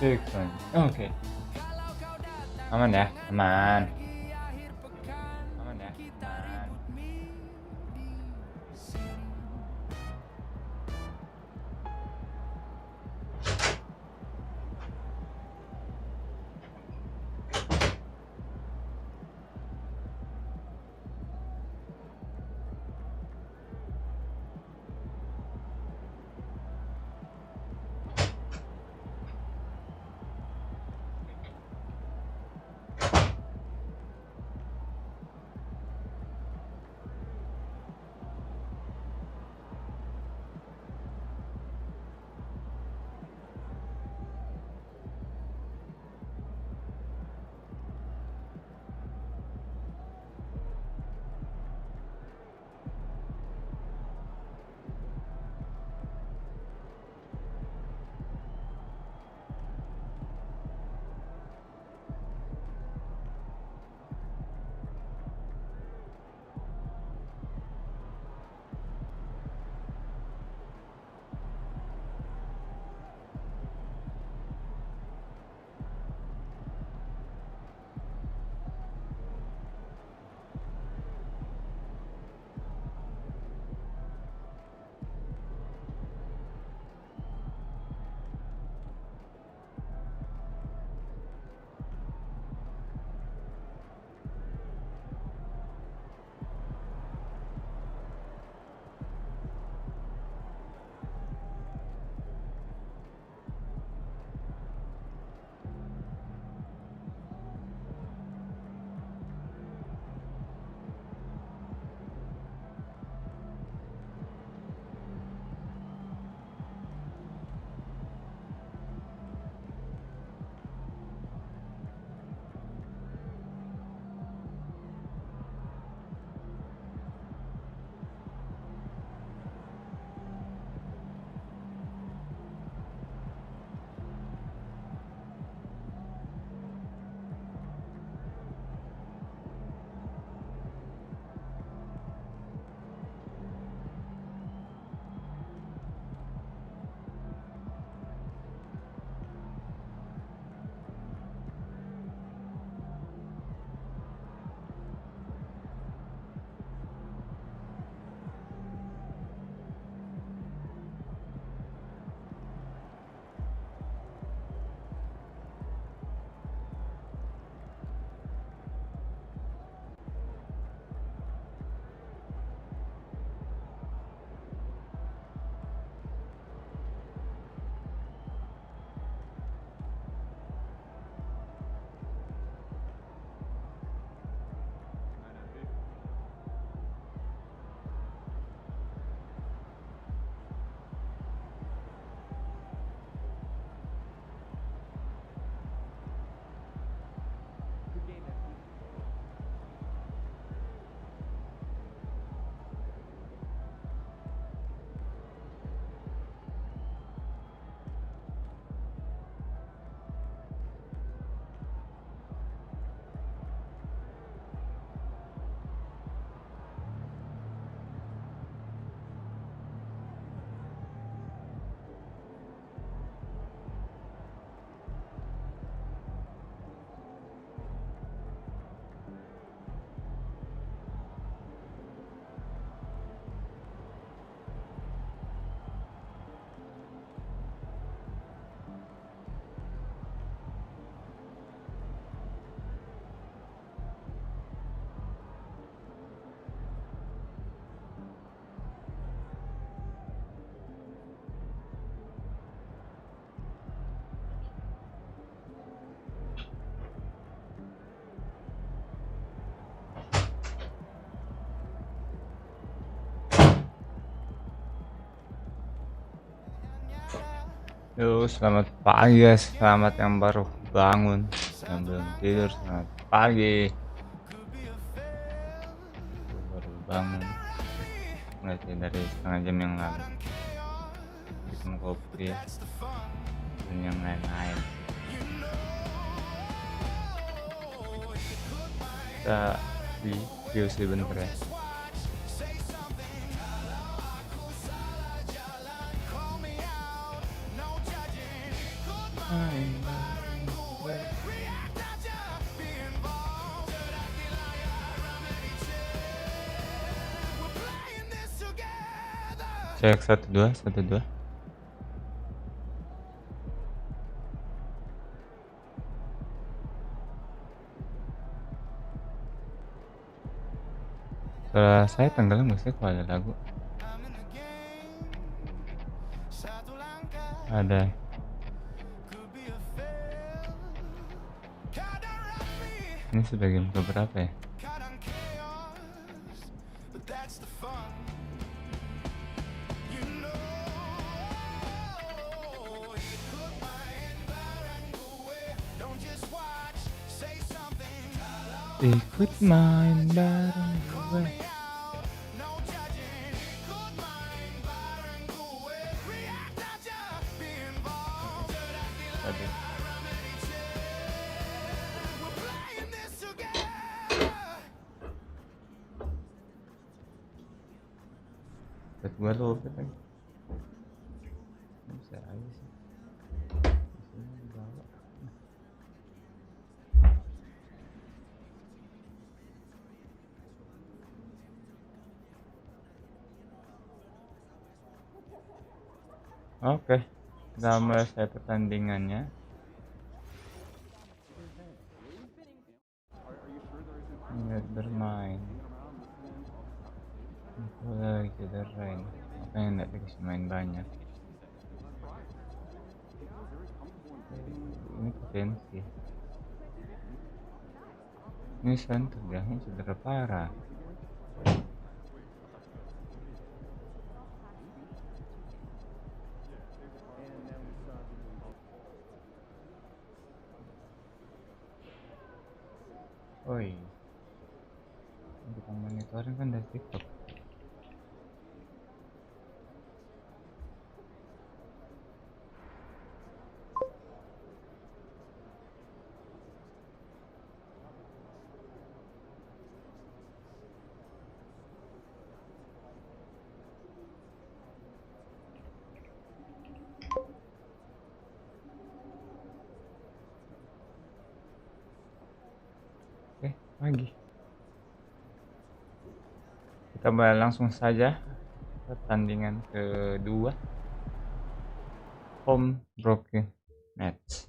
Bitcoin. Oke, aman ya, aman, aman ya, aman. Yo, selamat pagi guys, selamat yang baru bangun, yang belum tidur, selamat pagi. Aku baru bangun, nggak sih dari setengah jam yang lalu. Bikin kopi dan yang lain-lain. Kita di view sih bentar ya. cek 1-2, 1-2. Suara saya tenggelam gak sih kalau ada lagu? Ada. Ini sudah game keberapa ya? Ikut main bareng gue. Aduh. Buat gue lupa kan. Bisa aja sih. Disini dibawa. Oke, kita mulai pertandingannya. Lihat bermain. Mulai cedera ini. Makanya nggak dikasih main banyak. Ini potensi. Ini santer jangan cedera parah. Oi, kita monitoring kan dari TikTok. Oke, lagi. Kita mulai langsung saja pertandingan kedua. Home broken match.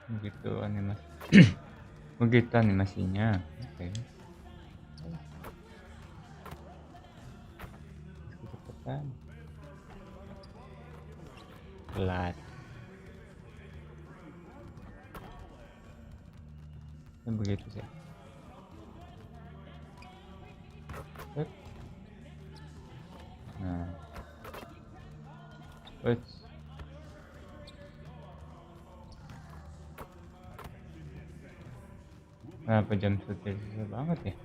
Begitu animasi. Begitu animasinya. Oke. Cepetan. Pelat. Dan begitu sih. Nah. Kenapa jam syuting susah banget ya?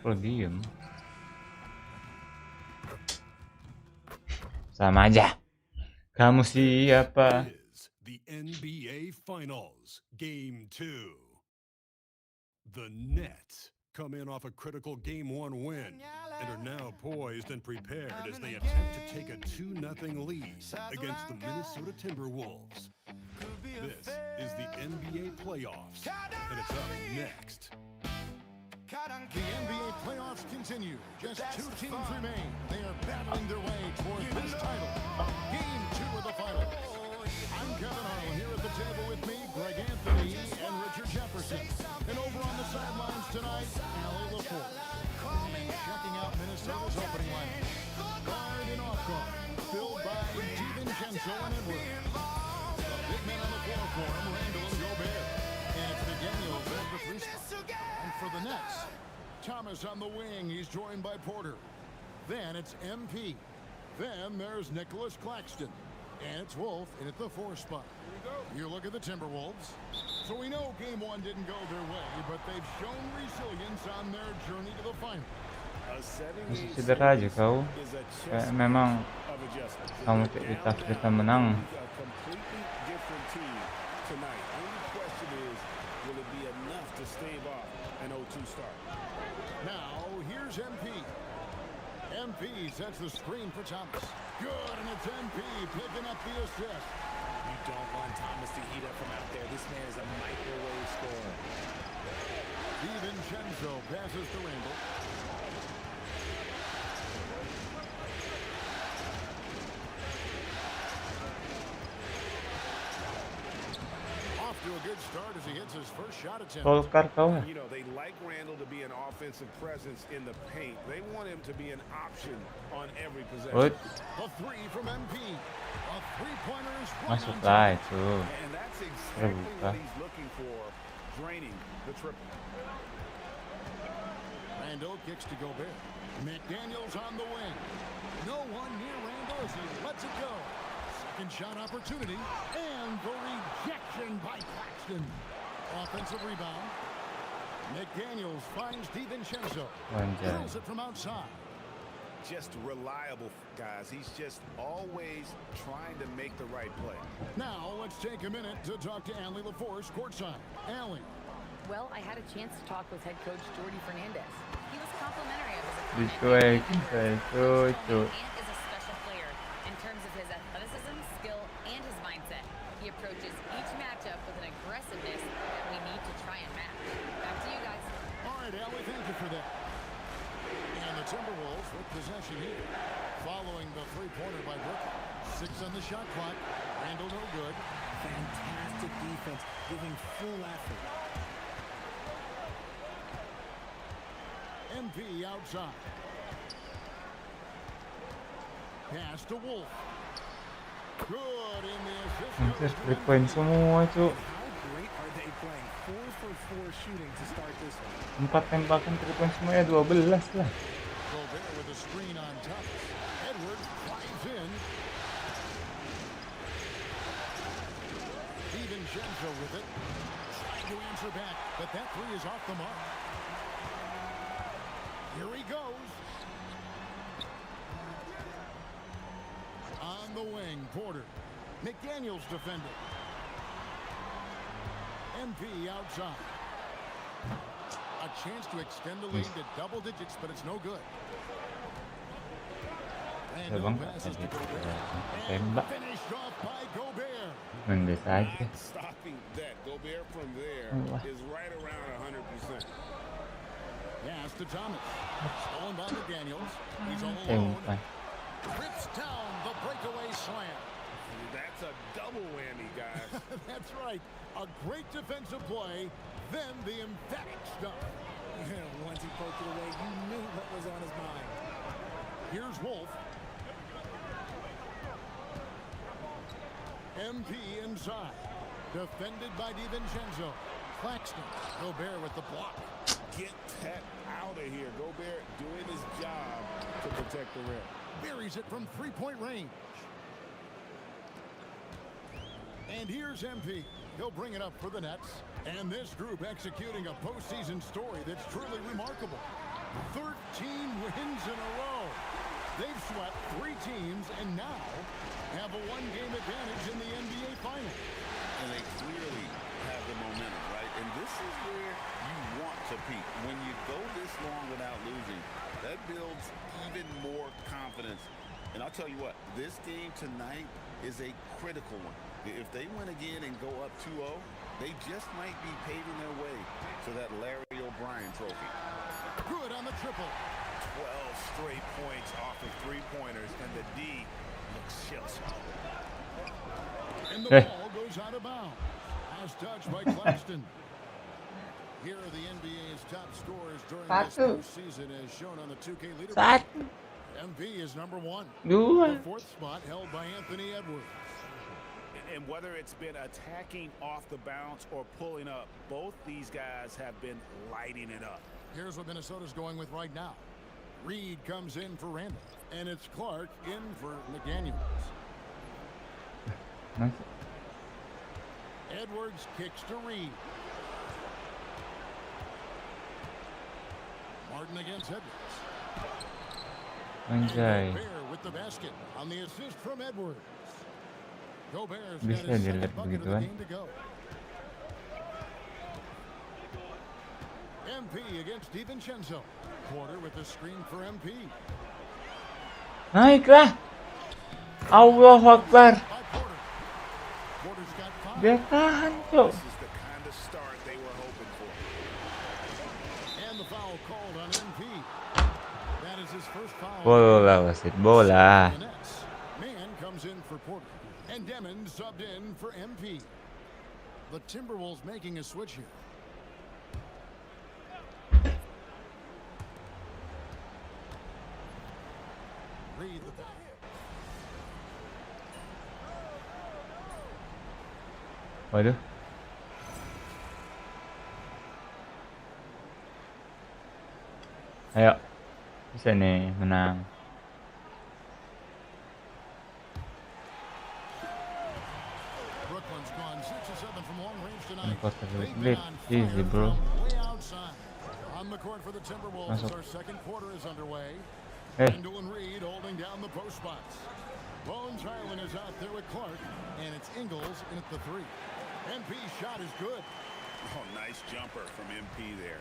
Kalau diem sama aja. Kamu siapa? The NBA Finals, Game 2. The Nets come in off a critical Game 1 win and are now poised and prepared as they attempt to take a 2-0 lead against the Minnesota Timberwolves. This is the NBA playoffs, and it's up next. The NBA playoffs continue. Just two teams remain. They are battling their way towards this title. Game 2 of the finals. I'm Kevin Harlan here at the table with me, Greg Anthony and Richard Jefferson. And over on the sidelines tonight, Allie LaForce. Checking out Minnesota's opening lineup. Guard and off guard, filled by DiVincenzo and Edwards. The big men on the floor for him, Randall and Gobert. And it's McDaniels at the 3 spot. And for the Nets, Thomas on the wing. He's joined by Porter. Then it's MP. Then there's Nicholas Claxton. And it's Wolf in at the 4 spot. You look at the Timberwolves. So we know Game 1 didn't go their way, but they've shown resilience on their journey to the final. A 7 Masih game cedera aja series kau. is a Kayak chess memang of adjustments. kamu They're di down tas now, bisa but menang. they'll be a completely different team tonight. Only question is, will it be enough to stave off an 0-2 start? Now, here's MP. MP sets the screen for Thomas. Good, and it's MP picking up the assist. You don't want Thomas to heat up from out there. This man is a microwave scorer. DiVincenzo passes to Randall. Off to a good start as he hits his first shot attempt. Golkar kau. You know, they like Randall to be an offensive presence in the paint. They want him to be an option on every possession. Good. A three from MP. A three-pointer is right Masuk on lah target. itu. And that's exactly Terbuka. what he's looking for, draining the triple. Randall kicks to Gobert. McDaniels on the wing. No one near Randall as he lets it go. Second shot opportunity. And the rejection by Claxton. Offensive rebound. McDaniels finds DiVincenzo. Anjay. Throws it from outside. Just reliable, guys. He's just always trying to make the right play. Now let's take a minute to talk to Allie LaForce courtside. Allie. Well, I had a chance to talk with head coach Jordy Fernandez. He was complimentary of his Dicuek, opponent. itu. Ant is a special player in terms of his athleticism, skill, and his mindset. He approaches each matchup with an aggressiveness that we need to try and match. Back to you guys. All right, Allie, thank you for that. And the Timberwolves with possession here. Following the three-pointer by Brooklyn. 6 on the shot clock. Randall no good. Fantastic defense, giving full effort. MP outside. Pass to Wolf. Good in the assist. Anjir, goes to 3 point MP. semua cu. How great are they playing? 4 for 4 shooting to start this one. 4 tembakan 3 point semua ya 12 lah. Gobert with a screen on top. Edwards drives in. DiVincenzo with it. Trying to answer back, but that three is off the mark. Here he goes. On the wing, Porter. McDaniels defending. MP outside. A chance to extend the lead to double digits, but it's no good. Ya Randall bang, passes to tadi Gobert. tembak. And finished off by Gobert. Mendes aja. Not stopping that. Gobert from there Allah. is right around 100%. Pass to Thomas. Stolen by McDaniels. He's all alone. Tembak. Rips down the breakaway slam. That's a double whammy, guys. That's right. A great defensive play, then the emphatic stuff. Once he poked it away, you knew what was on his mind. Here's Wolf. MP inside. Defended by DiVincenzo. Claxton. Gobert with the block. Get that out of here. Gobert doing his job to protect the rim. Buries it from three-point range. And here's MP. He'll bring it up for the Nets. And this group executing a postseason story that's truly remarkable. 13 wins in a row. They've swept 3 teams and now have a one-game advantage in the NBA Finals. And they clearly have the momentum, right? And this is where you want to peak. When you go this long without losing, that builds even more confidence. And I'll tell you what, this game tonight is a critical one. If they win again and go up 2-0, they just might be paving their way to that Larry O'Brien trophy. Good on the triple. 12 straight points off of three-pointers, and the D looks shell-shocked. And the Hey. ball goes out of bounds. As touched by Claxton. Here are the NBA's top scorers during this Satu. postseason as shown on the 2K leaderboard. 1, MP is number 1. 2. The 4th spot held by Anthony Edwards. And whether it's been attacking off the bounce or pulling up, both these guys have been lighting it up. Here's what Minnesota's going with right now. Reed comes in for Randall. And it's Clark in for McDaniels. Nice. Edwards kicks to Reed. Martin against Edwards. Anjay. Gobert with the basket on the assist from Edwards. Gobert's got Bisa his dilihat second bucket of the begituan. game to go. MP against DiVincenzo. Porter with the screen for MP. Naiklah. Allahu Akbar. By Porter. Porter's got 5. Dia tahan, Cok. This is the kind of start they were hoping for. And the foul called on MP. That is his first foul. Bola wasit, bola. The Nets. Man comes in for Porter. And Demon subbed in for MP. The Timberwolves making a switch here. Read the back. Waduh. Ayo. Bisa nih menang. Brooklyn's gone 6 of 7 from long range Ini tonight. quarter They've lead. been on Easy, fire bro. from way outside. On the court for the Timberwolves as Masuk. our second quarter is underway. Eh, Randall and Reed holding down the post spots. Bones Highland is out there with Clark, and it's Ingles in at the 3. MP's shot is good. Oh, nice jumper from MP there.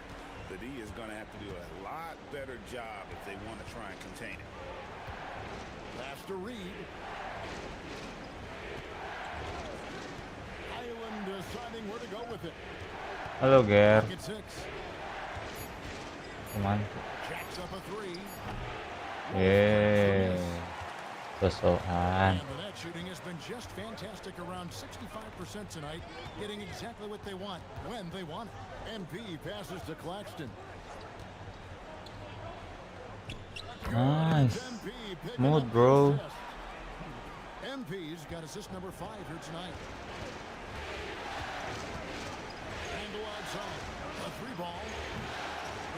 The D is going to have to do a lot better job if they want to try and contain it. Pass to Reed. Highland deciding where to go with it. halo Ger. Back at 6. Mantap. Jacks up a 3. Sosokan. And the net shooting has been just fantastic, around 65% tonight, getting exactly what they want, when they want it. MP passes to Claxton. Nice. MP picking Smooth, up the bro. assist. MP's got assist number 5 here tonight. Handle outside. A 3 ball.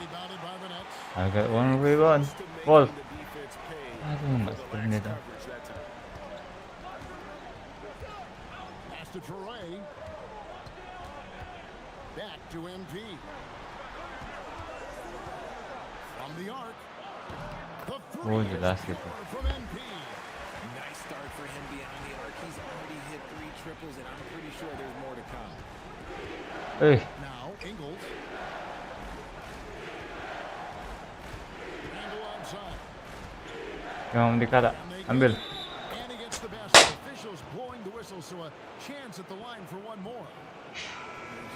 Rebounded by the Nets. I got one rebound. Just to make Ball. the defense pay Aduh, nggak for the sprint lax itu. coverage that time. Pass to Toure. Back to MP. From the arc. The Oh, three jelas is itu. good from MP. Nice start for him beyond the arc. He's already hit 3 triples, and I'm pretty sure there's more to come. Eh, Now Ingles. Handle onside. yang dikata. And they Ambil. get it. And he gets the basket. Officials blowing the whistle, so a chance at the line for one more.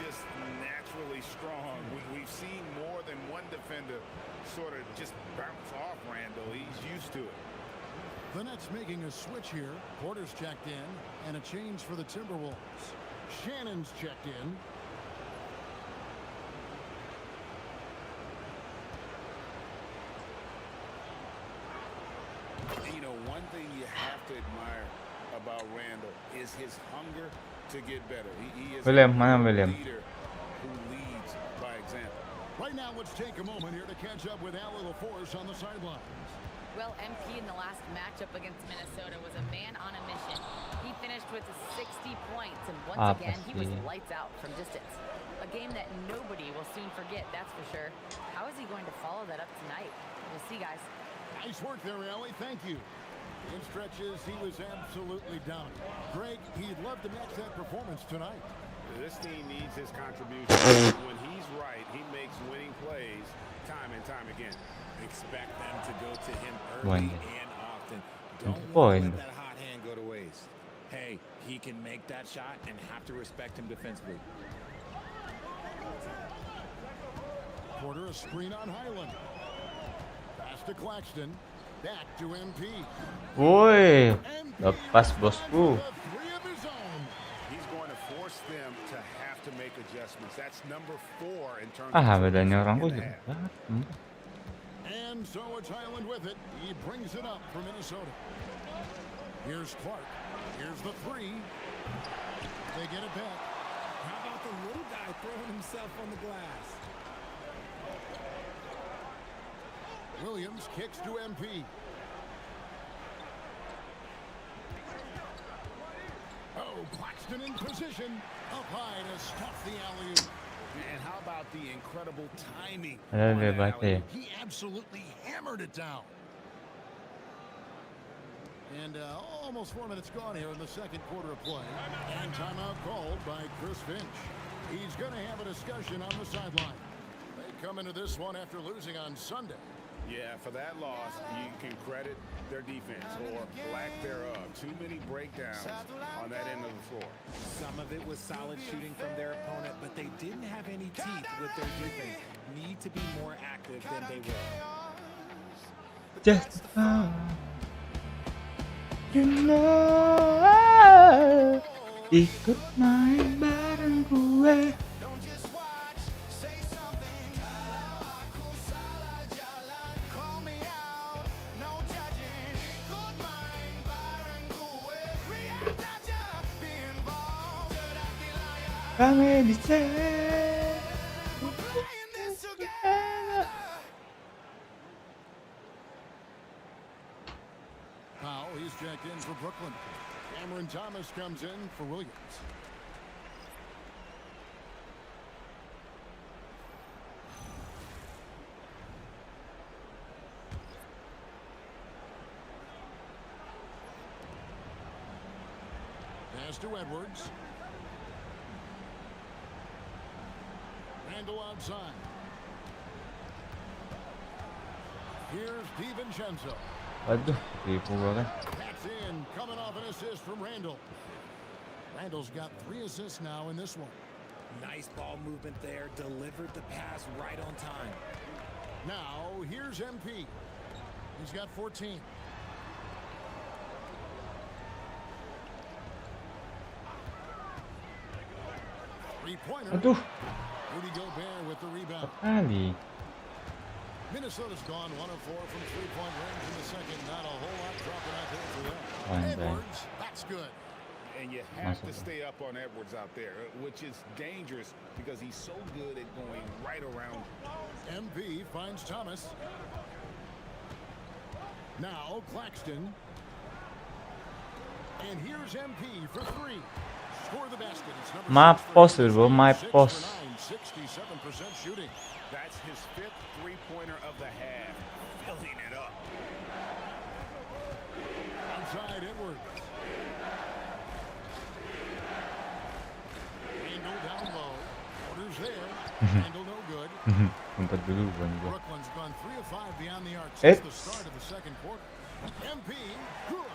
Just naturally strong. We've seen more than one defender sort of just bounce off Randall. He's used to it. The Nets making a switch here. Porter's checked in, and a change for the Timberwolves. Shannon's checked in. You know, one thing you have to admire about Randall is his hunger to get better. He is William, a mana William? leader who leads by example. Right now, let's take a moment here to catch up with Al LaForce on the sidelines. Well, MP in the last matchup against Minnesota was a man on a mission. He finished with 60 points, and once Apa again, he was sih? lights out from distance. A game that nobody will soon forget, that's for sure. How is he going to follow that up tonight? We'll see, guys. Nice work there, Allie. Thank you. In stretches, he was absolutely dominant. Greg, he'd love to match that performance tonight. This team needs his contribution. When he's right, he makes winning plays time and time again. Expect them to go to him One. early and often. Don't Untuk want poin. to let that hot hand go to waste. Hey, he can make that shot and have to respect him defensively. Porter a screen on Highland. Pass to Claxton. Back to MP. Woi, MP lepas responds bosku. with a 3 of his own. He's going to force them to have to make adjustments. That's number 4 in terms Ah, of bedanya orang in kok the jelek half. banget. And so it's Highland with it. He brings it up for Minnesota. Here's Clark. Here's the 3. They get it back. How about the little guy throwing himself on the glass? Williams kicks to MP. Oh, Claxton in position. Up high to stuff the alley-oop. And how about the incredible timing? Padahal on that bebas ya. alley-oop? He absolutely hammered it down. And almost 4 minutes gone here in the second quarter of play. And timeout called by Chris Finch. He's going to have a discussion on the sideline. They come into this one after losing on Sunday. Yeah, for that loss, you can credit their defense or lack thereof. Too many breakdowns on that end of the floor. Some of it was solid shooting from their opponent, but they didn't have any teeth with their defense. Need to be more active than they were. Just you know, ikut main bareng gue. Kami bisa. Powell, he's checked in for Brooklyn. Cameron Thomas comes in for Williams. Pass to Edwards. Randall outside. Here's DiVincenzo. Waduh, tipu gua kan. That's in, coming off an assist from Randall. Randall's got 3 assists now in this one. Nice ball movement there. Delivered the pass right on time. Now, here's MP. He's got 14. Three-pointer. Aduh, Rudy Gobert with the rebound. kali. Minnesota's gone 1 of 4 from three-point range in the second. Not a whole lot dropping out there for them. Anjay. Edwards, that's good. And you have to Masuk. stay up on Edwards out there, which is dangerous because he's so good at going right around. MP finds Thomas. Now Claxton. And here's MP for 3. Score the basket. It's number My 6 for post, him. bro, my 6 for post. 9, 67% shooting. That's his 5th three-pointer of the half, filling it up. Outside Edwards. Randall down low. Orders there. Randall no good. Sempat duluan gua. Brooklyn's gone 3 of 5 beyond the arc Eh. since the start of the second quarter. MP, good.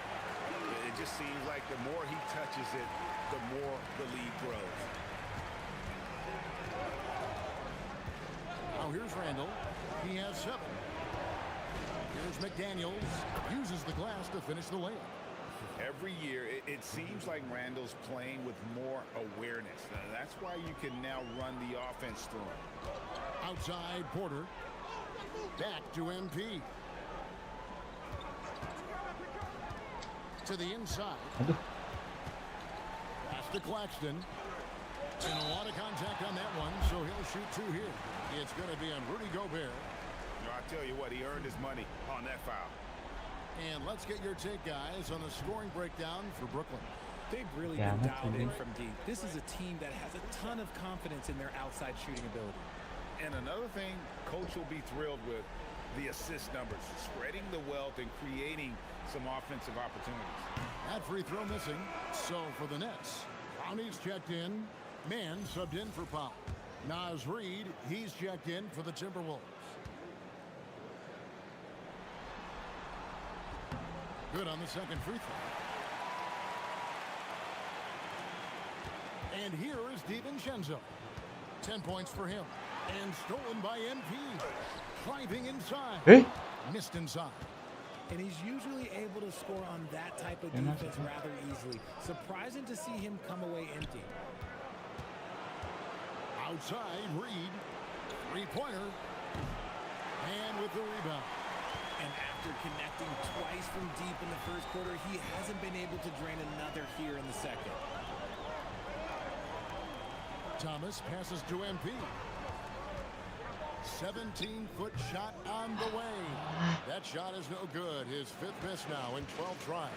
It just seems like the more he touches it, the more the lead grows. Now here's Randall. He has 7. Here's McDaniels. Uses the glass to finish the layup. Every year, it seems like Randall's playing with more awareness. That's why you can now run the offense through him. Outside Porter. Back to MP. To the inside. Aduh, Pass to Claxton. And a lot of contact on that one, so he'll shoot 2 here. It's going to be on Rudy Gobert. I'll tell you what, he earned his money on that foul. And let's get your take, guys, on the scoring breakdown for Brooklyn. They've really Yeah, been that's dialed in good. from deep. This is a team that has a ton of confidence in their outside shooting ability. And another thing Coach will be thrilled with, the assist numbers, spreading the wealth and creating some offensive opportunities. That free throw missing. So for the Nets, Brownie's checked in. Mann subbed in for Powell. Naz Reid, he's checked in for the Timberwolves. Good on the second free throw. And here is DiVincenzo. 10 points for him. And stolen by MP. Driving inside. Eh? Missed inside. And he's usually able to score on that type of Yeah, nice. defense rather easily. Surprising to see him come away empty. Outside, Reed. Three-pointer. And with the rebound. And after connecting twice from deep in the first quarter, he hasn't been able to drain another here in the second. Thomas passes to MP. 17-foot shot on the way. That shot is no good. His 5th miss now in 12 tries.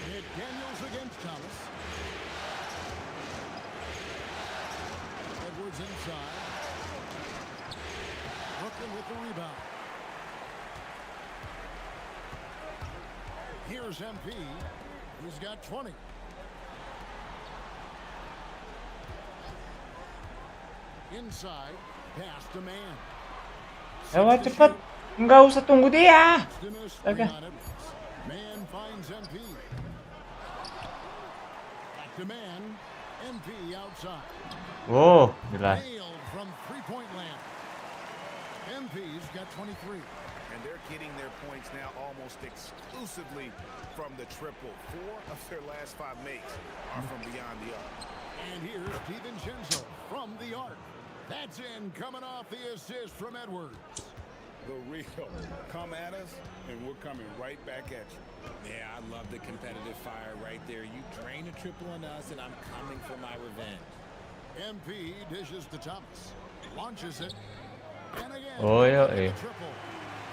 McDaniels against Thomas. Edwards inside. Brooklyn with the rebound. Here's MP. He's got 20. Inside. Pass to man. Lewat cepet. Nggak usah tunggu dia. Oke. Man finds MP. Back to man. MP outside. Wow, jelas. Nailed from three-point land. MP's got 23. And they're getting their points now almost exclusively from the triple. 4 of their last 5 makes are from beyond the arc. And here's DiVincenzo from the arc. That's in, coming off the assist from Edwards. The real. Come at us, and we're coming right back at you. Yeah, I love the competitive fire right there. You drain a triple on us, and I'm coming for my revenge. MP dishes to Thomas. Launches it. And again, Oh, yeah, eh. triple.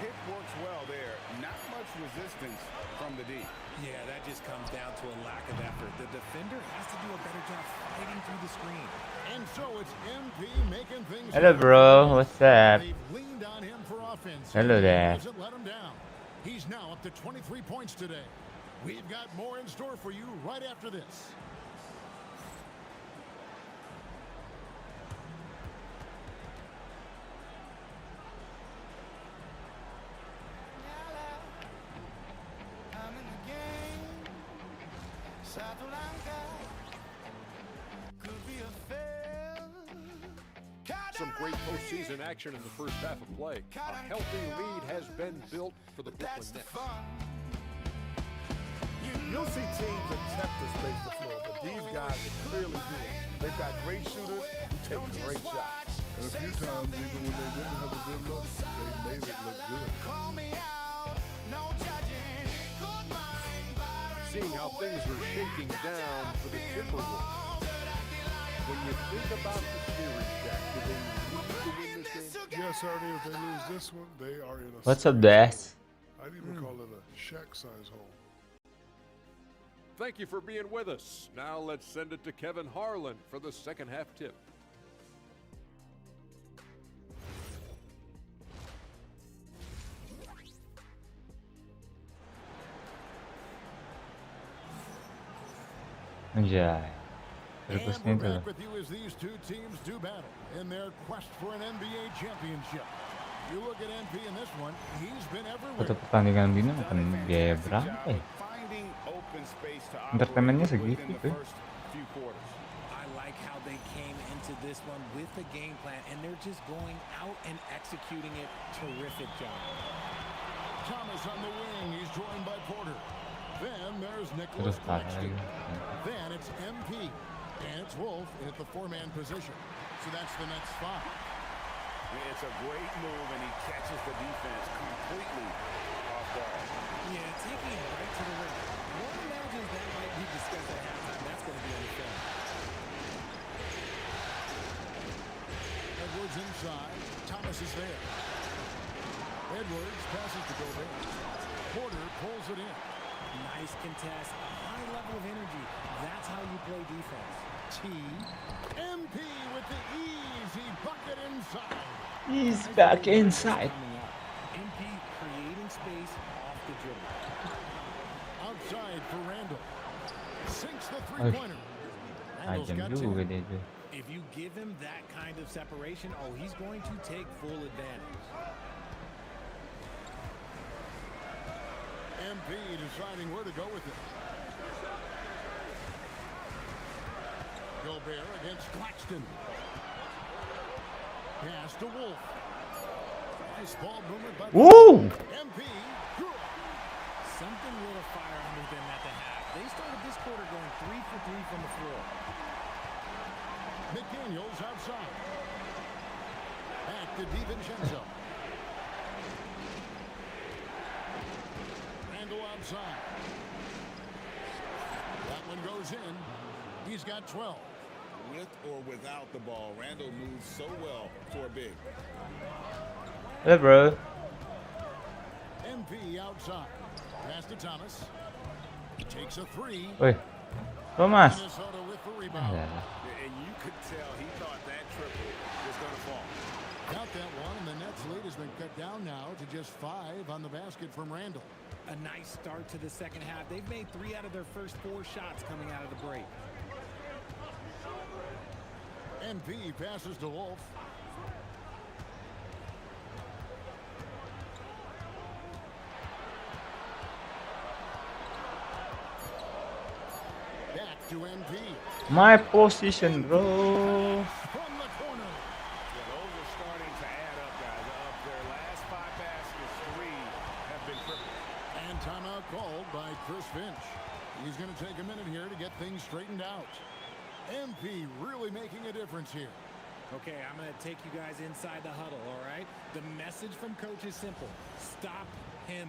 Hit works well there. Not much resistance from the D. Yeah, that just comes down to a lack of effort. The defender has to do a better job fighting through the screen. And so it's MP making things. Hello, bro. What's up? They've leaned on him for offense. Hello there. Doesn't let him down. He's now up to 23 points today. We've got more in store for you right after this. Some great postseason action in the first half of play. A healthy lead has been built for the Brooklyn Nets. You'll see teams attempt to space the floor, but these guys are clearly doing it. They've got great shooters who take great shots. And a few times, even when they didn't have a good look, they made it look good. Seeing how things are shaking down for the Timberwolves. When you think about the series, Jack, do they need to win this game? Yes, Ernie, if they lose this one, they are in a... What's up, Des? I'd even call it a Shaq-size hole. Thank you for being with us. Now let's send it to Kevin Harlan for the second half tip. Anjay. And Terus we're nih tuh. back with you as these two teams do battle in their quest for an NBA championship. You look at MP in this one, he's been everywhere. Satu pertandingan bini makan biaya berapa ya? Finding open space to Entertainmentnya operate segitu within the tuh. first few quarters. I like how they came into this one with a game plan, and they're just going out and executing it. Terrific job. Thomas on the wing, he's joined by Porter. Then there's Nicholas Terus parah Claxton. lagi. Then it's MP. And it's Wolf at the 4-man position. So that's the next 5. It's a great move, and he catches the defense completely off guard. Yeah, taking it right to the rim. One imagines that might be discussed at halftime. That's going to be on the film. Edwards inside. Thomas is there. Edwards passes to Gobert. Porter pulls it in. Nice contest. A high level of energy. That's how you play defense. MP with the easy bucket inside. He's back inside. MP creating space off the dribble. Outside for Randall. Sinks the three-pointer. Randall's Tajam got juga 10. dia tuh. If you give him that kind of separation, oh, he's going to take full advantage. MP deciding where to go with it. Gobert against Claxton. Pass to Wolf. Nice ball movement by Woo! MP. Something lit a fire under them at the half. They started this quarter going 3 for 3 from the floor. McDaniels outside. Back to DiVincenzo. Randall outside. That one goes in. He's got 12. With or without the ball, Randall moves so well for a big. Hello, bro. MP outside. Pass to Thomas. He takes a 3. Woi, Thomas. Minnesota with the rebound. Alah. And you could tell he thought that triple was going to fall. Got that one, and the Nets' lead has been cut down now to just 5 on the basket from Randall. A nice start to the second half. They've made 3 out of their first 4 shots coming out of the break. MP passes to Wolf. Back to MP. My position, bro. From the corner. Yeah, those are starting to add up, guys. Of their last 5 baskets, 3 have been triple. And timeout called by Chris Finch. He's going to take a minute here to get things straightened out. MP really making a difference here. Okay, I'm going to take you guys inside the huddle, all right? The message from coach is simple. Stop him.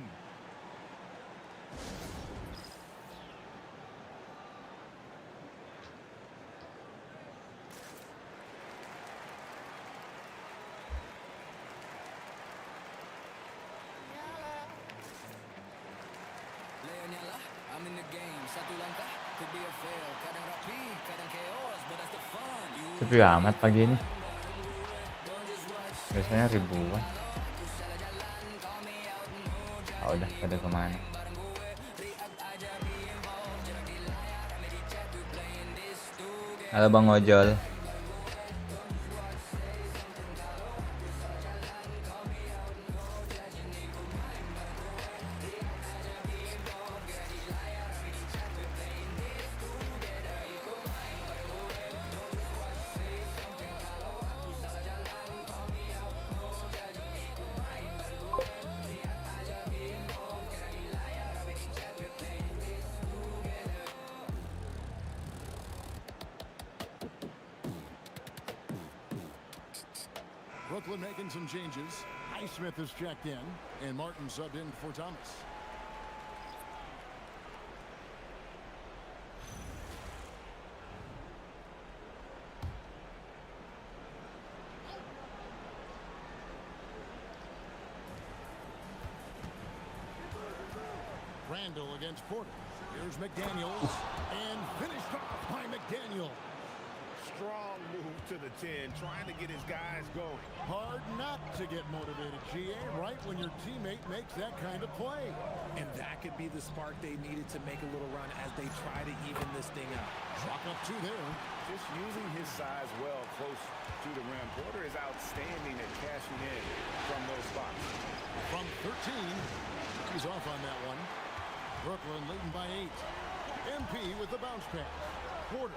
I'm in the game. Satu langkah could be a fail. Kadang rapi, kadang chaos, but that's the fun. Sepi amat pagi ini. Biasanya ribuan. Ah, udah pada kemana? Halo Bang Ojol. Brooklyn making some changes. Highsmith is checked in, and Martin subbed in for Thomas. Randall against Porter. Here's McDaniels, and finished off by McDaniel. Strong move to the 10, trying to get his guys going. Hard not to get motivated, GA, right when your teammate makes that kind of play. And that could be the spark they needed to make a little run as they try to even this thing up. Chalk up 2 there. Just using his size well close to the rim. Porter is outstanding at cashing in from those spots. From 13, he's off on that one. Brooklyn leading by 8. MP with the bounce pass. Porter.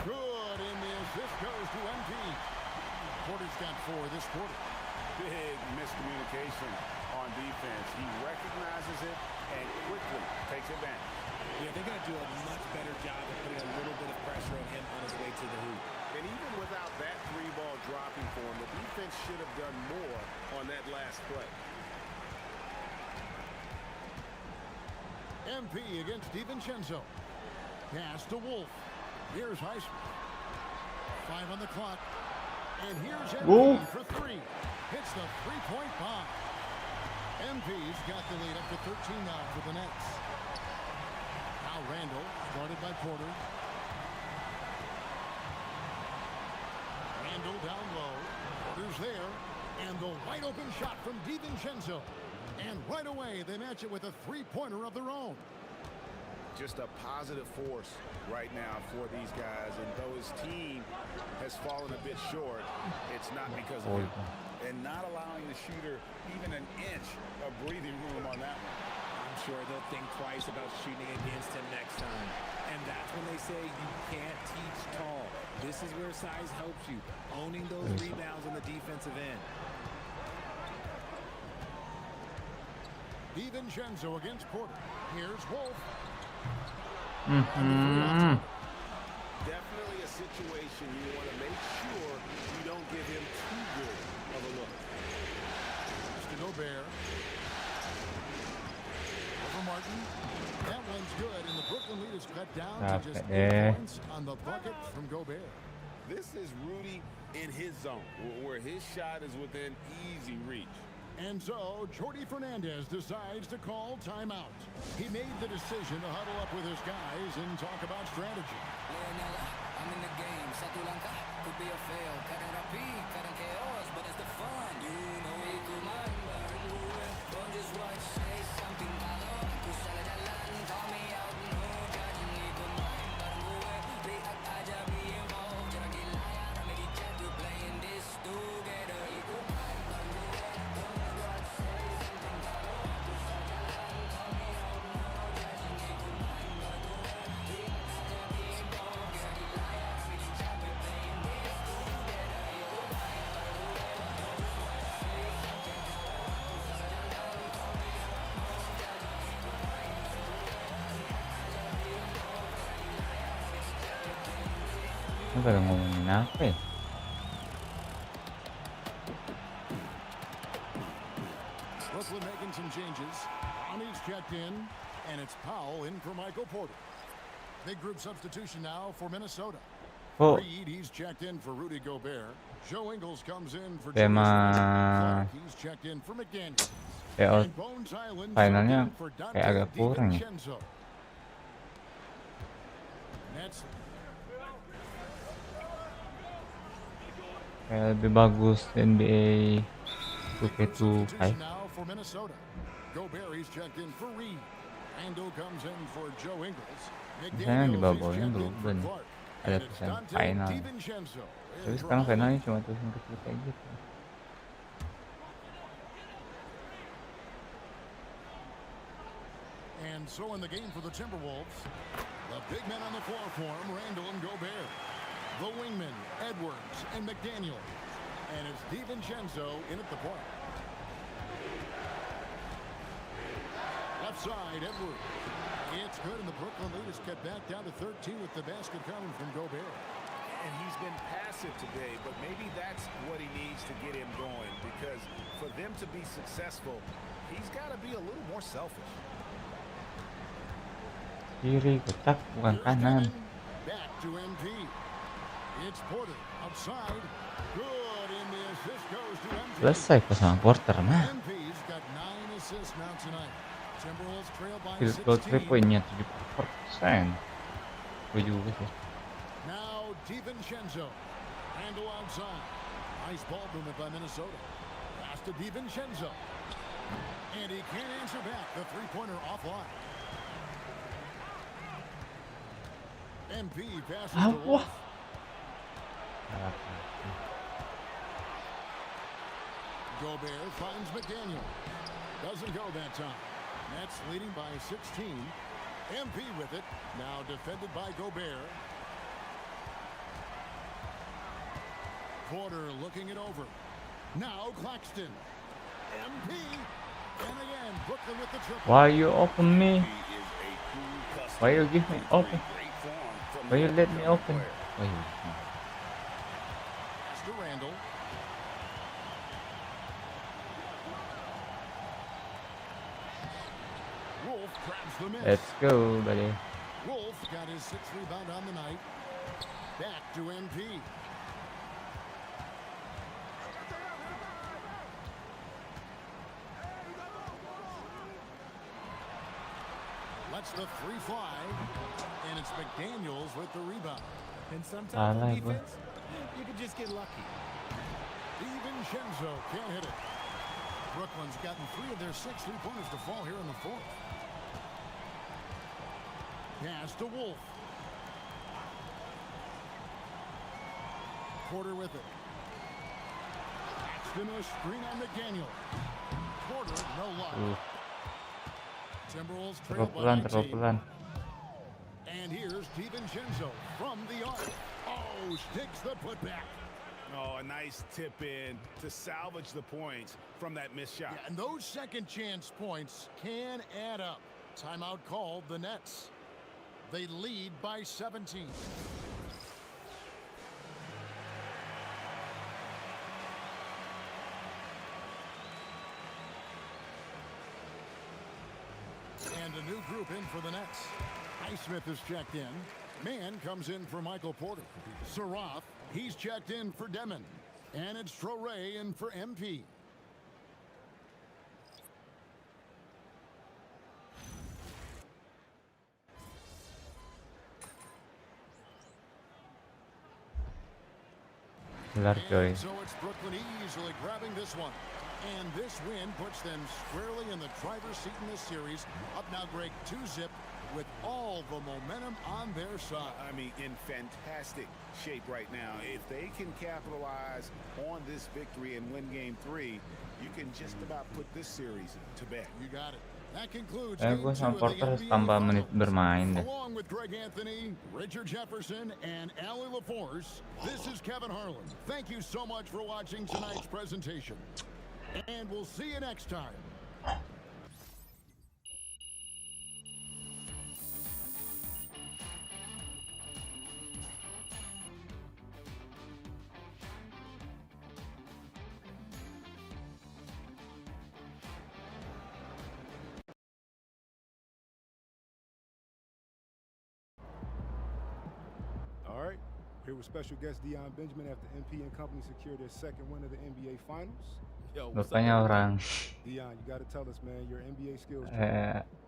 Good, and the assist goes to MP. Porter's got 4 this quarter. Big miscommunication on defense. He recognizes it and quickly takes advantage. Yeah, they're going to do a much better job of putting a little bit of pressure on him on his way to the hoop. And even without that 3-ball dropping for him, the defense should have done more on that last play. MP against DiVincenzo. Pass to Wolf. Here's Highsmith. 5 on the clock. And here's MP for 3. Hits the 3-point bomb. MP's got the lead up to 13 now for the Nets. Now Randall, guarded by Porter. Randall down low. Porter's there. And the wide open shot from DiVincenzo. And right away, they match it with a 3-pointer of their own. Just a positive force right now for these guys. And though his team has fallen a bit short, it's not because of him. And not allowing the shooter even an inch of breathing room on that one. I'm sure they'll think twice about shooting against him next time. And that's when they say you can't teach tall. This is where size helps you. Owning those rebounds on the defensive end. DiVincenzo against Porter. Here's Wolf. Definitely a situation you want to make sure you don't give him too good of a look. To Gobert. Over Martin. That one's good, and the Brooklyn lead is cut down to just 8 points on the bucket from Gobert. This is Rudy in his zone, where his shot is within easy reach. And so, Jordi Fernandez decides to call timeout. He made the decision to huddle up with his guys and talk about strategy. I'm in the game. Satu langkah could be a fail. Kadang rapi, kadang chaos, but it's the fun. You know it could mind bareng gue. Don't just watch, say something. Kalau aku salah jalan, call me out. No judging, ikut main bareng gue. React aja, be involved. Jangan di layar, rame di chat, we playing this together. Ikut main bareng gue. Don't watch, say something. Kalau aku salah jalan, call me out. No judging, ikut main bareng gue. React aja, be involved. Jangan di layar, rame di chat, we playing this together. Ikut main bareng gue. Don't watch, say something. Kalau aku salah jalan, call me out. No judging, ikut main bareng gue. React aja, be involved. Jangan di layar, rame di chat, we playing this. Ini pada ngomongin apa ya? Brooklyn making some changes. Ami's checked in, and it's Powell in for Michael Porter. Big group substitution now for Minnesota. Kok Reed, he's checked in for Rudy Gobert. Joe Ingles comes in for tema Clark, he's checked in for McDaniel. playoff And Bones Island finalnya checked in for Dante kayak agak kurang ya? DiVincenzo. Nets Kayak lebih bagus NBA 2K25. substitution now for Minnesota. Gobert, he's checked in for Reed. Randall comes in for Joe Ingles. Misalnya di McDaniels, bawah he's ini checked belum in for nih Clark. ada And it's tulisan Dante final. DiVincenzo. Tapi sekarang finalnya cuma tulisan kecil kayak gitu. And so in the game for the Timberwolves, the big men on the floor for him, Randall and Gobert. The wingmen, Edwards and McDaniel. And it's DiVincenzo in at the point. Left side, Edwards. It's good, and the Brooklyn lead is cut back down to 13 with the basket coming from Gobert. And he's been passive today, but maybe that's what he needs to get him going, because for them to be successful, he's got to be a little more selfish. Kiri kocak bukan Here's kanan. Devin. Back to MP. It's Porter outside. Good, and the assist goes to MP. Selesai kok sama Porter mah. MP's got 9 assists now tonight. Timberwolves trail by Field goal 3 16. poinnya 70%. Gue juga sih. Now DiVincenzo. Handle outside. Nice ball movement by Minnesota. Pass to DiVincenzo. And he can't answer back. The three-pointer offline. MP passes to Wah. Wolf. Gobert finds McDaniel. Doesn't go that time. Nets leading by 16. MP with it. Now defended by Gobert. Porter looking it over. Now Claxton. MP. And again, Brooklyn with the triple. Why you open me? He is a true customer. Why you give me open? Great form from Why you the let me young open? player. Why you? Pass to Randall. Wolf grabs the miss. Let's go, buddy. Wolf got his 6th rebound on the night. Back to MP. Lets the three fly. And it's McDaniels with the rebound. And sometimes on Alay, defense, you can just get lucky. DiVincenzo can't hit it. Brooklyn's gotten 3 of their 6 3-pointers to fall here in the 4th. Pass to Wolf. Porter with it. Paxton a screen on McDaniel. Porter, no luck. Timberwolves trail by Terlalu 19. pelan. And here's DiVincenzo from the arc. Oh, sticks the putback. Oh, a nice tip in to salvage the points from that missed shot. Yeah, and those second chance points can add up. Timeout called the Nets. They lead by 17. And a new group in for the Nets. Highsmith is checked in. Mann comes in for Michael Porter. Sarath, he's checked in for Demon. And it's Traore in for MP. Gelar coy. And so it's Brooklyn easily grabbing this one. And this win puts them squarely in the driver's seat in this series. Up now, Greg, 2-zip with all the momentum on their side. I mean, in fantastic shape right now. If they can capitalize on this victory and win game 3, you can just about put this series to bed. You got it. That concludes Gue game 2 sama of the Porter harus NBA tambah menit Finals. bermain deh. Along with Greg Anthony, Richard Jefferson, and Allie LaForce, this is Kevin Harlan. Thank you so much for watching tonight's presentation. And we'll see you next time. All right, here with special guest Dion Benjamin after MP and company secured their second win of the NBA Finals. Yo, what's Rupanya up, orang Dion, you got to tell us, man, your NBA skills.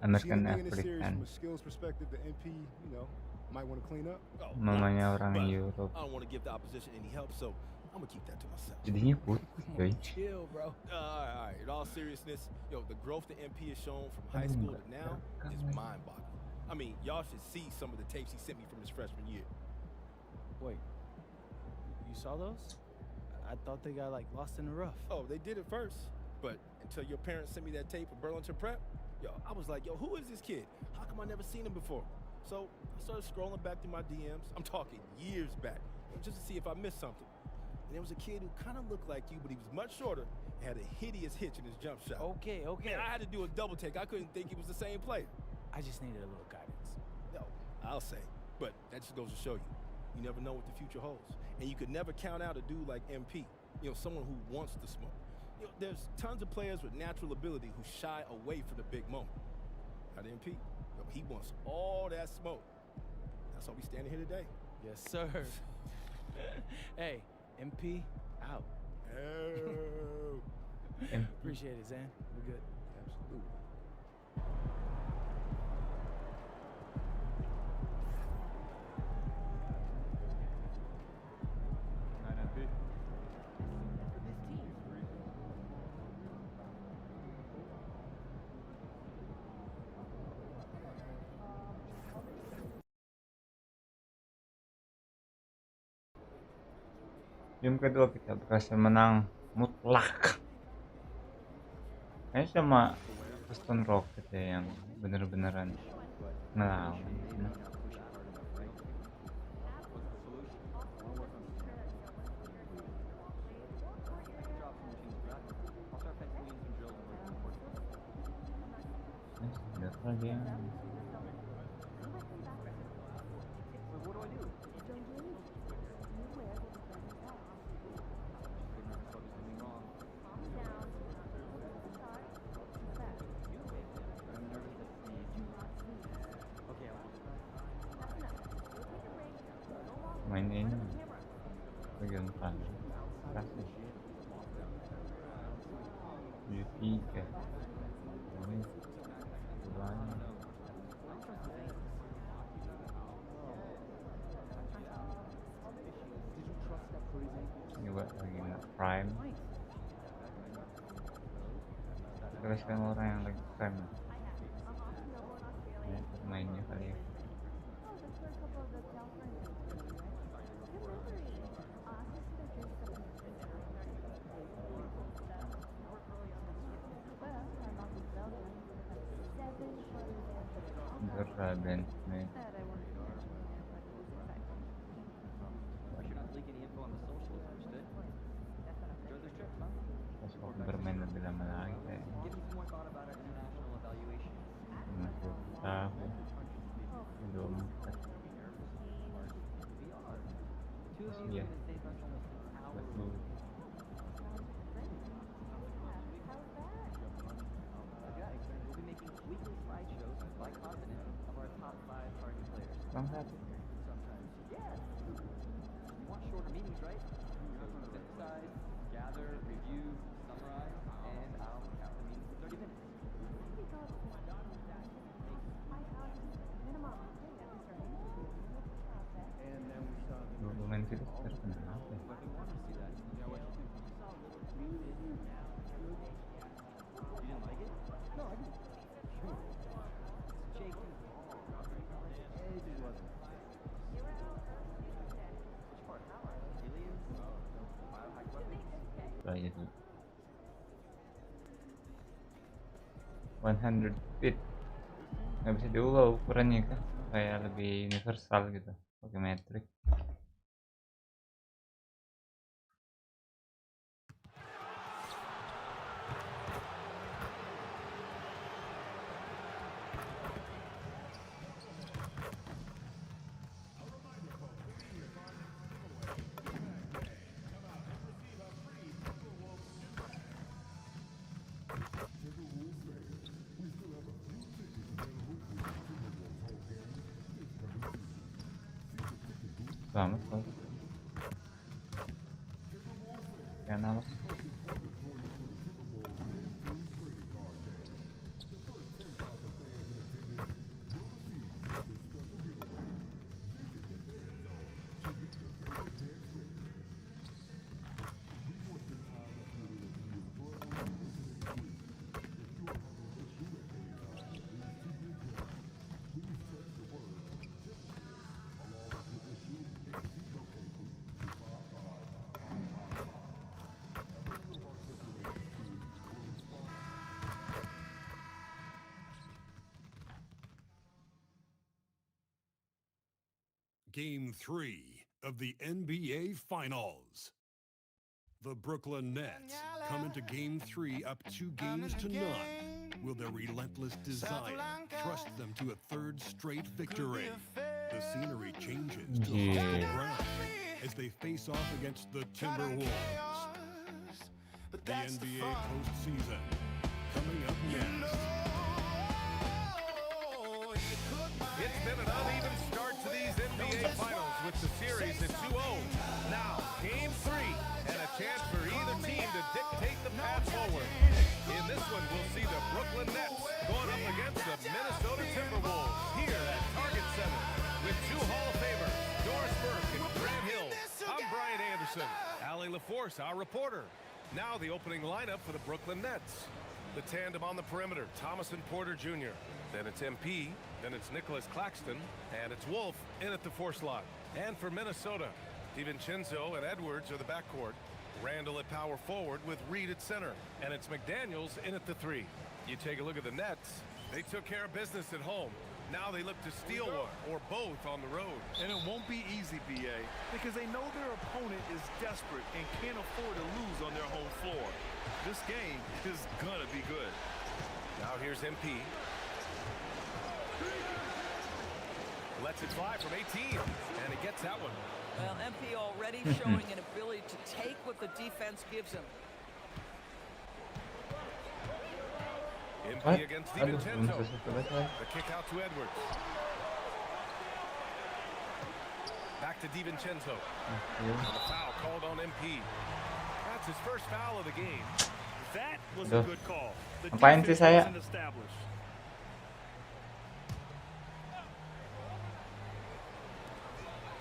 American in this series African. from a skills perspective, the MP, might want to clean up. Mamanya orang Europe. I don't want to give the opposition any help, so I'm gonna keep that to myself. Jadinya putih coy. Chill, bro. All right. In all seriousness, the growth the MP has shown from high school to now is mind-boggling. I mean, y'all should see some of the tapes he sent me from his freshman year. Wait, you saw those? I thought they got like lost in the rough. Oh, they did it first, but until your parents sent me that tape of Burlington Prep, I was like, who is this kid? How come I never seen him before? So I started scrolling back through my DMs. I'm talking years back, just to see if I missed something. And there was a kid who kind of looked like you, but he was much shorter and had a hideous hitch in his jump shot. Okay. Man, I had to do a double take. I couldn't think he was the same player. I just needed a little guidance. No, I'll say. But that just goes to show you. You never know what the future holds. And you could never count out a dude like MP, someone who wants to smoke. There's tons of players with natural ability who shy away from the big moment. Not MP. He wants all that smoke. That's why we standing here today. Yes, sir. Hey, MP, out. Oh. Appreciate it, Zan. We're good. Absolutely. Game kedua kita berhasil menang mutlak. Kayaknya sama Houston Rockets ya yang bener-beneran ngelawan. Udah dia. Main ini bagian depan kasih beauty ke ini bulan juga lagi nggak prime terus kan orang yang lagi prime ya, mainnya kali ya. Berben, nih. Terus kok bermain lebih lama lagi kayak masih tahu belum iya betul. Weekly slideshows by continent of our top 5 target players. aja dulu. 100 feet nggak bisa diubah ukurannya kan, kayak lebih universal gitu pakai metrik. Selamat kok. Kenapa? Game 3 of the NBA Finals. The Brooklyn Nets come into Game 3 up 2-0. Will their relentless desire thrust them to a third straight victory? The scenery changes to hostile ground as they face off against the Timberwolves. The NBA postseason coming up next. It's been an uneven start to these NBA Finals with the series at 2-0. Now, Game 3, and a chance for either team to dictate the path forward. In this one, we'll see the Brooklyn Nets going up against the Minnesota Timberwolves here at Target Center with two Hall of Famers, Doris Burke and Grant Hill. I'm Brian Anderson. Allie LaForce, our reporter. Now the opening lineup for the Brooklyn Nets. The tandem on the perimeter, Thomas and Porter Jr. Then it's MP, then it's Nicholas Claxton, and it's Wolf in at the 4 slot. And for Minnesota, DiVincenzo and Edwards are the backcourt. Randall at power forward with Reed at center. And it's McDaniels in at the 3. You take a look at the Nets. They took care of business at home. Now they look to steal one or both on the road. And it won't be easy, BA, because they know their opponent is desperate and can't afford to lose on their home floor. This game is gonna be good. Now here's MP. Lets it fly from 18, and he gets that one. Well, MP already showing an ability to take what the defense gives him. MP against DiVincenzo. The kick out to Edwards. Back to DiVincenzo. And a foul called on MP. That's his first foul of the game. That was a good call. The Ngapain sih saya? wasn't established.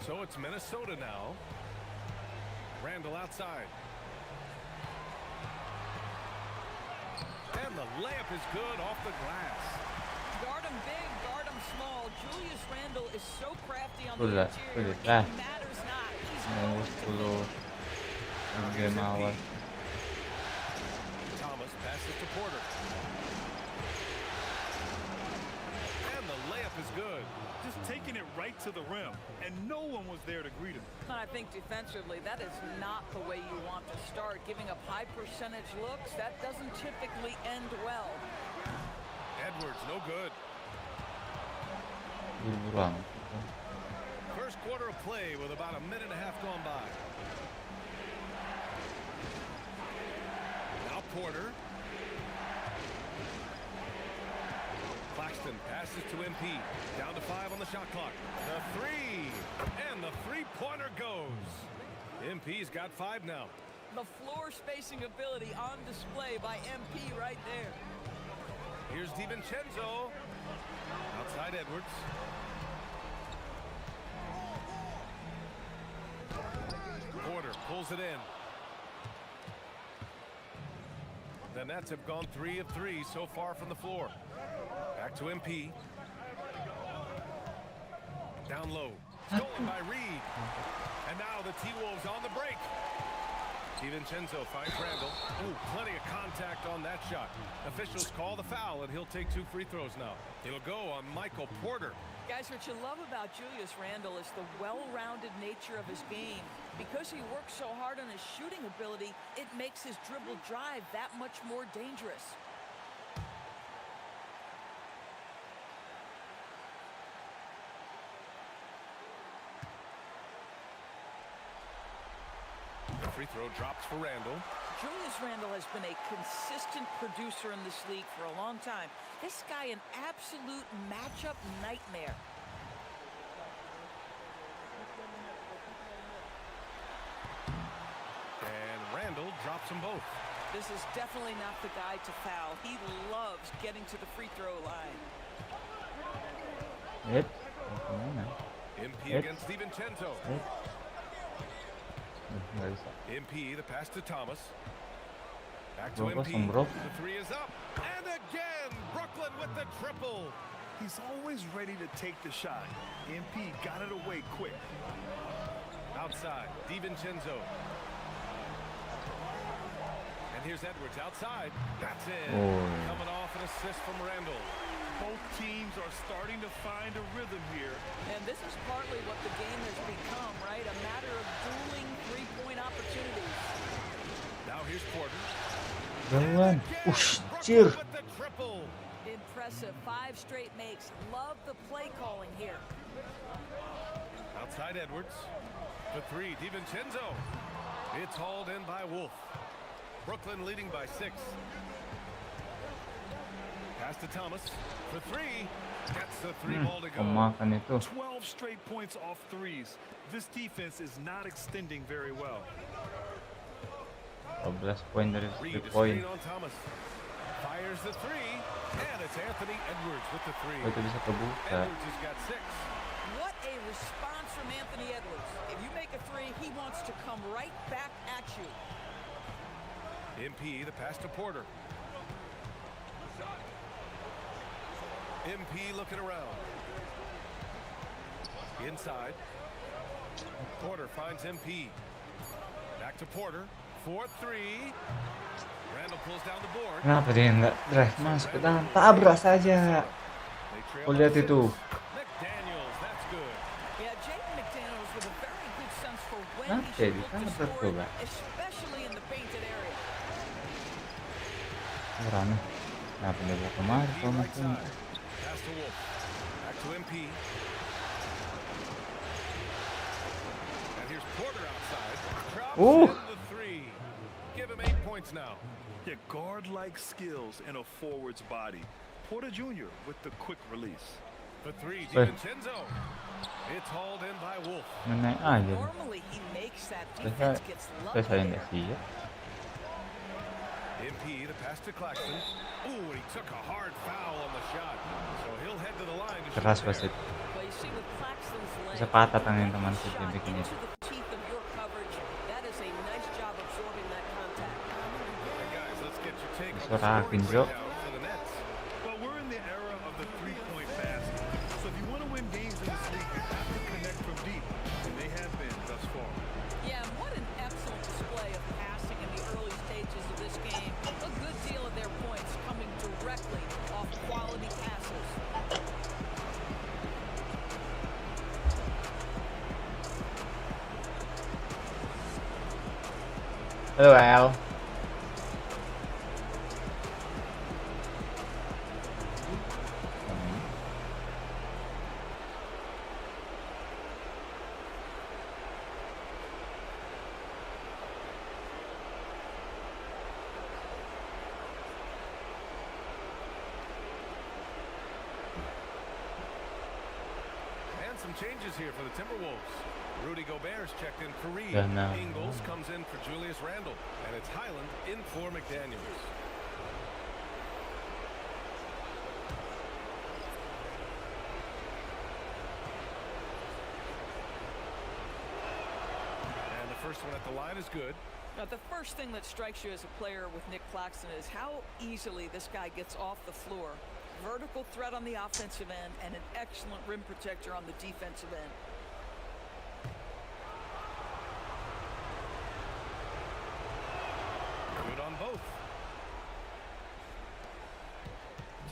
So it's Minnesota now. Randall outside. And the layup is good off the glass. Guard him big, guard him small. Julius Randle is so crafty on the interior. It matters not. He's going to Thomas passes to Porter. And the layup is good. Just taking it right to the rim, and no one was there to greet him. I think defensively, that is not the way you want to start. Giving up high percentage looks, that doesn't typically end well. Edwards, no good. First quarter of play with about a minute and a half gone by. Now Porter. Claxton passes to MP. Down to 5 on the shot clock. The 3. And the three-pointer goes. MP's got 5 now. The floor spacing ability on display by MP right there. Here's DiVincenzo. Outside Edwards. Porter pulls it in. The Nets have gone 3 of 3 so far from the floor. Back to MP. Down low. Stolen by Reed. And now the T-Wolves on the break. DiVincenzo finds Randall. Ooh, plenty of contact on that shot. Officials call the foul, and he'll take 2 free throws now. It'll go on Michael Porter. Guys, what you love about Julius Randle is the well-rounded nature of his game. Because he works so hard on his shooting ability, it makes his dribble drive that much more dangerous. The free throw drops for Randall. Julius Randle has been a consistent producer in this league for a long time. This guy, an absolute matchup nightmare. And Randall drops them both. This is definitely not the guy to foul. He loves getting to the free throw line. Yep. MP against DiVincenzo. MP, the pass to Thomas. Back to MP. The 3 is up. And again, Brooklyn with the triple. He's always ready to take the shot. MP got it away quick. Outside, DiVincenzo. And here's Edwards outside. That's it. Coming off an assist from Randall. Both teams are starting to find a rhythm here. And this is partly what the game has become, right? A matter of dueling three-point opportunities. Now here's Porter. Jangan. Cheer. Impressive. 5 straight makes. Love the play calling here. Outside Edwards. The 3, DiVincenzo. It's hauled in by Wolf. Brooklyn leading by 6. Pass to Thomas for 3. Gets the 3 ball to go. 12 straight points off threes. This defense is not extending very well. 12 poin dari Reed 3 is poin. screen on Thomas. Fires the 3. And it's Anthony Edwards with the 3. Itu bisa kebuka. Edwards has got 6. What a response from Anthony Edwards. If you make a 3, he wants to come right back at you. MP, the pass to Porter. MP looking around. Inside. Porter finds MP. Back to Porter. 4-3. Randall pulls down the board. Kenapa dia nggak drive masuk ke dalam? Tabrak saja. Oh, lihat itu. McDaniels, that's good. Yeah, Jaden McDaniels with a very good sense for when Nah, he should jadi look kan to score, tercoba. especially in the painted area. Rame. Kenapa dia bawa kemari? Kalau mungkin Pass to Wolf. Back to MP. And here's Porter outside. Drops in the 3. Give him 8 points now. Yeah, guard-like skills in a forward's body. Porter Jr. with the quick release. The 3, DiVincenzo. It's hauled in by Wolf. naik aja. Normally he makes that defense gets Saya lucky. nggak siap. MP, the pass to Claxton. Ooh, and he took a hard foul on the shot. So he'll head to the line to shoot Keras there. wasit. But you see with Claxton's leg, Bisa patah tangan getting teman the saya shot bikin into itu. the teeth of your coverage, that is a nice job absorbing that contact. And guys, let's get your take on the Sorakin, scoring Jo. breakdown for the Nets. Well, we're in the era of the three-point basket. So if you want to win games in this league, you have to connect from deep. And they have been thus far. Yeah, and what an excellent display of passing in the early stages of this game. A good deal of their points coming directly off quality passes. Hello, Al. And some changes here for the Timberwolves. Rudy Gobert's checked in for Reed. Yeah, no. Ingles comes in for Julius Randle. And it's Highland in for McDaniels. And the first one at the line is good. Now, the first thing that strikes you as a player with Nick Claxton is how easily this guy gets off the floor. Vertical threat on the offensive end and an excellent rim protector on the defensive end. Good on both.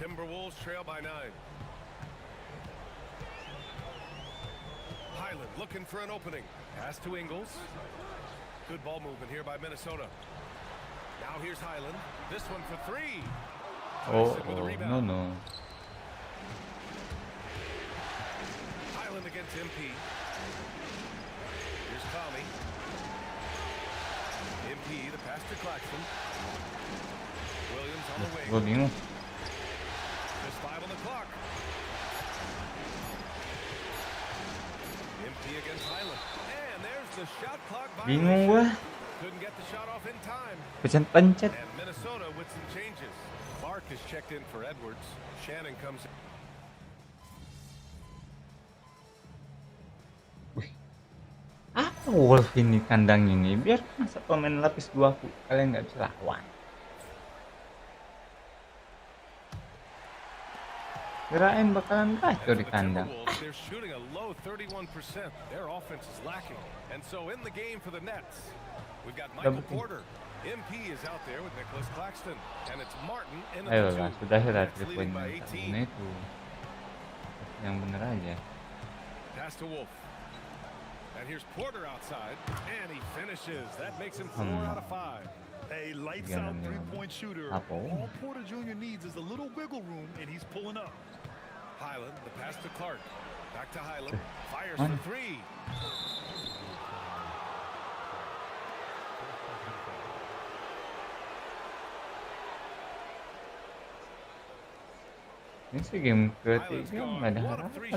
Timberwolves trail by 9. Highland looking for an opening. Pass to Ingles. Good ball movement here by Minnesota. Now here's Highland. This one for 3. Oh, no. Highland against MP. Here's Tommy. MP, the pass to Claxton. Williams on the wing. Gue bingung. There's 5 on the clock. MP against Highland. And there's the shot clock Bingung violation. gue. Couldn't get the shot off in time. Pencet-pencet. And Minnesota with some changes. Clark is checked in for Edwards. Shannon comes in. Apa Wolf ini kandang ini? Biar masa pemain lapis 2 kalian nggak bisa lawan. Kirain bakalan kacau di kandang. They're shooting a low 31%. Their offense is lacking. And so in the game for the Nets, we've got Michael Porter. MP is out there with Nicholas Claxton. And it's Martin in the 2. Ayolah, sudah 3 poin itu. Yang bener aja. Pass to Wolf. And here's Porter outside. And he finishes. That makes him 4 out of 5. A lights out three-point shooter. All Porter Jr. needs is a little wiggle room, and he's pulling up. Highland, the pass to Clark. Back to Highland. Fires for 3. Ini sih game ketiga nggak ada harapan.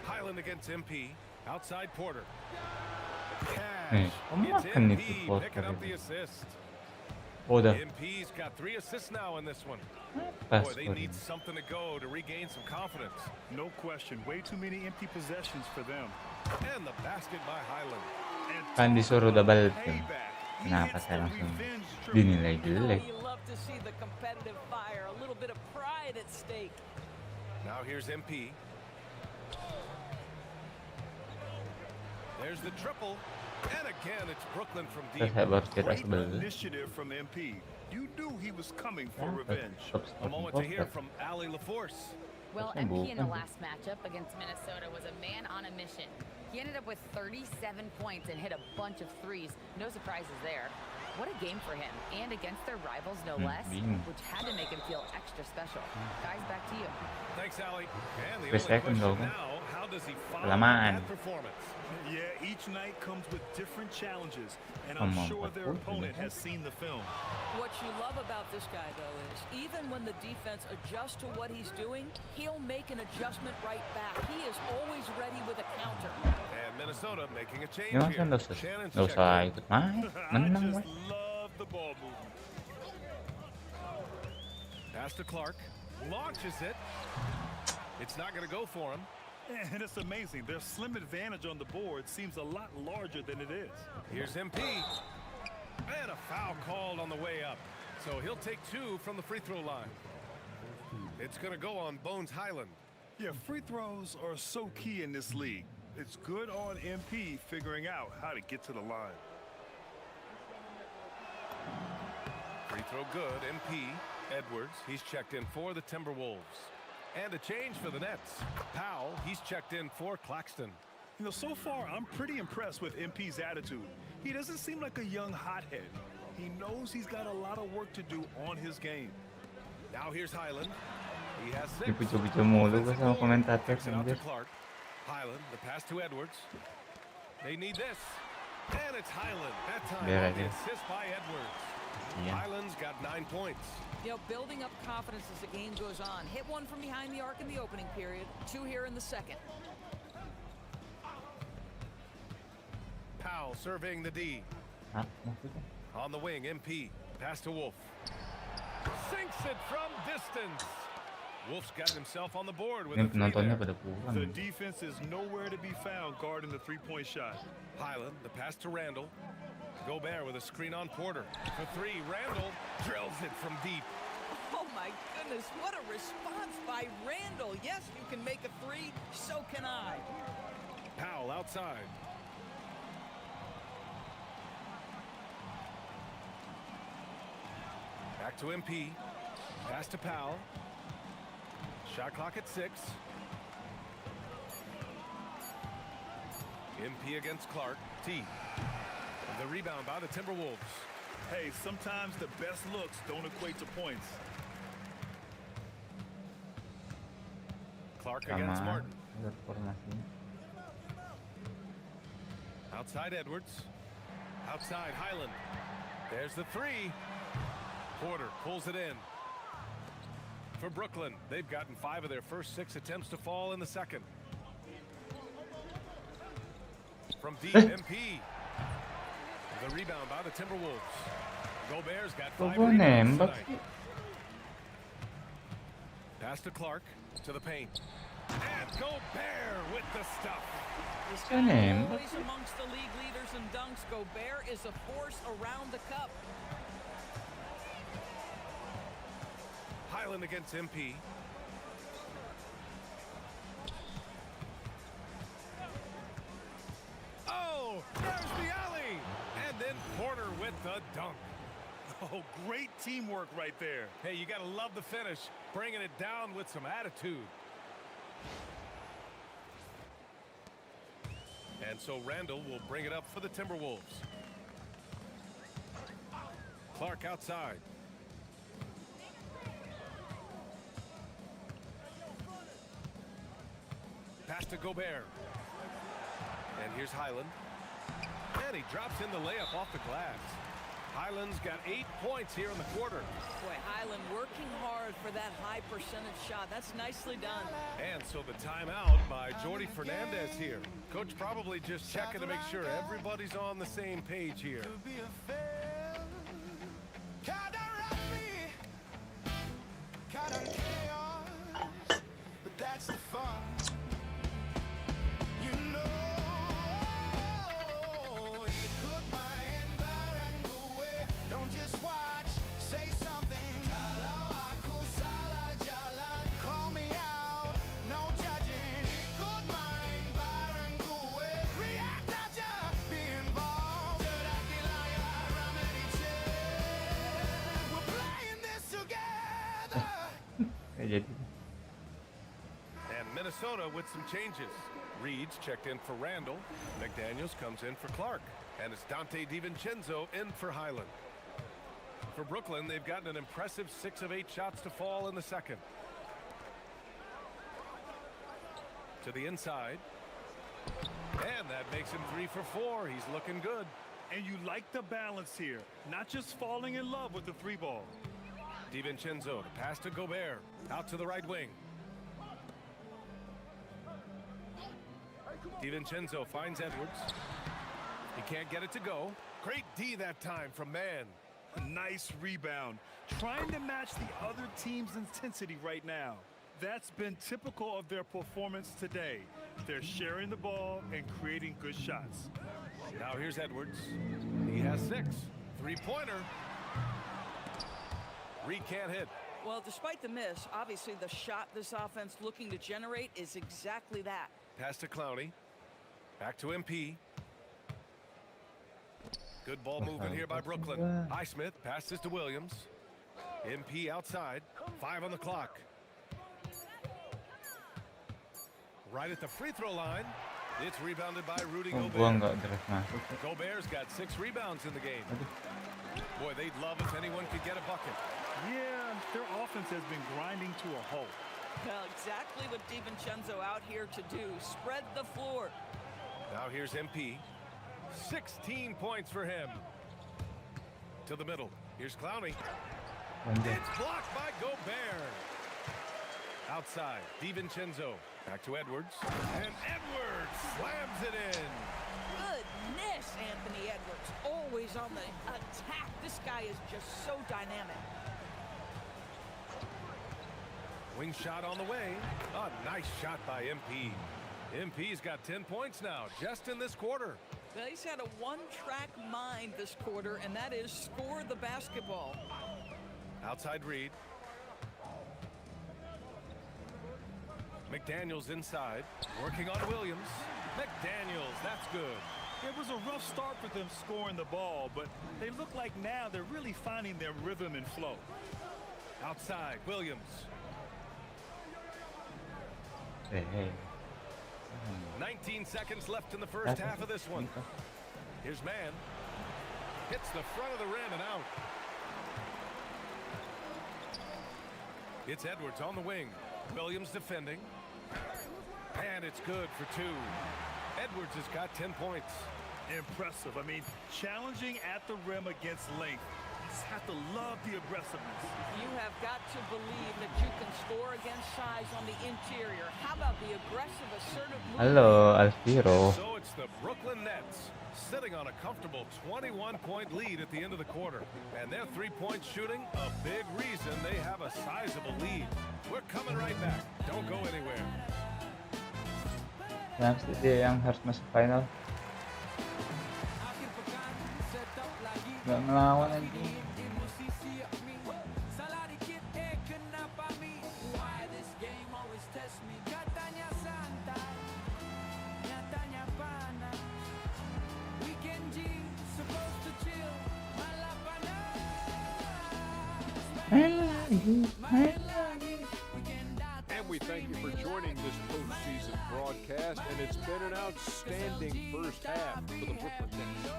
Highland against MP. Outside Porter. Nih, makan itu Porter. Udah. MP's got 3 assists now in this one. Boy, they need something to go to regain some confidence. No question. Way too many empty possessions for them. And the basket by Highland. Kan disuruh double team. Kenapa saya langsung dinilai jelek? Now here's MP. There's the triple. And again, it's Brooklyn from deep. Great initiative from MP. You knew he was coming for revenge. A moment to hear from Ali LaForce. Well, MP in the last matchup against Minnesota was a man on a mission. He ended up with 37 points and hit a bunch of threes. No surprises there. What a game for him, and against their rivals, no less, which had to make him feel extra special. Guys, back to you. Thanks, Ali. And the only question now, how does he follow that performance? Yeah, each night comes with different challenges, and I'm sure their opponent has seen the film. What you love about this guy, though, is even when the defense adjusts to what he's doing, he'll make an adjustment right back. He is always ready with a counter. And Minnesota making a change Nggak here. usah ikut main, menang gue. Love the ball movement. Pass to Clark, launches it. It's not going to go for him. And it's amazing. Their slim advantage on the board seems a lot larger than it is. Here's MP. And a foul called on the way up. So he'll take 2 from the free throw line. It's going to go on Bones Highland. Yeah, free throws are so key in this league. It's good on MP figuring out how to get to the line. Free throw good. MP. Edwards, he's checked in for the Timberwolves. And a change for the Nets. Powell, he's checked in for Claxton. You know, so far, I'm pretty impressed with MP's attitude. He doesn't seem like a young hothead. He knows he's got a lot of work to do on his game. Now here's Highland. He has 6. Dipucu-pucu mulu gue sama komentator anjir. Highland, the pass to Edwards. They need this. And it's Highland. That time, the assist by Edwards. Yeah. Highland's got 9 points. You know, building up confidence as the game goes on. Hit 1 from behind the arc in the opening period, 2 here in the second. Powell surveying the D. On the wing, MP. Pass to Wolf. Sinks it from distance. Wolf's got himself on the board with a 3 there. The defense is nowhere to be found guarding the three-point shot. Highland, the pass to Randall. Gobert with a screen on Porter. For 3, Randall drills it from deep. Oh my goodness, what a response by Randall. Yes, you can make a 3, so can I. Powell outside. Back to MP. Pass to Powell. Shot clock at 6. MP against Clark. T. The rebound by the Timberwolves. Hey, sometimes the best looks don't equate to points. Clark against Sama Martin. lihat formasinya. Outside Edwards. Outside Highland. There's the 3. Porter pulls it in. For Brooklyn, they've gotten 5 of their first 6 attempts to fall in the second. From deep, MP. The rebound by the Timberwolves. Gobert's got 5 rebounds tonight. Pass to Clark, to the paint. And Gobert with the stuff. This guy always amongst the league leaders in dunks. Gobert is a force around the cup. Highland against MP. Oh, there's the alley. And then Porter with the dunk. Oh, great teamwork right there. Hey, you got to love the finish. Bringing it down with some attitude. And so Randall will bring it up for the Timberwolves. Clark outside. Pass to Gobert. And here's Highland. And he drops in the layup off the glass. Highland's got 8 points here in the quarter. Boy, Highland working hard for that high percentage shot. That's nicely done. And so the timeout by Jordi Fernandez here. Coach probably just checking to make sure everybody's on the same page here. Jadi And Minnesota with some changes. Reed's checked in for Randall. McDaniels comes in for Clark. And it's Dante DiVincenzo in for Highland. For Brooklyn, they've gotten an impressive 6 of 8 shots to fall in the second. To the inside. And that makes him 3 for 4. He's looking good. And you like the balance here. Not just falling in love with the 3 ball. DiVincenzo to pass to Gobert. Out to the right wing. DiVincenzo finds Edwards. He can't get it to go. Great D that time from Mann. Nice rebound. Trying to match the other team's intensity right now. That's been typical of their performance today. They're sharing the ball and creating good shots. Now here's Edwards. He has 6. 3-pointer. Reed can't hit. Well, despite the miss, obviously the shot this offense looking to generate is exactly that. Pass to Clowney. Back to MP. Good ball movement here by Brooklyn. Highsmith passes to Williams. MP outside. 5 on the clock. Right at the free throw line. It's rebounded by Rudy Gobert. Gobert's got 6 rebounds in the game. Boy, they'd love if anyone could get a bucket. Yeah, their offense has been grinding to a halt. Well, exactly what DiVincenzo out here to do. Spread the floor. Now here's MP. 16 points for him. To the middle. Here's Clowney. It's blocked by Gobert. Outside, DiVincenzo. Back to Edwards. And Edwards slams it in. Goodness, Anthony Edwards. Always on the attack. This guy is just so dynamic. Wing shot on the way. A nice shot by MP. MP's got 10 points now, just in this quarter. Well, he's had a one-track mind this quarter, and that is score the basketball. Outside Reed. McDaniels inside, working on Williams. McDaniels, that's good. It was a rough start for them scoring the ball, but they look like now they're really finding their rhythm and flow. Outside, Williams. Hey. 19 seconds left in the first half of this one. Here's Man. Hits the front of the rim and out. It's Edwards on the wing. Williams defending. And it's good for 2. Edwards has got 10 points. Impressive. I mean, challenging at the rim against length. You just have to love the aggressiveness. You have got to believe that you can score against size on the interior. How about the aggressive, assertive move? Halo, Alviro. So it's the Brooklyn Nets sitting on a comfortable 21-point lead at the end of the quarter. And their three-point shooting, a big reason they have a sizable lead. We're coming right back. Don't go anywhere. Rams dia yang harus masuk final. Gak ngelawan aja. And we thank you for joining this postseason broadcast, and it's been an outstanding first half for the Brooklyn Nets.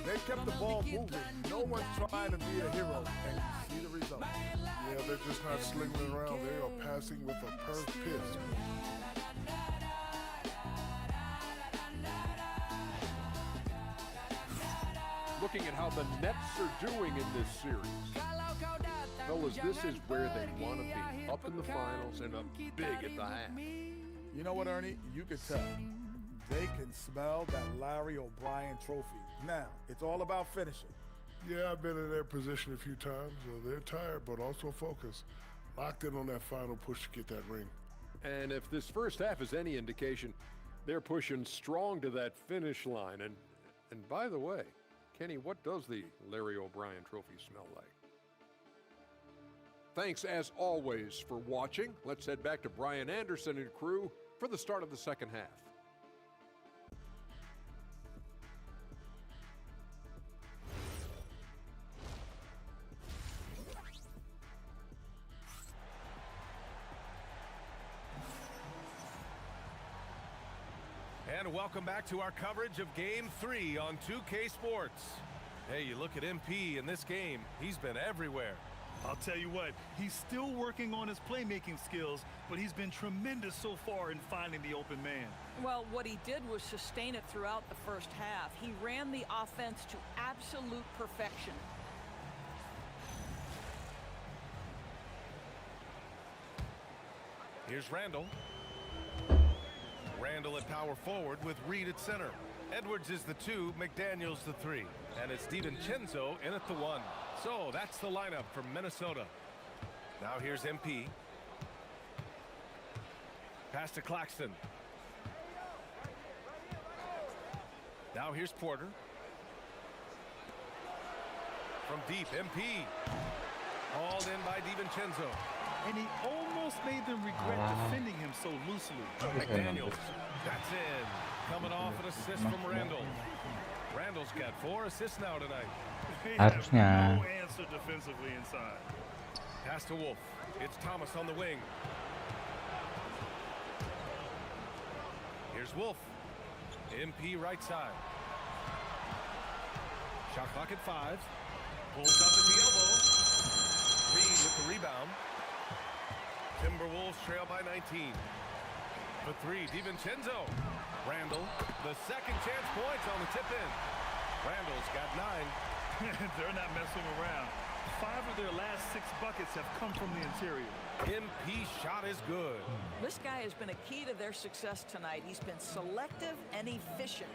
They kept the ball moving. No one's trying to be a hero, and you see the result. Yeah, they're just not slinging it around. They are passing with a purpose. Looking at how the Nets are doing in this series. Fellas, this is where they want to be. Up in the finals and up big at the half. You know what, Ernie? You could tell. They can smell that Larry O'Brien trophy. Now, it's all about finishing. Yeah, I've been in their position a few times. They're tired, but also focused. Locked in on that final push to get that ring. And if this first half is any indication, they're pushing strong to that finish line. And by the way, Kenny, what does the Larry O'Brien trophy smell like? Thanks, as always, for watching. Let's head back to Brian Anderson and crew for the start of the second half. And welcome back to our coverage of Game 3 on 2K Sports. Hey, you look at MP in this game, he's been everywhere. I'll tell you what, he's still working on his playmaking skills, but he's been tremendous so far in finding the open man. Well, what he did was sustain it throughout the first half. He ran the offense to absolute perfection. Here's Randall. Randall at power forward with Reed at center. Edwards is the 2, McDaniels the 3. And it's DiVincenzo in at the 1. So that's the lineup from Minnesota. Now here's MP. Pass to Claxton. Now here's Porter. From deep, MP. Hauled in by DiVincenzo. And he almost made them regret defending him so loosely. McDaniels. That's in. Coming off an assist from Randall. Randall's got 4 assists now tonight. They have Harusnya. no answer defensively inside. Pass to Wolf. It's Thomas on the wing. Here's Wolf. MP right side. Shot clock at 5. Pulls up at the elbow. Reed with the rebound. Timberwolves trail by 19. For 3, DiVincenzo. Randall, the second chance points on the tip-in. Randall's got 9. They're not messing around. 5 of their last 6 buckets have come from the interior. MP shot is good. This guy has been a key to their success tonight. He's been selective and efficient.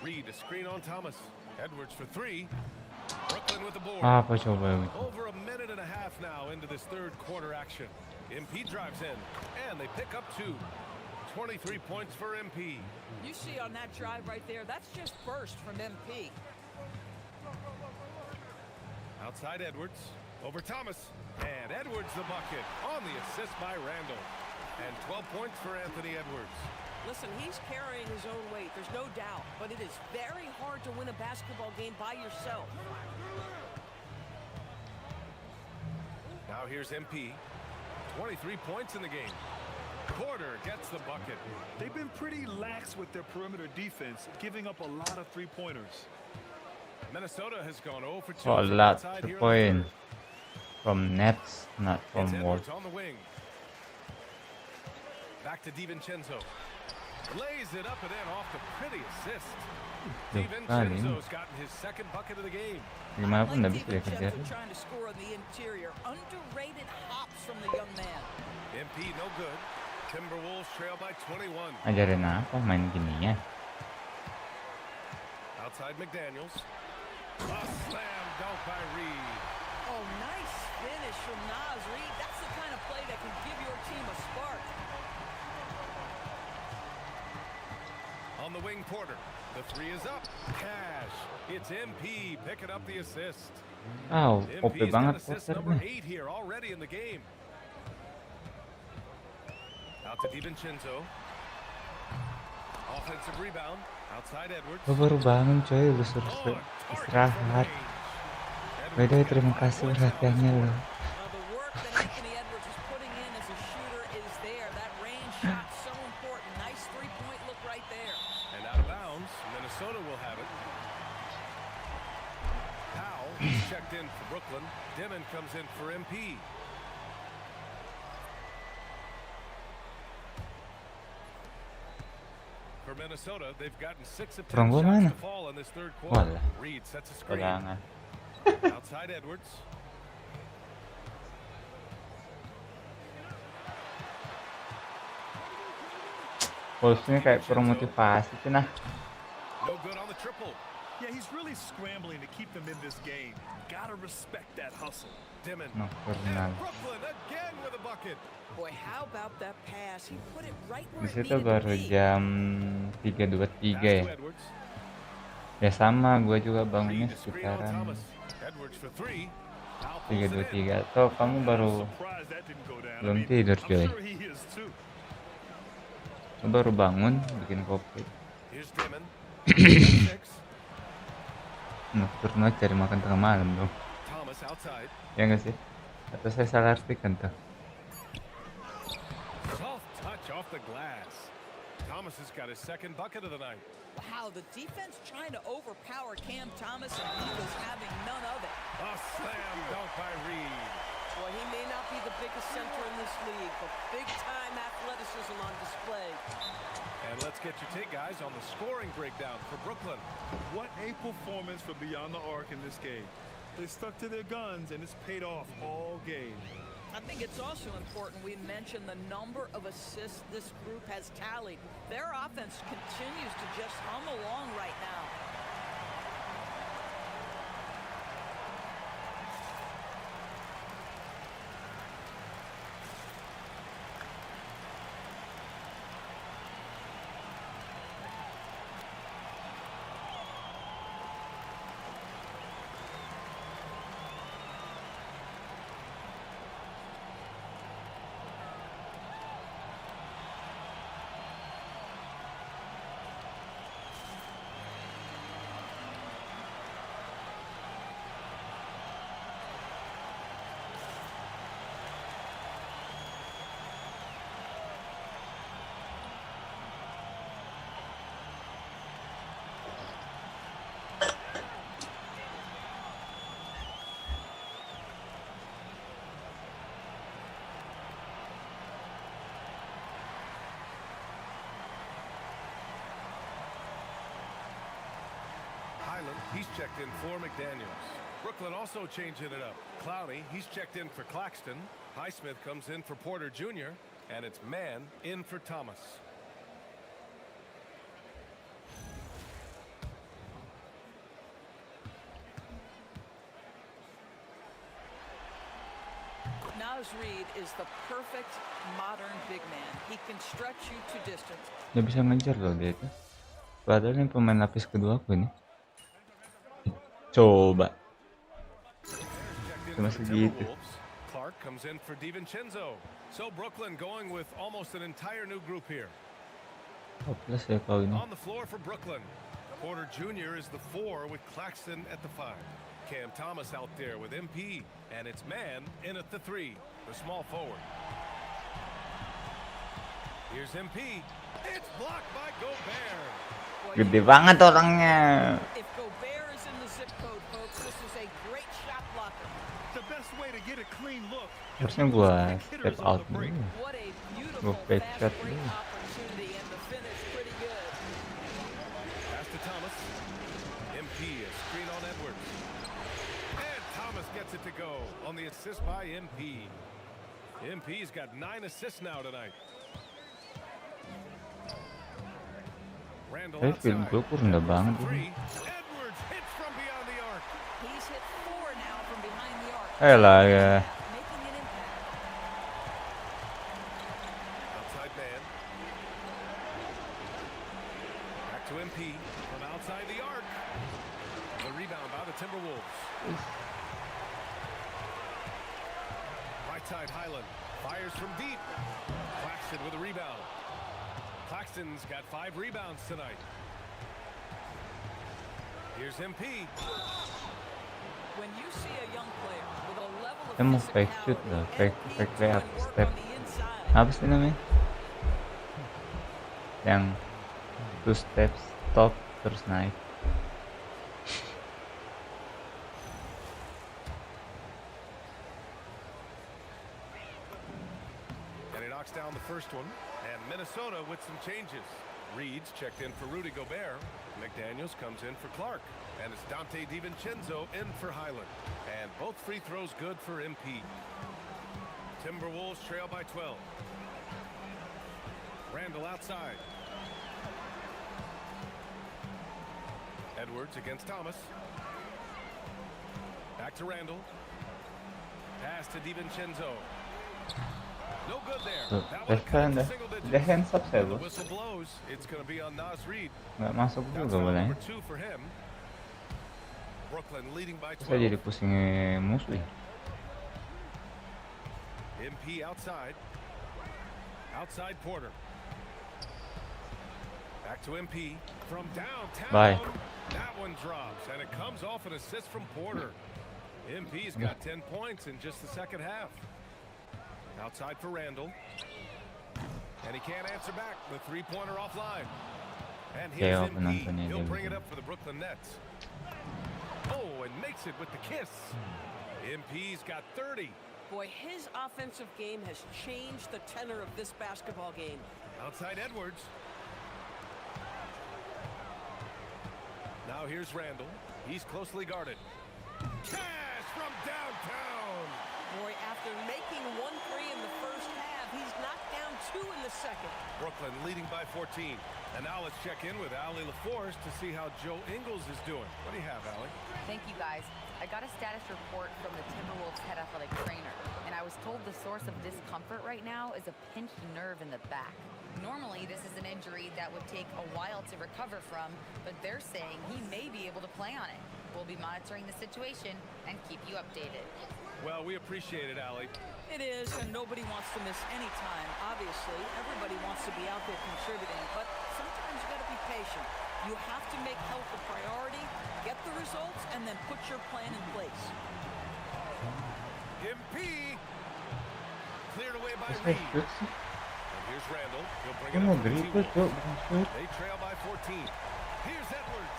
Reed, a screen on Thomas. Edwards for 3. Brooklyn with the board. Apa coba itu? Over a minute and a half now into this third quarter action. MP drives in, and they pick up 2. 23 points for MP. You see on that drive right there, that's just burst from MP. Outside Edwards, over Thomas, and Edwards the bucket on the assist by Randall. And 12 points for Anthony Edwards. Listen, he's carrying his own weight. There's no doubt. But it is very hard to win a basketball game by yourself. Now here's MP. 23 points in the game. Porter gets the bucket. They've been pretty lax with their perimeter defense, giving up a lot of three-pointers. Minnesota has gone 0 for 2 So a from lot outside to here in the point third. from nets, not It's from wall. Edwards on the wing. Back to DiVincenzo. Lays it up and in off the pretty assist. DiVincenzo's gotten his second bucket of the game. Gimana pun nggak bisa dia kejar. DiVincenzo trying to score on the interior. Underrated hops from the young man. MP no good. Timberwolves trail by 21. Ajarin apa main gininya? Outside McDaniels. A slam dunk by Reed. Oh, nice finish from Naz Reid. That's the kind of play that can give your team a spark. On the wing, Porter. The three is up. Cash. It's MP picking up the assist. Oh, OP MP's got banget assist Porter number nih. 8 here already in the game. Out to DiVincenzo. Offensive rebound. Outside Edwards. Gue baru bangun coy, lu suruh istirahat. Beda, terima kasih perhatiannya lo. The work that Anthony Edwards is putting in as a shooter is there. That range shot so important. Nice three-point look right there. And out of bounds. Minnesota will have it. Powell checked in for Brooklyn. Dimon comes in for MP. For Minnesota, they've gotten 6 of 10 Perang gua shots mana? to fall in this third quarter. Walah. Reed sets a screen. Cadangan. Outside Edwards. Pulsnya kayak kurang motivasi sih nah. No good on the triple. Yeah, he's really scrambling to keep them in this game. Gotta respect that hustle. Dimon. Nocturnal. Brooklyn again with a bucket. Boy, how about that pass? He put it right Di where it situ needed to baru be. jam 3.23 ya. Ya sama, gue juga bangunnya sekitaran 3.23. Atau kamu baru belum tidur coy. Lu baru bangun bikin kopi. Nocturnal cari makan tengah malam dong. Ya nggak sih? Atau saya salah artikan tuh? Soft touch off the glass. Thomas has got his second bucket of the night. Wow, the defense trying to overpower Cam Thomas, and he was having none of it. A slam dunk by Reed. Boy, he may not be the biggest center in this league, but big-time athleticism on display. And let's get your take, guys, on the scoring breakdown for Brooklyn. What a performance for beyond the arc in this game. They stuck to their guns, and it's paid off all game. I think it's also important we mention the number of assists this group has tallied. Their offense continues to just hum along right now. He's checked in for McDaniels. Brooklyn also changing it up. Clowney, he's checked in for Claxton. Highsmith comes in for Porter Jr. And it's Mann in for Thomas. Naz Reid is the perfect modern big man. He can stretch you to distance. Dia bisa ngejar loh dia itu. Padahal ini pemain lapis kedua aku ini. Coba. Cuma segitu. Clark comes in for DiVincenzo. So Brooklyn going with almost an entire new group here. Hopeless ya kau ini. On the floor for Brooklyn. Porter Jr. is the 4 with Claxton at the 5. Cam Thomas out there with MP. And it's Man in at the 3, the small forward. Here's MP. It's blocked by Gobert. Gede banget orangnya. If Gobert is in the zip code, folks, this is a great shot blocker. The best way to get a clean look. Harusnya gua step out dulu. What a Gua beautiful fade fast shot break dulu. opportunity, and the finish pretty good. Pass to Thomas. MP, a screen on Edwards. And Thomas gets it to go on the assist by MP. MP's got 9 assists now tonight. Randall Film outside. gua rendah banget ini. Edwards hits from beyond the arc. He's hit 4 now from behind the arc. Elah ya. Making an impact. Outside man. Back to MP from outside the arc. The rebound by the Timberwolves. Right side Highland fires from deep. Claxton with a rebound. Claxton's got 5 rebounds tonight. Here's MP. When you see a young player with a level of Dia mau fake shoot loh, fake layup step. Apa sih namanya? Yang 2 steps stop terus naik. And he knocks down the first one. And Minnesota with some changes. Reed's checked in for Rudy Gobert. McDaniels comes in for Clark. And it's Dante DiVincenzo in for Highland. And both free throws good for MP. Timberwolves trail by 12. Randall outside. Edwards against Thomas. Back to Randall. Pass to DiVincenzo. No good there. That one Defen cut deh. to single digits. Dia hands up saya The bos. whistle blows. It's going to be on Nas Reed. Nggak masuk That's juga foul boleh. number 2 for him. Brooklyn leading by Saya 12. jadi pusing musuh ya. MP outside. Outside Porter. Back to MP from downtown. Bye. That one drops, and it comes off an assist from Porter. MP's got 10 points in just the second half. Outside for Randall. And he can't answer back. The three-pointer offline. And here's MP. He'll bring it up for the Brooklyn Nets. Oh, and makes it with the kiss. MP's got 30. Boy, his offensive game has changed the tenor of this basketball game. Outside Edwards. Now here's Randall. He's closely guarded. Cash from downtown. Boy, after making 1 3 in the first half, he's knocked down 2 in the second. Brooklyn leading by 14. And now let's check in with Allie LaForce to see how Joe Ingles is doing. What do you have, Allie? Thank you, guys. I got a status report from the Timberwolves head athletic trainer, and I was told the source of discomfort right now is a pinched nerve in the back. Normally, this is an injury that would take a while to recover from, but they're saying he may be able to play on it. We'll be monitoring the situation and keep you updated. Well, we appreciate it, Allie. It is, and nobody wants to miss any time. Obviously, everybody wants to be out there contributing, but sometimes you got to be patient. You have to make health a priority, get the results, and then put your plan in place. MP cleared away by Reed. And here's Randall. He'll bring it Mau up for the dribble T-Wolves. cok, maksud. They trail by 14. Here's Edwards.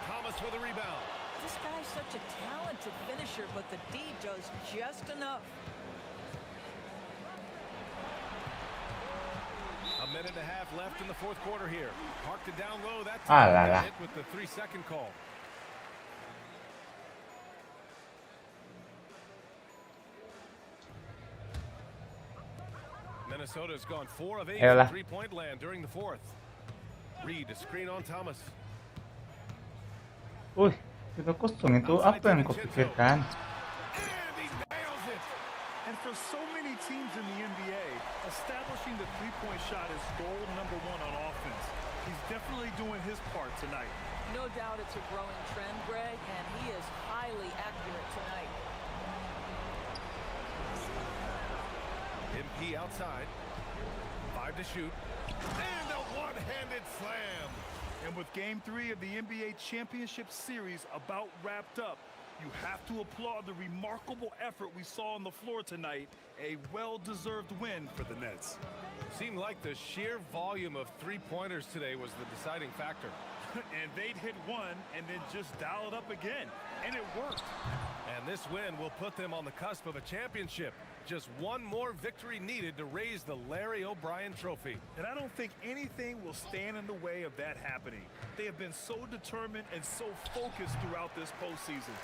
Thomas with a rebound. This guy's such a talented finisher, but the D does just enough. A minute and a half left in the fourth quarter here. Parked it down low that Ah, time. la, la. Hit with the 3-second call. Minnesota's gone 4 of 8 Ayolah. from three-point land during the fourth. Reed, a screen on Thomas. Wih, kita kosong itu apa yang kau pikirkan? And for so many teams in the NBA, establishing the three-point shot is goal number 1 on offense. He's definitely doing his part tonight. No doubt it's a growing trend, Greg, and he is highly accurate tonight. MP outside. 5 to shoot. And a one-handed slam. And with Game 3 of the NBA Championship Series about wrapped up, you have to applaud the remarkable effort we saw on the floor tonight. A well-deserved win for the Nets. Seemed like the sheer volume of three-pointers today was the deciding factor. And they'd hit one and then just dial it up again. And it worked. And this win will put them on the cusp of a championship. Just one more victory needed to raise the Larry O'Brien Trophy. And I don't think anything will stand in the way of that happening. They have been so determined and so focused throughout this postseason.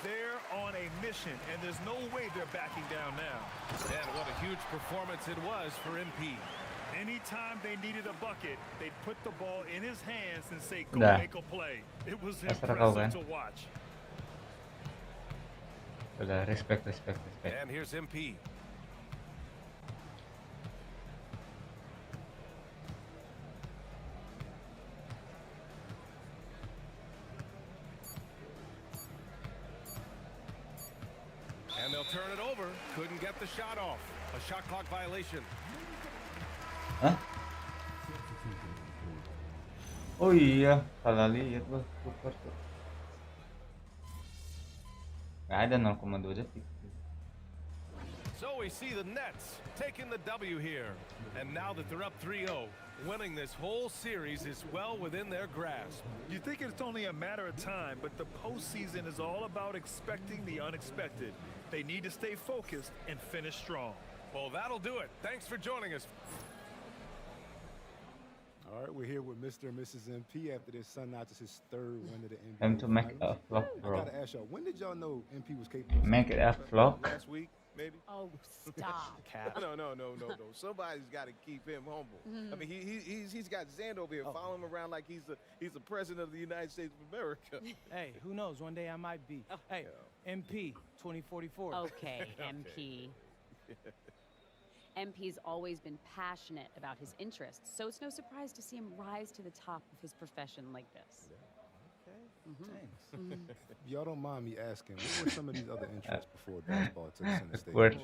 They're on a mission, and there's no way they're backing down now. And what a huge performance it was for MP. Anytime they needed a bucket, they'd put the ball in his hands and say, go Udah. make a play. It was Terserah kau, kan? impressive to watch. Udah, respect. And here's MP. And they'll turn it over. Couldn't get the shot off. A shot clock violation. Hah? Oh iya, salah lihat gua. Super tuh. Gak ada 0,2 detik. So we see the Nets taking the W here. And now that they're up 3-0, winning this whole series is well within their grasp. You think it's only a matter of time, but the postseason is all about expecting the unexpected. They need to stay focused and finish strong. Well, that'll do it. Thanks for joining us. All right, we're here with Mr. and Mrs. MP after their son notches his third win of the NBA. Time to make a Finals. vlog, I bro. gotta ask y'all, when did y'all know MP was capable? of Make it a vlog. Last week, maybe? Oh, stop. No. Somebody's got to keep him humble. I mean, he's got Xander over here following him around like he's the president of the United States of America. Hey, who knows? One day I might be. Hey, MP 2044. Okay, MP. MP's always been passionate about his interests, so it's no surprise to see him rise to the top of his profession like this. Thanks. If y'all don't mind me asking, what were some of these other interests before basketball took center stage? Word.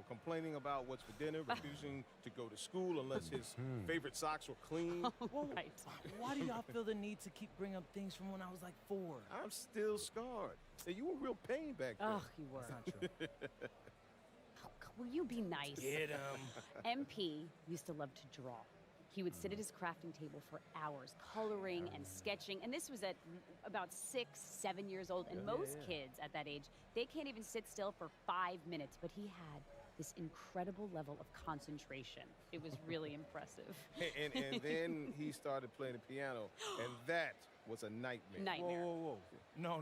Complaining about what's for dinner, refusing to go to school unless his favorite socks were clean. Right. Why do y'all feel the need to keep bringing up things from when I was like 4? I'm still scarred. Hey, you were real pain back then. Oh, you were. That's not true. Will you be nice? Get him. MP used to love to draw. He would sit at his crafting table for hours, coloring and sketching. And this was at about 6, 7 years old. And most kids at that age, they can't even sit still for 5 minutes. But he had this incredible level of concentration. It was really impressive. And then he started playing the piano, and that was a nightmare. Nightmare. Whoa. No.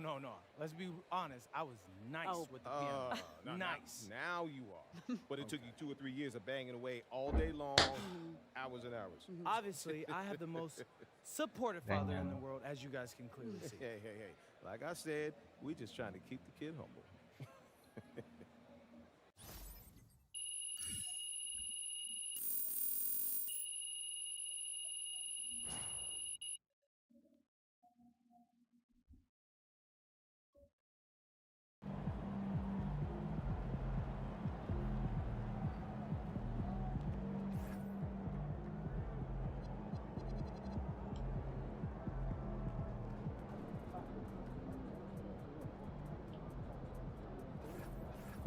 Let's be honest. I was nice with the piano. Nice. Now you are. But it took you 2 or 3 years of banging away all day long, hours and hours. Obviously, I have the most supportive father in the world, as you guys can clearly see. Hey. Like I said, we're just trying to keep the kid humble.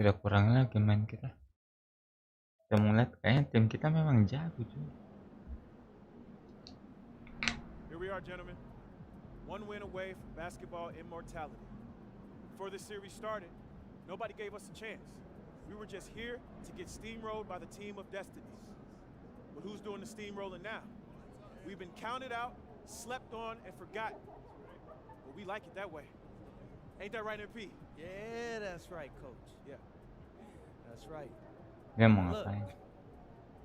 Tidak kurang lagi main kita. Kita mulai kayaknya tim kita memang jago cuy. Here we are, gentlemen. One win away from basketball immortality. Before this series started, nobody gave us a chance. We were just here to get steamrolled by the team of destinies. But who's doing the steamrolling now? We've been counted out, slept on, and forgotten. But we like it that way. Ain't that right, MP? Yeah, that's right, Coach. Yeah. That's right. Dia mau Look, ngapain?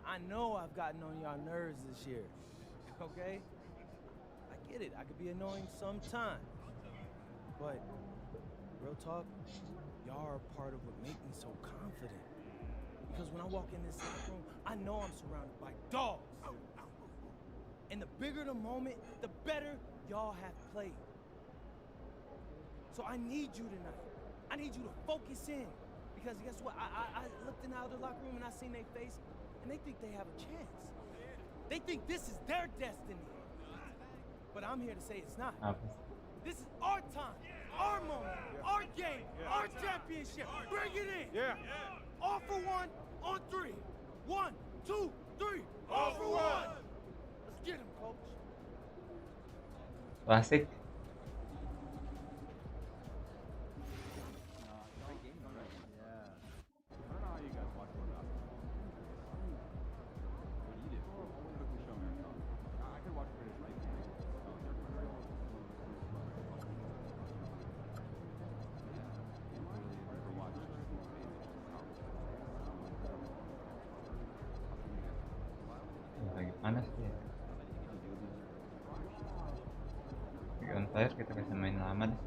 I know I've gotten on y'all nerves this year. Okay? I get it. I could be annoying sometimes. But real talk, y'all are part of what make me so confident. Because when I walk in this locker room, I know I'm surrounded by dogs. And the bigger the moment, the better y'all have played. So I need you tonight. I need you to focus in. Because guess what? I looked in out of the locker room and I seen their face, and they think they have a chance. They think this is their destiny. But I'm here to say it's not. This is our time, our moment, our game, our championship. Bring it in. Yeah. All for one, on three. 1, 2, 3. All for one. Let's get him, coach. Klasik. Lagi panas ya. Lagi on fire, kita bisa main lama deh.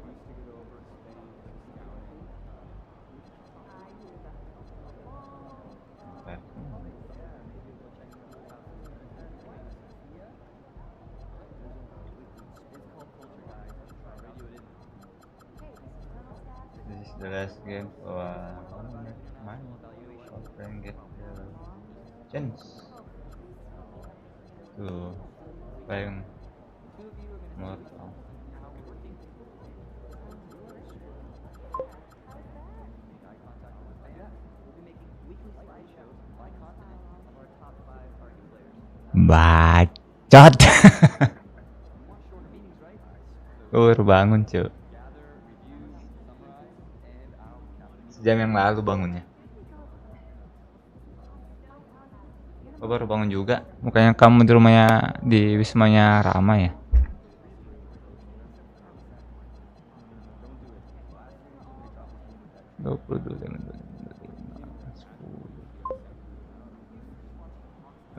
This is the last game for mine. I'll try and get the chance to playing more. Bacot. Gue baru bangun cuy. Sejam yang lalu bangunnya. Gue baru bangun juga. Mukanya kamu di rumahnya, di wismanya Rama ya.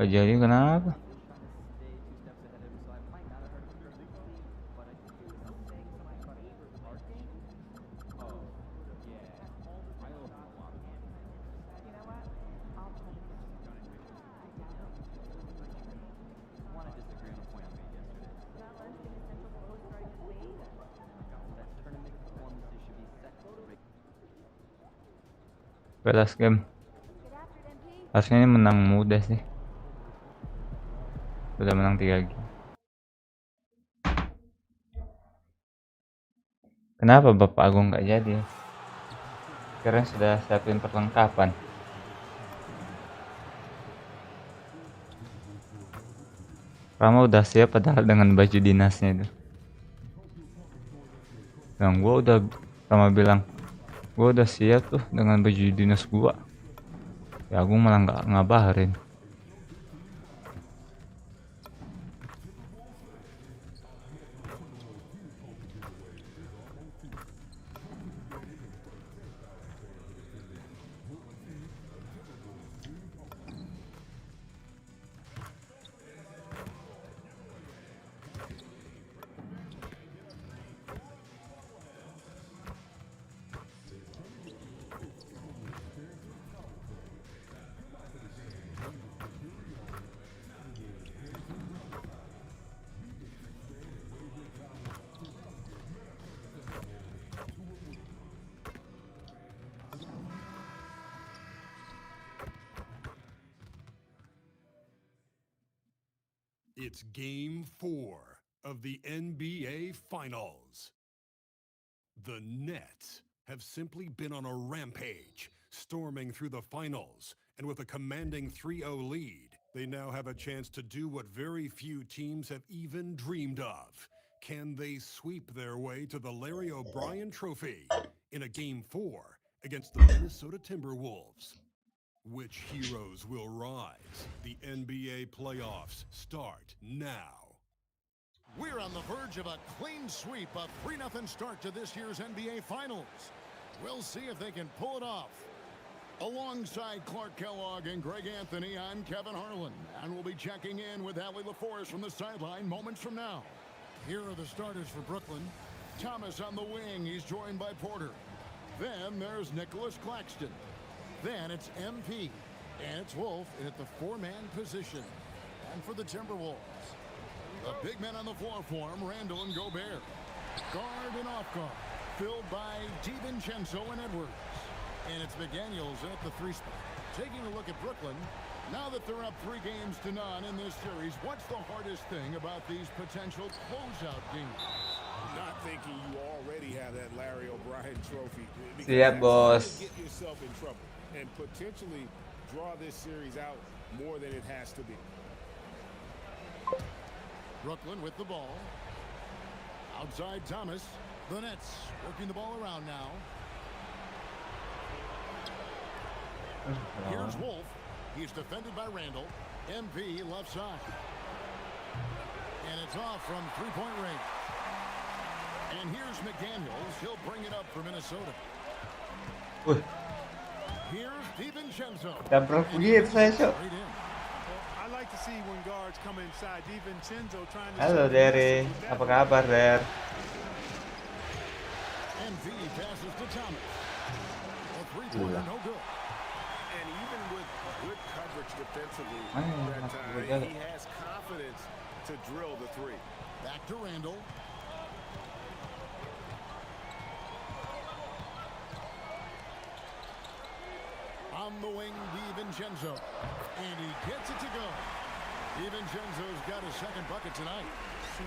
Gak jadi kenapa? Last game. Harusnya ini menang mudah sih. Sudah menang 3 game. Kenapa Bapak Agung nggak jadi? Kira sudah siapin perlengkapan. Rama udah siap padahal dengan baju dinasnya itu. Yang gua udah, Rama bilang, gua udah siap tuh dengan baju dinas gua. Ya Agung malah nggak ngabarin. It's Game 4 of the NBA Finals. The Nets have simply been on a rampage, storming through the finals, and with a commanding 3-0 lead, they now have a chance to do what very few teams have even dreamed of. Can they sweep their way to the Larry O'Brien Trophy in a Game 4 against the Minnesota Timberwolves? Which heroes will rise? The NBA playoffs start now. We're on the verge of a clean sweep, a 3-0 start to this year's NBA Finals. We'll see if they can pull it off. Alongside Clark Kellogg and Greg Anthony, I'm Kevin Harlan, and we'll be checking in with Allie LaForest from the sideline moments from now. Here are the starters for Brooklyn. Thomas on the wing, he's joined by Porter. Then there's Nicholas Claxton. Then it's MP, and it's Wolf at the 4-man position. And for the Timberwolves, The big men on the floor for him, Randall and Gobert. Guard and off guard, filled by DiVincenzo and Edwards. And it's McDaniels at the 3 spot. Taking a look at Brooklyn, now that they're up 3 games to none in this series, what's the hardest thing about these potential closeout games? Not thinking you already have that Larry O'Brien trophy. Siap, bos. Get yourself in trouble and potentially draw this series out more than it has to be. Brooklyn with the ball. Outside Thomas. The Nets working the ball around now. Here's Wolf. He's defended by Randall. MP left side. And it's off from 3-point range. And here's McDaniels. He'll bring it up for Minnesota. Here's DiVincenzo. Dabrak begitu saya, Cok. I like to see when guards come inside. DiVincenzo trying to. Halo Dere, apa kabar Der? MV passes to Thomas. A 3-pointer, no good. And even with good coverage defensively, Masuk that he has confidence to drill the 3. Back to Randall. On the wing, DiVincenzo. And he gets it to go. DiVincenzo's got his second bucket tonight.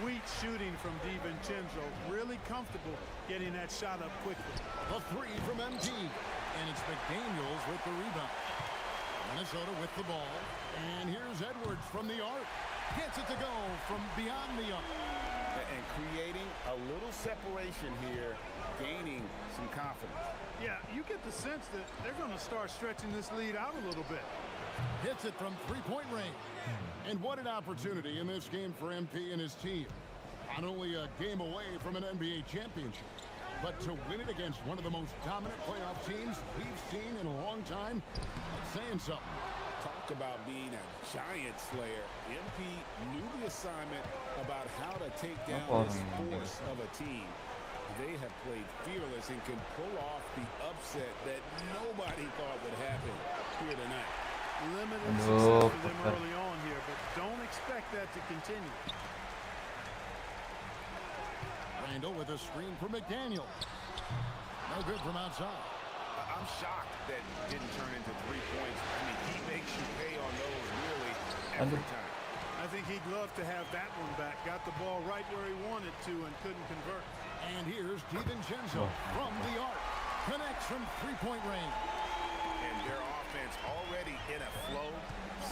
Sweet shooting from DiVincenzo. Really comfortable getting that shot up quickly. A 3 from MP. And it's McDaniels with the rebound. Minnesota with the ball. And here's Edwards from the arc. Gets it to go from beyond the arc. And creating a little separation here, gaining some confidence. Yeah, you get the sense that they're going to start stretching this lead out a little bit. Hits it from 3-point range. And what an opportunity in this game for MP and his team. Not only a game away from an NBA championship, but to win it against one of the most dominant playoff teams we've seen in a long time, saying something. Talk about being a giant slayer. MP knew the assignment about how to take down this force of a team. They have played fearless and can pull off the upset that nobody thought would happen here tonight. Limited success for them early on here, but don't expect that to continue. Randall with a screen for McDaniels. No good from outside. I'm shocked that didn't turn into 3 points. I mean, he makes you pay on those really every time. I think he'd love to have that one back. Got the ball right where he wanted to and couldn't convert. And here's DiVincenzo from the arc. Connects from 3-point range. And their offense already in a flow.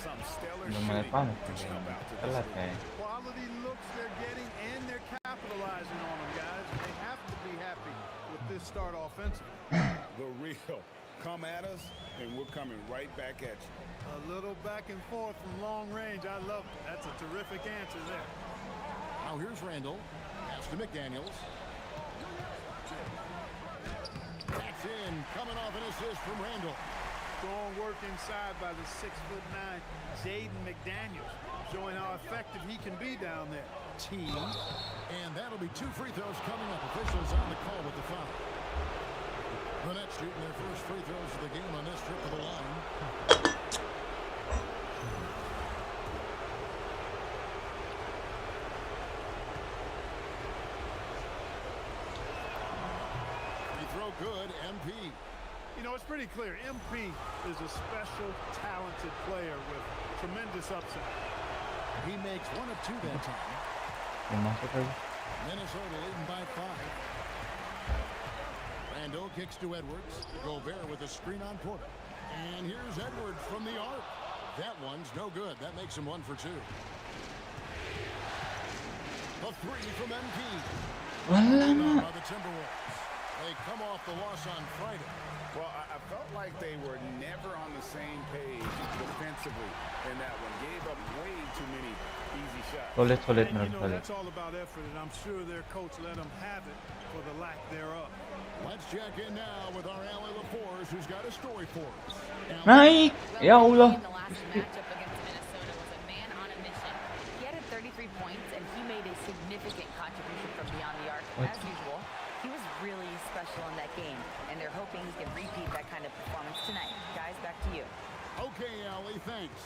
Some stellar Lumayan shooting panas to jump out to telat this ya. Quality looks they're getting, and they're capitalizing on them, guys. They have to be happy with this start offensively. The real come at us, and we're coming right back at you. A little back and forth from long range. I love it. That's a terrific answer there. Now here's Randall. Pass to McDaniels. That's in. Coming off an assist from Randall. Strong work inside by the 6'9" Jaden McDaniels, showing how effective he can be down there. Team. And that'll be 2 free throws coming up. Officials on the call with the foul. The Nets shooting their first free throws of the game on this trip to the line. Free throw good, MP. You know, it's pretty clear. MP is a special, talented player with tremendous upside. He makes 1 of 2 that time. Minnesota leading by 5. Randall kicks to Edwards. Gobert with a screen on Porter. And here's Edwards from the arc. That one's no good. That makes him 1 for 2. The 3 from MP. By the Timberwolves. They come off the loss on Friday. Well, I felt like they were never on the same page defensively in that one. Gave up way too many easy shots. Solid And, menurut you know, saya. that's all about effort, and I'm sure their coach let them have it for the lack thereof. Let's check in now with our Allie LaForce, who's got a story for us. Naik, ya Allah. In the last matchup against Minnesota was a man on a mission. He had 33 points, and he made a significant contribution from beyond the arc, as usual. He was really special in that game, and they're hoping he can repeat that kind of performance tonight. Guys, back to you. Okay, Allie, thanks.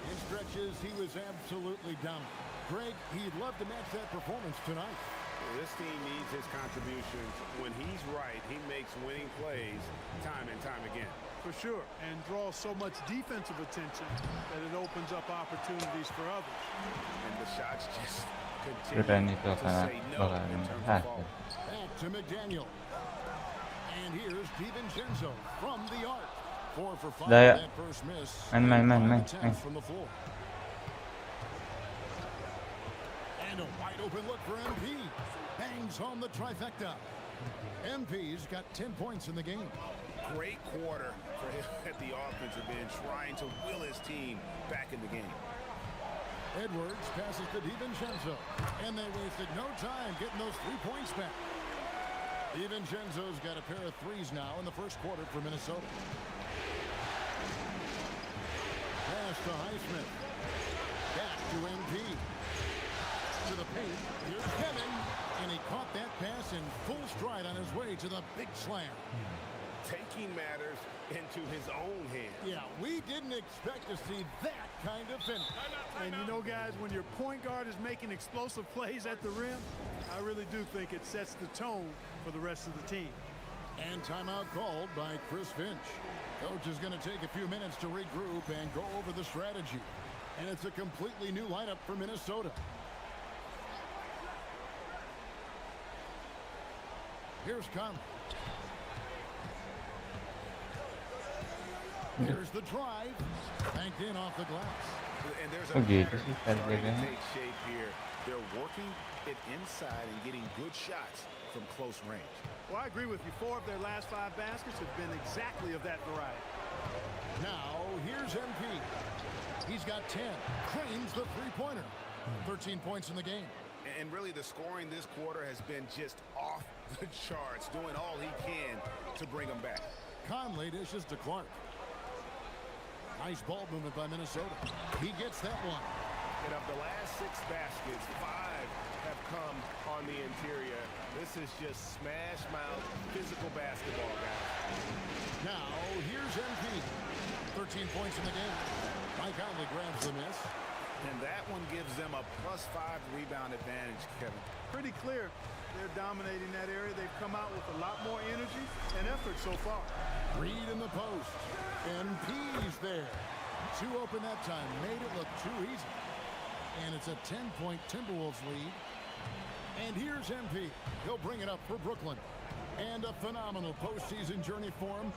In stretches, he was absolutely dominant. Greg, he'd love to match that performance tonight. This team needs his contributions. When he's right, he makes winning plays time and time again. For sure, and draws so much defensive attention that it opens up opportunities for others. And the shots just Keren continue itu to karena say no bakalan in terms of hasil. fall. Back to McDaniel. And here's DiVincenzo from the arc. 4 for 5 Daya. that first miss. Main. Attempts from the floor. And a wide open look for MP. Bangs home the trifecta. MP's got 10 points in the game. Great quarter for him at the offensive end, trying to will his team back in the game. Edwards passes to DiVincenzo. And they wasted no time getting those 3 points back. DiVincenzo's got a pair of threes now in the first quarter for Minnesota. Pass to Highsmith. Back to MP. To the paint. Here's Kevin. And he caught that pass in full stride on his way to the big slam. Taking matters into his own hands. Yeah, we didn't expect to see that kind of finish. And you know, guys, when your point guard is making explosive plays at the rim, I really do think it sets the tone for the rest of the team. And timeout called by Chris Finch. Coach is going to take a few minutes to regroup and go over the strategy. And it's a completely new lineup for Minnesota. Here's Conley. Here's the drive. Banked in off the glass. And there's Oh, a gitu pattern sih starting to targetnya. take shape here. They're working it inside and getting good shots from close range. Well, I agree with you. 4 of their last 5 baskets have been exactly of that variety. Now, here's MP. He's got 10. Cranes the three-pointer. 13 points in the game. And really, the scoring this quarter has been just off the charts, doing all he can to bring them back. Conley dishes to Clark. Nice ball movement by Minnesota. He gets that one. And of the last 6 baskets, 5 have come on the interior. This is just smash mouth physical basketball, guys. Now, here's MP. 13 points in the game. Mike Conley grabs the miss. And that one gives them a +5 rebound advantage, Kevin. Pretty clear they're dominating that area. They've come out with a lot more energy and effort so far. Reed in the post. MP's there. 2 open that time. Made it look too easy. And it's a 10-point Timberwolves lead. And here's MP. He'll bring it up for Brooklyn. And a phenomenal postseason journey for him,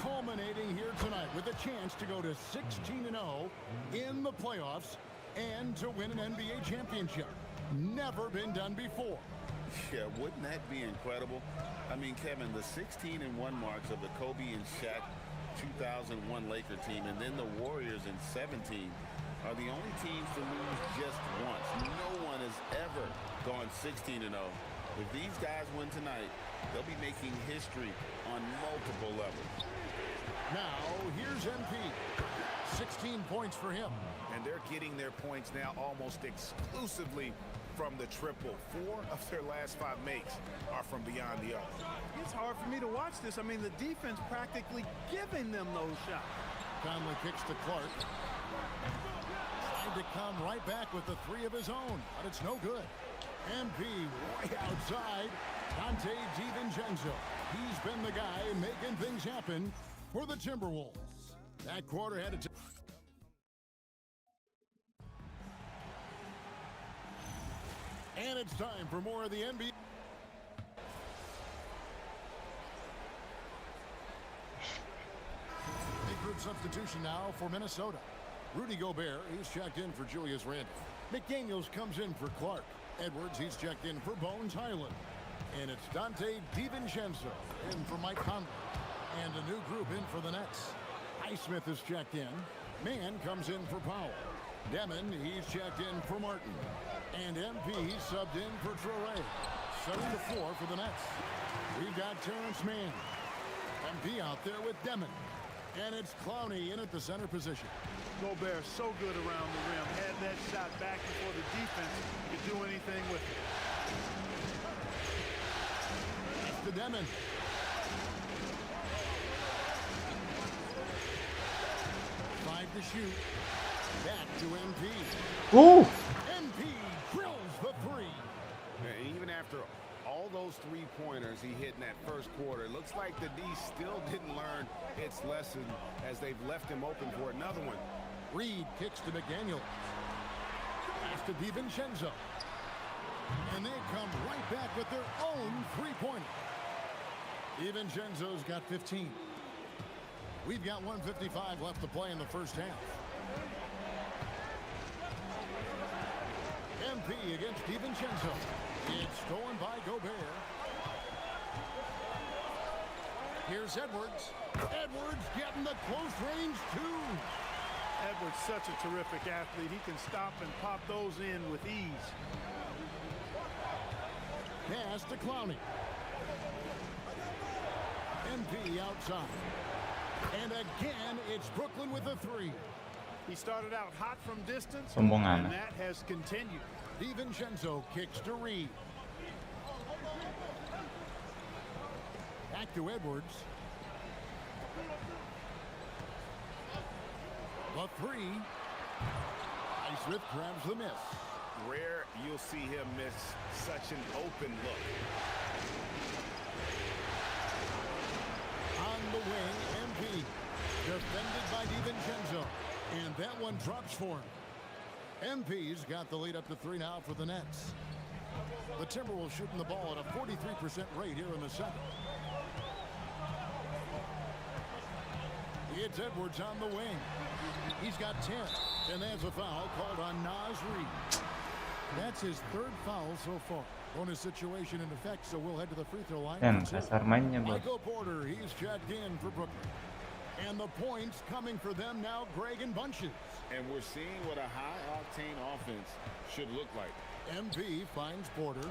culminating here tonight with a chance to go to 16-0 in the playoffs and to win an NBA championship. Never been done before. Yeah, wouldn't that be incredible? I mean, Kevin, the 16-1 marks of the Kobe and Shaq 2001 Laker team, and then the Warriors in 17 are the only teams to lose just once. No one has ever gone 16-0. If these guys win tonight, they'll be making history on multiple levels. Now, here's MP. 16 points for him. And they're getting their points now almost exclusively from the triple. 4 of their last 5 makes are from beyond the arc. It's hard for me to watch this. I mean, the defense practically giving them those shots. Conley kicks to Clark. Trying to come right back with the 3 of his own, but it's no good. MP way outside. Dante DiVincenzo. He's been the guy making things happen for the Timberwolves. That quarter had to. And it's time for more of the NBA. A group substitution now for Minnesota. Rudy Gobert, he's checked in for Julius Randle. McDaniels comes in for Clark. Edwards, he's checked in for Bones Highland. And it's Dante DiVincenzo in for Mike Conley. And a new group in for the Nets. Highsmith is checked in. Mann comes in for Powell. Demon, he's checked in for Martin. And MP subbed in for Traore. Setting the floor for the Nets. We've got Terrence Mann. MP out there with Demon. And it's Clowney in at the center position. Gobert so good around the rim. Had that shot back before the defense could do anything with it. That's to Demon. To shoot. Back to MP. Ooh. MP drills the three. And even after all those three-pointers he hit in that first quarter, it looks like the D still didn't learn its lesson as they've left him open for another one. Reed kicks to McDaniel. Pass to DiVincenzo. And they come right back with their own three-pointer. DiVincenzo's got 15. We've got 1:55 left to play in the first half. MP against DiVincenzo. It's stolen by Gobert. Here's Edwards. Edwards getting the close range two. Edwards such a terrific athlete. He can stop and pop those in with ease. Pass to Clowney. MP outside. And again, it's Brooklyn with a three. He started out hot from distance, Sombongan. and that has continued. DiVincenzo kicks to Reed. Back to Edwards. The three. Highsmith grabs the miss. Rare you'll see him miss such an open look. On the wing, MP. Defended by DiVincenzo. And that one drops for him. MP's got the lead up to 3 now for the Nets. The Timberwolves shooting the ball at a 43% rate here in the second. It's Edwards on the wing. He's got 10. And there's a foul called on Naz Reid. That's his third foul so far. Bonus situation in effect, so we'll head to the free throw line. Dan kasar mainnya, bos. Michael Porter, he's checked in for Brooklyn. And the points coming for them now, Greg in bunches. And we're seeing what a high-octane offense should look like. MP finds Porter.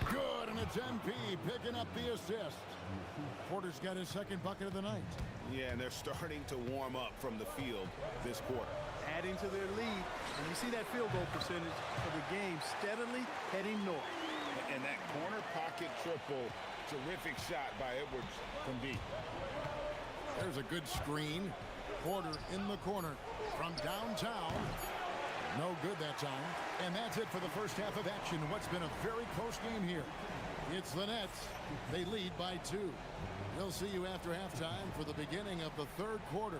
Good, and it's MP picking up the assist. Porter's got his second bucket of the night. Yeah, and they're starting to warm up from the field this quarter. Adding to their lead, and you see that field goal percentage for the game steadily heading north. And that corner pocket triple, terrific shot by Edwards from deep. There's a good screen. Porter in the corner from downtown. No good that time. And that's it for the first half of action. What's been a very close game here. It's the Nets. They lead by 2. We'll see you after halftime for the beginning of the third quarter.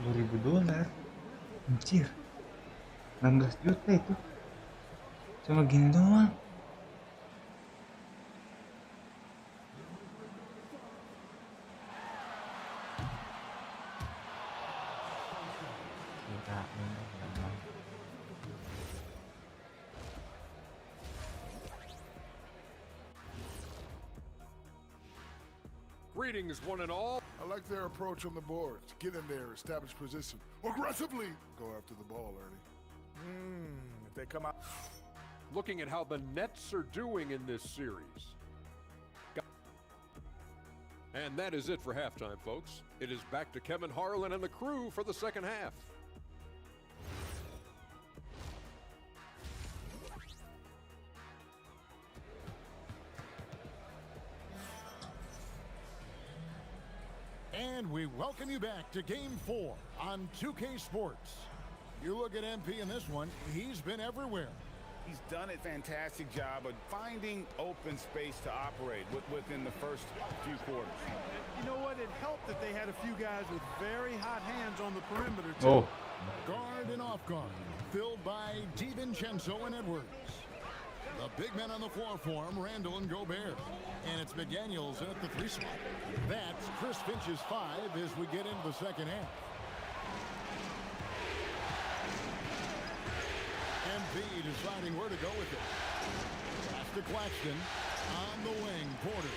10.000 dolar. Anjir. 16 juta itu. Cuma gini doang. Greetings, one and all. I like their approach on the boards. Get in there, establish position. Aggressively go after the ball, Ernie. If they come out. Looking at how the Nets are doing in this series. And that is it for halftime, folks. It is back to Kevin Harlan and the crew for the second half. And we welcome you back to Game 4 on 2K Sports. You look at MP in this one, he's been everywhere. He's done a fantastic job of finding open space to operate within the first few quarters. You know what? It helped that they had a few guys with very hot hands on the perimeter, too. Oh. Guard and off guard, filled by DiVincenzo and Edwards. The big men on the floor for him, Randall and Gobert. And it's McDaniels at the 3 spot. That's Chris Finch's 5 as we get into the second half. MP deciding where to go with it. Pass to Claxton. On the wing, Porter.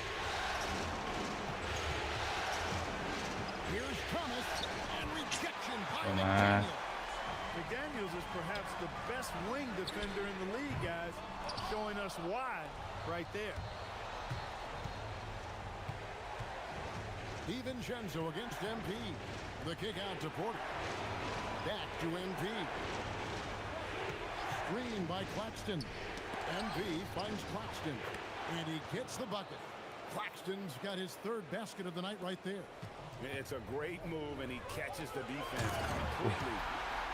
Here's Thomas. And rejection by McDaniels. McDaniels is perhaps the best wing defender in the league, guys. Showing us why right there. DiVincenzo against MP. The kick out to Porter. Back to MP. Screen by Claxton. MP finds Claxton. And he gets the bucket. Claxton's got his third basket of the night right there. It's a great move, and he catches the defense completely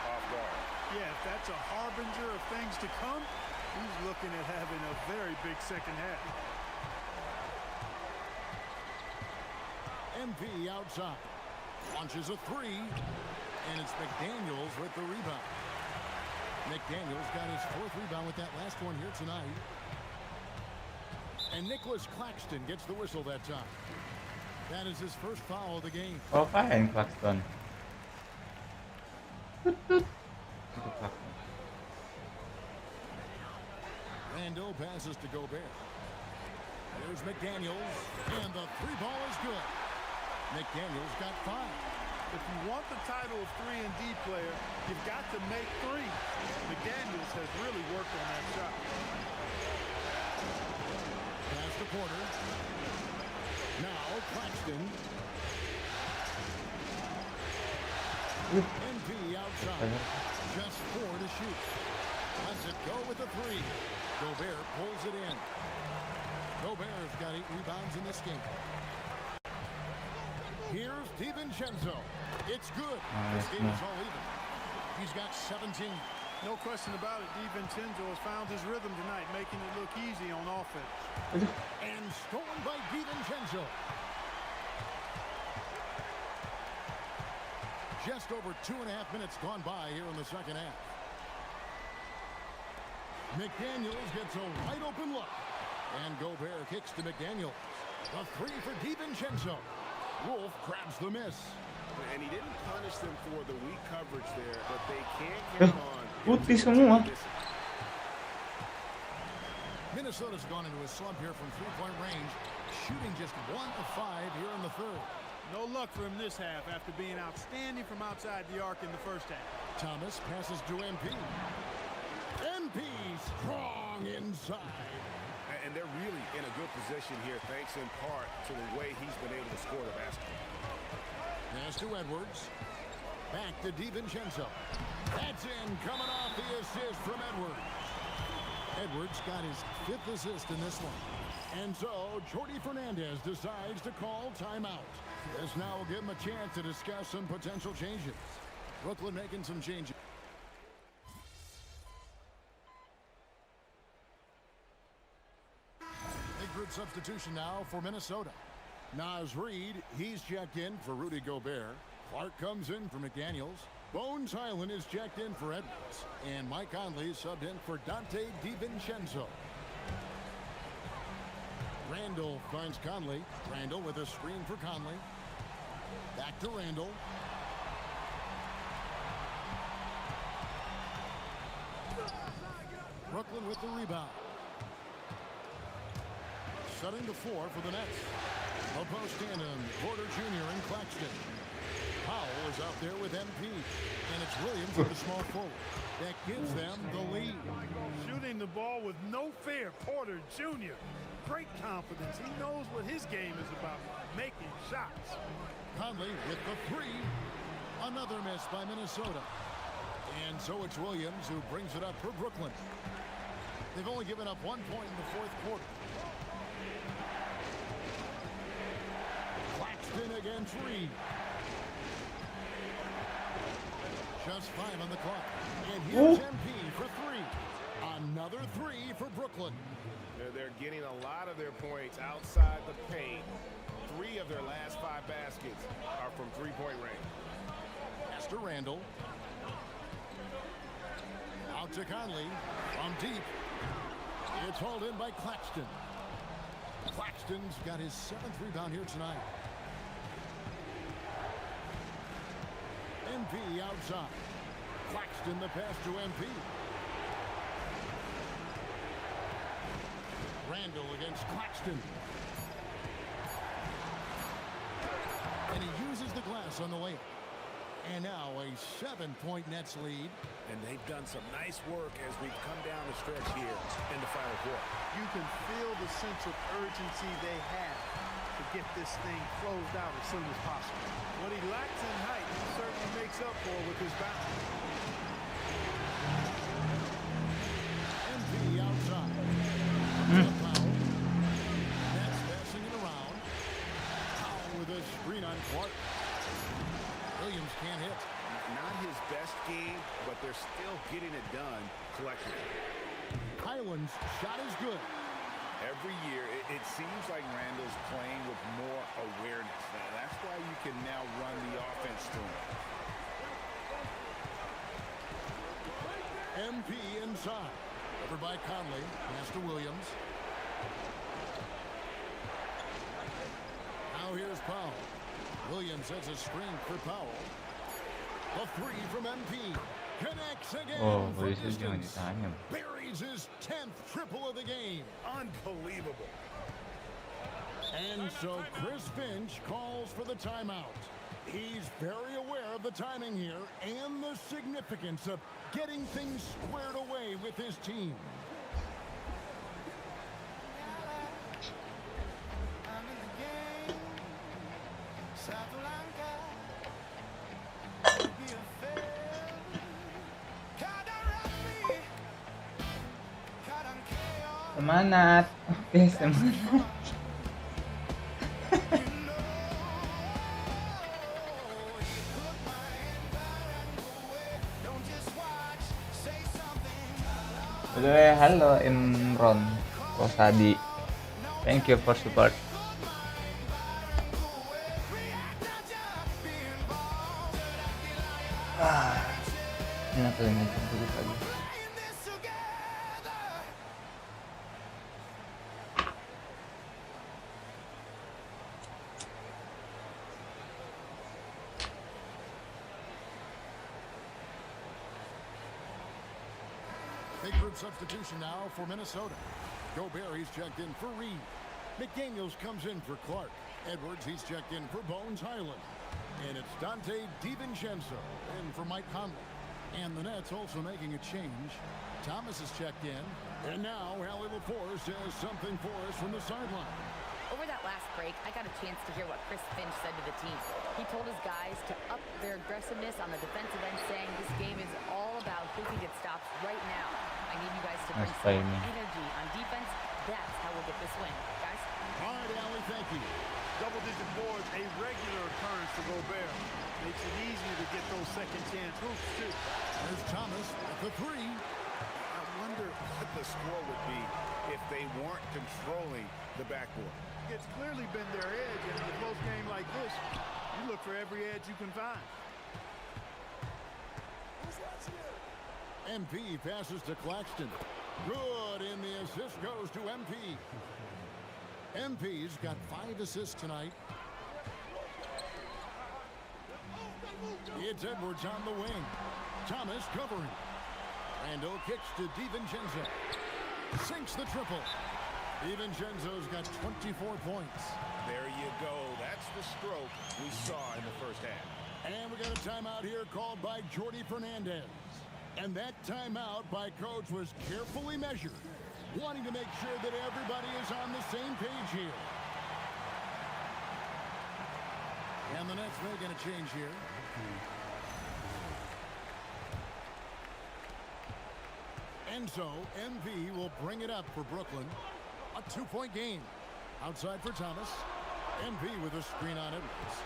off guard. Yeah, if that's a harbinger of things to come, he's looking at having a very big second half. MP outside. Launches a three, and it's McDaniels with the rebound. McDaniels got his fourth rebound with that last one here tonight. And Nicholas Claxton gets the whistle that time. That is his first foul of the game. Apaan Claxton? Randall passes to Gobert. There's McDaniels, and the three ball is good. McDaniels got 5. If you want the title of 3-and-D player, you've got to make threes. McDaniels has really worked on that shot. Pass to Porter. Now Claxton. MP outside. Just 4 to shoot. Lets it go with the 3. Gobert pulls it in. Gobert's got 8 rebounds in this game. Here's DiVincenzo. It's good. This game is all even. He's got 17. No question about it. DiVincenzo has found his rhythm tonight, making it look easy on offense. And stolen by DiVincenzo. Just over 2.5 minutes gone by here in the second half. McDaniels gets a wide open look. And Gobert kicks to McDaniels. A 3 for DiVincenzo. Wolf grabs the miss. And he didn't punish them for the weak coverage there, but they can't count on. Putih semua. Minnesota's gone into a slump here from three-point range, shooting just 1 of 5 here in the third. No luck for him this half after being outstanding from outside the arc in the first half. Thomas passes to MP. MP strong inside. And they're really in a good position here, thanks in part to the way he's been able to score the basketball. Pass to Edwards. Back to DiVincenzo. That's in, coming off the assist from Edwards. Edwards got his 5th assist in this one. And so, Jordi Fernandez decides to call timeout. This now will give him a chance to discuss some potential changes. Brooklyn making some changes. Group substitution now for Minnesota. Naz Reid, he's checked in for Rudy Gobert. Clark comes in for McDaniels. Bones Highland is checked in for Edwards. And Mike Conley is subbed in for Dante DiVincenzo. Randall finds Conley. Randall with a screen for Conley. Back to Randall. Brooklyn with the rebound. Setting the floor for the Nets. A post tandem, Porter Jr. and Claxton. Powell is out there with MP. And it's Williams with the small forward. That gives them the lead. Shooting the ball with no fear, Porter Jr. Great confidence. He knows what his game is about, making shots. Conley with the 3. Another miss by Minnesota. And so it's Williams who brings it up for Brooklyn. They've only given up 1 point in the fourth quarter. Claxton against Reid. Just 5 on the clock. And here's MP for 3. Another 3 for Brooklyn. They're getting a lot of their points outside the paint. 3 of their last 5 baskets are from three-point range. Pass to Randall. Out to Conley. From deep. It's hauled in by Claxton. Claxton's got his 7th rebound here tonight. MP outside. Claxton the pass to MP. Randall against Claxton. And he uses the glass on the layup. And now a 7-point Nets lead. And they've done some nice work as we've come down the stretch here in the final quarter. You can feel the sense of urgency they have to get this thing closed out as soon as possible. What he lacks in height, he certainly makes up for with his balance. MP outside. Nets passing it around. screen on Clark. Williams can't hit. Not his best game, but they're still getting it done collectively. Highland's shot is good. Every year, it seems like Randall's playing with more awareness. Now, that's why you can now run the offense through him. MP inside. Over by Conley. Pass to Williams. Now here's Powell. Williams has a screen for Powell. The three from MP. Connects again from distance. Buries his 10th triple of the game. Unbelievable. And so Chris Finch calls for the timeout. He's very aware of the timing here and the significance of getting things squared away with his team. Semangat. Oke, semangat. Halo Imron Rosadi. Thank you for support. Enak tuh ini sedikit lagi. Big group substitution now for Minnesota. Gobert, he's checked in for Reed. McDaniels comes in for Clark. Edwards, he's checked in for Bones Highland. And it's Dante DiVincenzo in for Mike Conley. And the Nets also making a change. Thomas is checked in. And now Allie LaForce has something for us from the sideline. Over that last break, I got a chance to hear what Chris Finch said to the team. He told his guys to up their aggressiveness on the defensive end, saying this game is all about who can get stops right now. I need you guys to bring some energy on defense. That's how we'll get this win. Guys? All right, Allie, thank you. Double-digit boards, a regular occurrence for Gobert. Makes it easier to get those second-chance hoops, too. There's Thomas at the three. I wonder what the score would be if they weren't controlling the backboard. It's clearly been their edge, and in a close game like this, you look for every edge you can find. MP passes to Claxton. Good, and the assist goes to MP. MP's got 5 assists tonight. It's Edwards on the wing. Thomas covering. Randall kicks to DiVincenzo. Sinks the triple. DiVincenzo's got 24 points. There you go. That's the stroke we saw in the first half. And we got a timeout here called by Jordi Fernandez. And that timeout by Coach was carefully measured, wanting to make sure that everybody is on the same page here. And the Nets making a change here. And so, MP will bring it up for Brooklyn. A 2-point game. Outside for Thomas. MP with a screen on Edwards.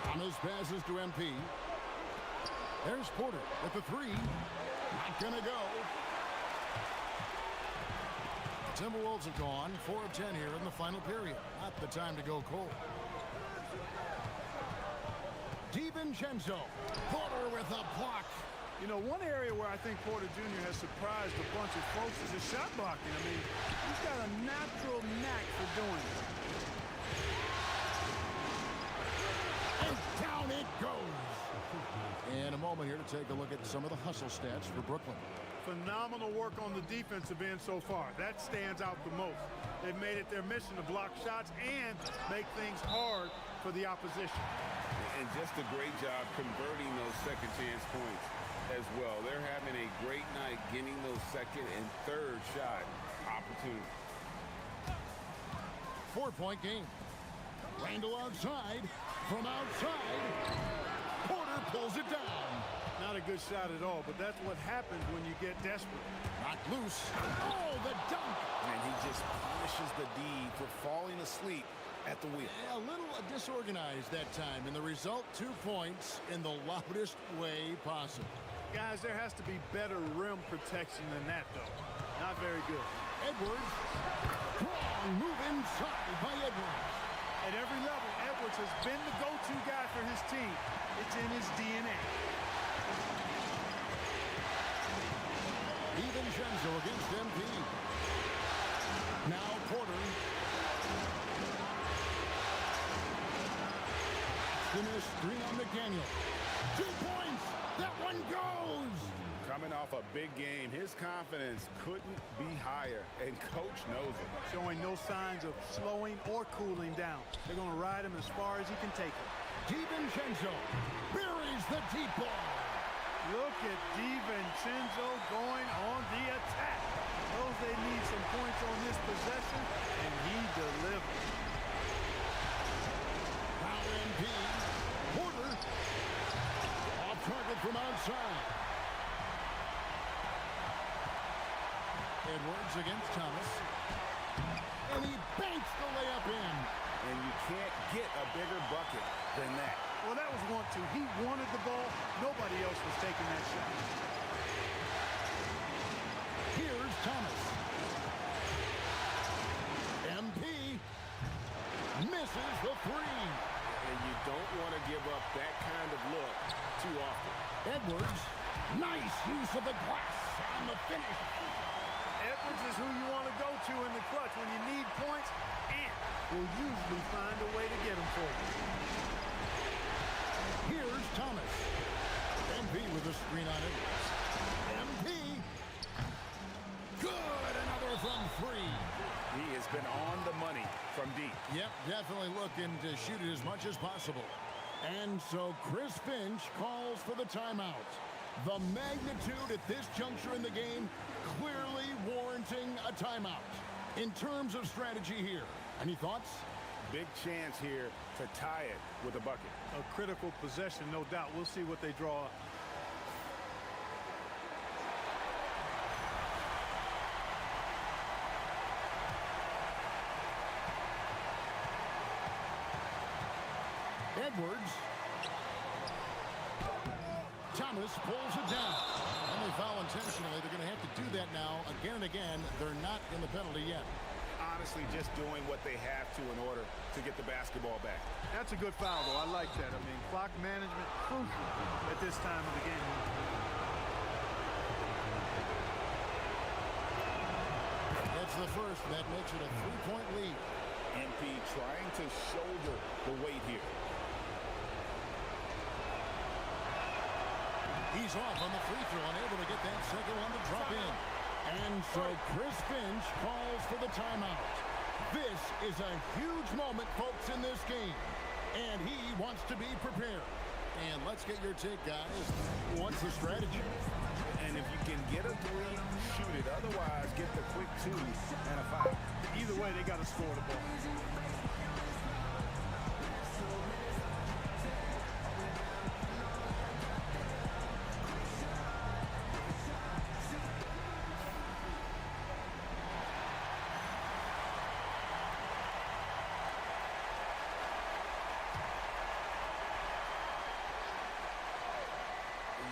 Thomas passes to MP. There's Porter with the three. Not gonna go. The Timberwolves have gone 4 of 10 here in the final period. Not the time to go cold. DiVincenzo. Porter with a block. You know, one area where I think Porter Jr. has surprised a bunch of folks is his shot blocking. I mean, he's got a natural knack for doing it. And down it goes. And a moment here to take a look at some of the hustle stats for Brooklyn. Phenomenal work on the defensive end so far. That stands out the most. They've made it their mission to block shots and make things hard for the opposition. And just a great job converting those second chance points as well. They're having a great night getting those second and third shot opportunities. 4-point game. Randall outside. From outside. Porter pulls it down. Not a good shot at all, but that's what happens when you get desperate. Knocked loose. Oh, the dunk. And he just punishes the D for falling asleep at the wheel. A little disorganized that time, and the result, 2 points in the loudest way possible. Guys, there has to be better rim protection than that, though. Not very good. Edwards. Strong move inside by Edwards. At every level, Edwards has been the go-to guy for his team. It's in his DNA. DiVincenzo against MP. Now Porter. Finish screen on McDaniel. 2 points. That one goes. Coming off a big game, his confidence couldn't be higher, and coach knows it. Showing no signs of slowing or cooling down. They're going to ride him as far as he can take it. DiVincenzo buries the deep ball. Look at DiVincenzo going on the attack. Knows they need some points on this possession, and he delivered. Foul MP. Porter. Off target from outside. Edwards against Thomas. And he banks the layup in. And you can't get a bigger bucket than that. Well, that was 1-2. He wanted the ball. Nobody else was taking that shot. Here's Thomas. MP misses the three. And you don't want to give up that kind of look too often. Edwards, nice use of the glass on the finish. Edwards is who you want to go to in the clutch when you need points, and will usually find a way to get them for you. Here's Thomas. MP with a screen on it. MP. Good, another from 3. He has been on the money from deep. Yep, definitely looking to shoot it as much as possible. And so Chris Finch calls for the timeout. The magnitude at this juncture in the game clearly warranting a timeout. In terms of strategy here, any thoughts? Big chance here to tie it with a bucket. A critical possession, no doubt. We'll see what they draw up. Edwards. Thomas pulls it down. And they foul intentionally. They're going to have to do that now again and again. They're not in the penalty yet. Honestly, just doing what they have to in order to get the basketball back. That's a good foul, though. I like that. I mean, clock management crucial at this time of the game. That's the first. That makes it a 3-point lead. MP trying to shoulder the weight here. He's off on the free throw, unable to get that second one to drop in. And so Chris Finch calls for the timeout. This is a huge moment, folks, in this game. And he wants to be prepared. And let's get your take, guys. What's the strategy? And if you can get a 3, shoot it. Otherwise, get the quick 2 and a foul. Either way, they got to score the ball.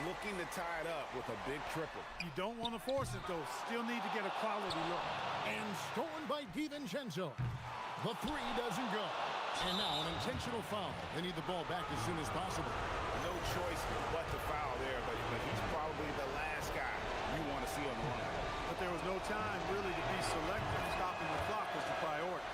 Looking to tie it up with a big triple. You don't want to force it, though. Still need to get a quality look. And stolen by DiVincenzo. The 3 doesn't go. And now an intentional foul. They need the ball back as soon as possible. No choice but to foul there, but he's probably the last guy you want to see on the line. But there was no time really to be selective. Stopping the clock was the priority.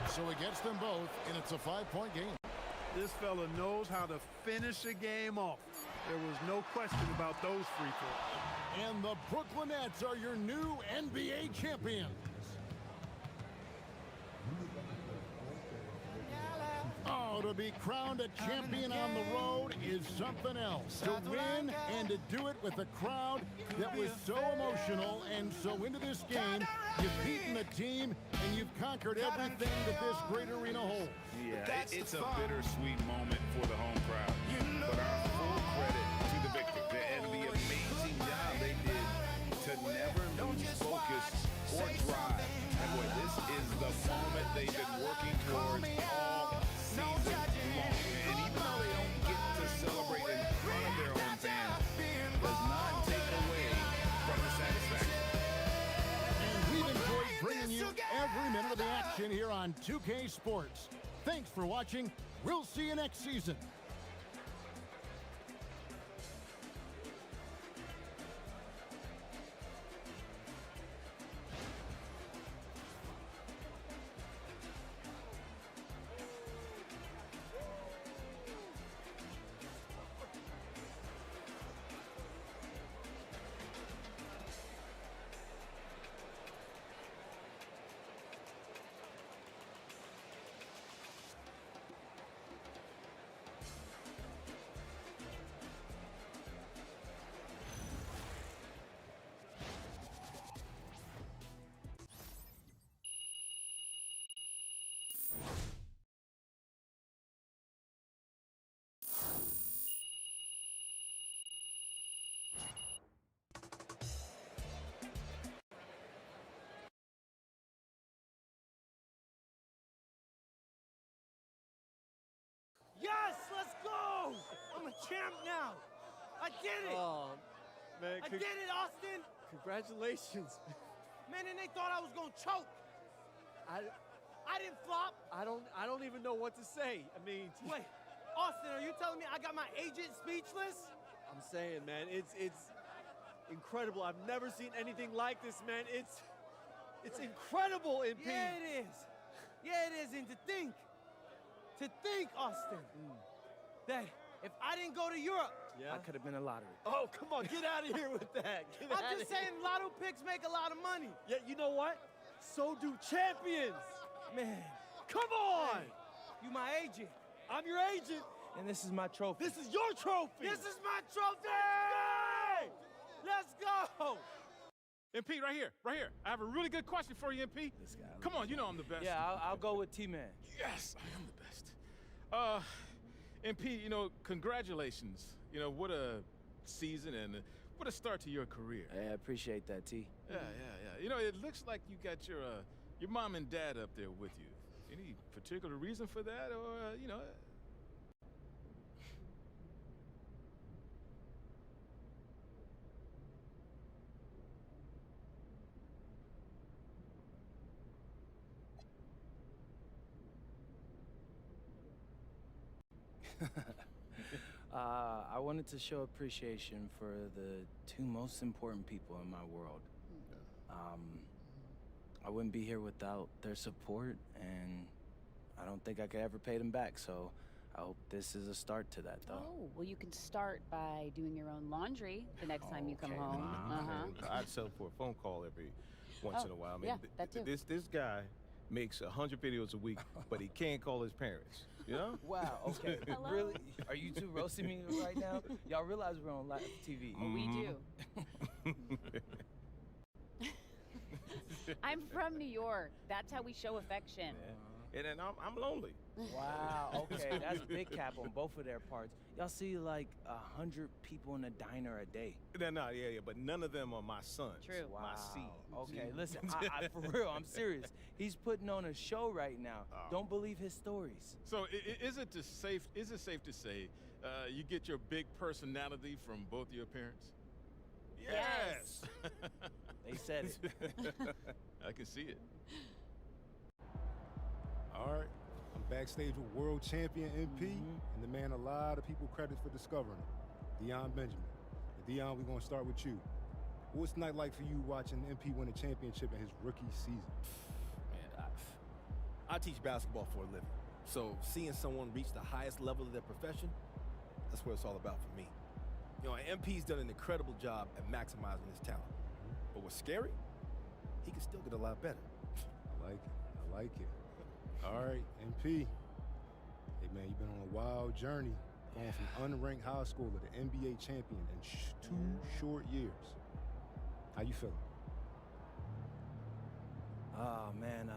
So he gets them both, and it's a 5-point game. This fella knows how to finish a game off. There was no question about those free throws. And the Brooklyn Nets are your new NBA champions. Oh, to be crowned a champion on the road is something else. To win and to do it with a crowd that was so emotional and so into this game, you've beaten the team and you've conquered everything that this great arena holds. Yeah, it's a bittersweet moment for the home crowd. But our full credit to the victor, the NBA never lose focus or drive. And boy, this is the moment they've been working towards all season long. And even though they don't get to celebrate in front of their own fans, does not take away from the satisfaction. And we've enjoyed bringing you every minute of the action here on 2K Sports. Thanks for watching. We'll see you next season. Yes, let's go! I'm a champ now. I did it. Oh, man. I did it, Austin. Congratulations. Man, and they thought I was gonna choke. I didn't flop. I don't even know what to say. I mean, Wait, Austin, are you telling me I got my agent speechless? I'm saying, man, it's incredible. I've never seen anything like this, man. It's incredible, MP. Yeah, it is. Yeah, it is. And to think, Austin, that if I didn't go to Europe, I could have been a lottery. Oh, come on, get out of here with that. I'm just saying, lotto picks make a lot of money. Yeah, you know what? So do champions. Man, come on. Hey, you my agent. I'm your agent. And this is my trophy. This is your trophy. This is my trophy. Let's go. MP, right here. I have a really good question for you, MP. Come on, you know I'm the best. Yeah, I'll go with T-Man. Yes, I am the best. MP, congratulations. What a season and what a start to your career. I appreciate that, T. Yeah. It looks like you got your mom and dad up there with you. Any particular reason for that, or I wanted to show appreciation for the two most important people in my world. I wouldn't be here without their support, and I don't think I could ever pay them back, so I hope this is a start to that, though. Oh, well, you can start by doing your own laundry the next time you come home. I'd settle for a phone call every once in a while. I mean, yeah, that too. This guy makes 100 videos a week, but he can't call his parents. You know? Wow, okay. Hello? Really? Are you two roasting me right now? Y'all realize we're on live TV. Oh, we do. I'm from New York. That's how we show affection. And then I'm lonely. Wow, okay, that's big cap on both of their parts. Y'all see like 100 people in a diner a day. Yeah, but none of them are my sons. True. My Wow. seed. Okay, listen, I for real, I'm serious. He's putting on a show right now. Don't believe his stories. So is it safe to say you get your big personality from both your parents? Yes. They said it. I can see it. All right, I'm backstage with world champion MP, and the man a lot of people credit for discovering him, Deion Benjamin. And Deion, we're gonna start with you. What's the night like for you watching MP win a championship in his rookie season? Man, I teach basketball for a living, so seeing someone reach the highest level of their profession, that's what it's all about for me. MP's done an incredible job at maximizing his talent. But what's scary, he can still get a lot better. I like it. All right, MP. Hey, man, you've been on a wild journey, going from unranked high schooler to NBA champion in 2 short years. How you feeling? Oh, man,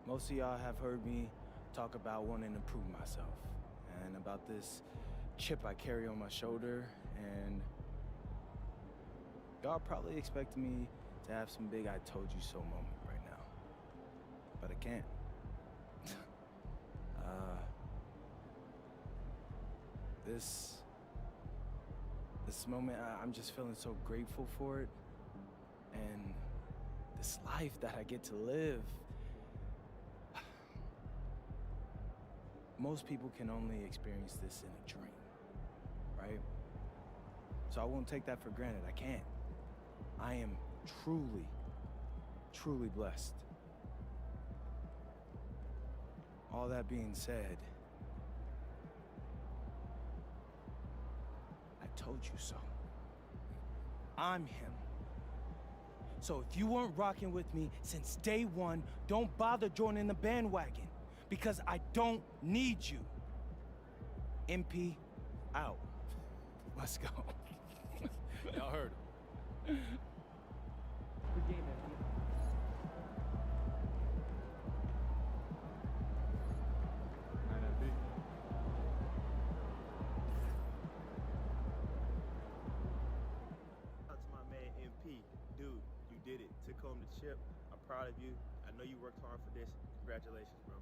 most of y'all have heard me talk about wanting to prove myself and about this chip I carry on my shoulder, and y'all probably expecting me to have some big I told you so moment right now. But I can't. This moment, I'm just feeling so grateful for it. And this life that I get to live. Most people can only experience this in a dream, right? So I won't take that for granted. I can't. I am truly, truly blessed. All that being said, I told you so. I'm him. So if you weren't rocking with me since day one, don't bother joining the bandwagon, because I don't need you. MP, out. Let's go. Y'all heard him. Good game, MP. Out to my man MP. Dude, you did it. Took home the chip. I'm proud of you. I know you worked hard for this. Congratulations, bro.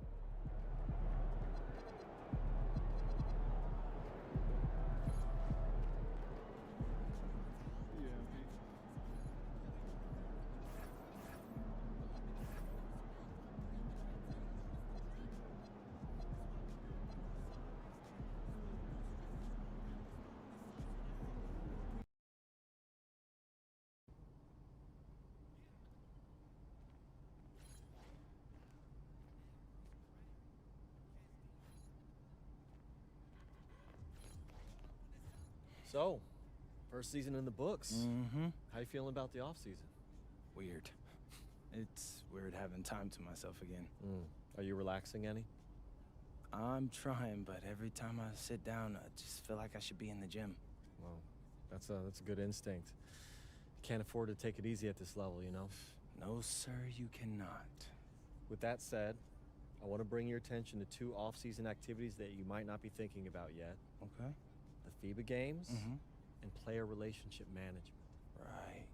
So, first season in the books. Mm-hmm. How you feeling about the off season? Weird. It's weird having time to myself again. Are you relaxing any? I'm trying, but every time I sit down, I just feel like I should be in the gym. Well, that's a good instinct. Can't afford to take it easy at this level, you know? No, sir, you cannot. With that said, I want to bring your attention to two off-season activities that you might not be thinking about yet. Okay. The FIBA games Mm-hmm. and player relationship management. Right.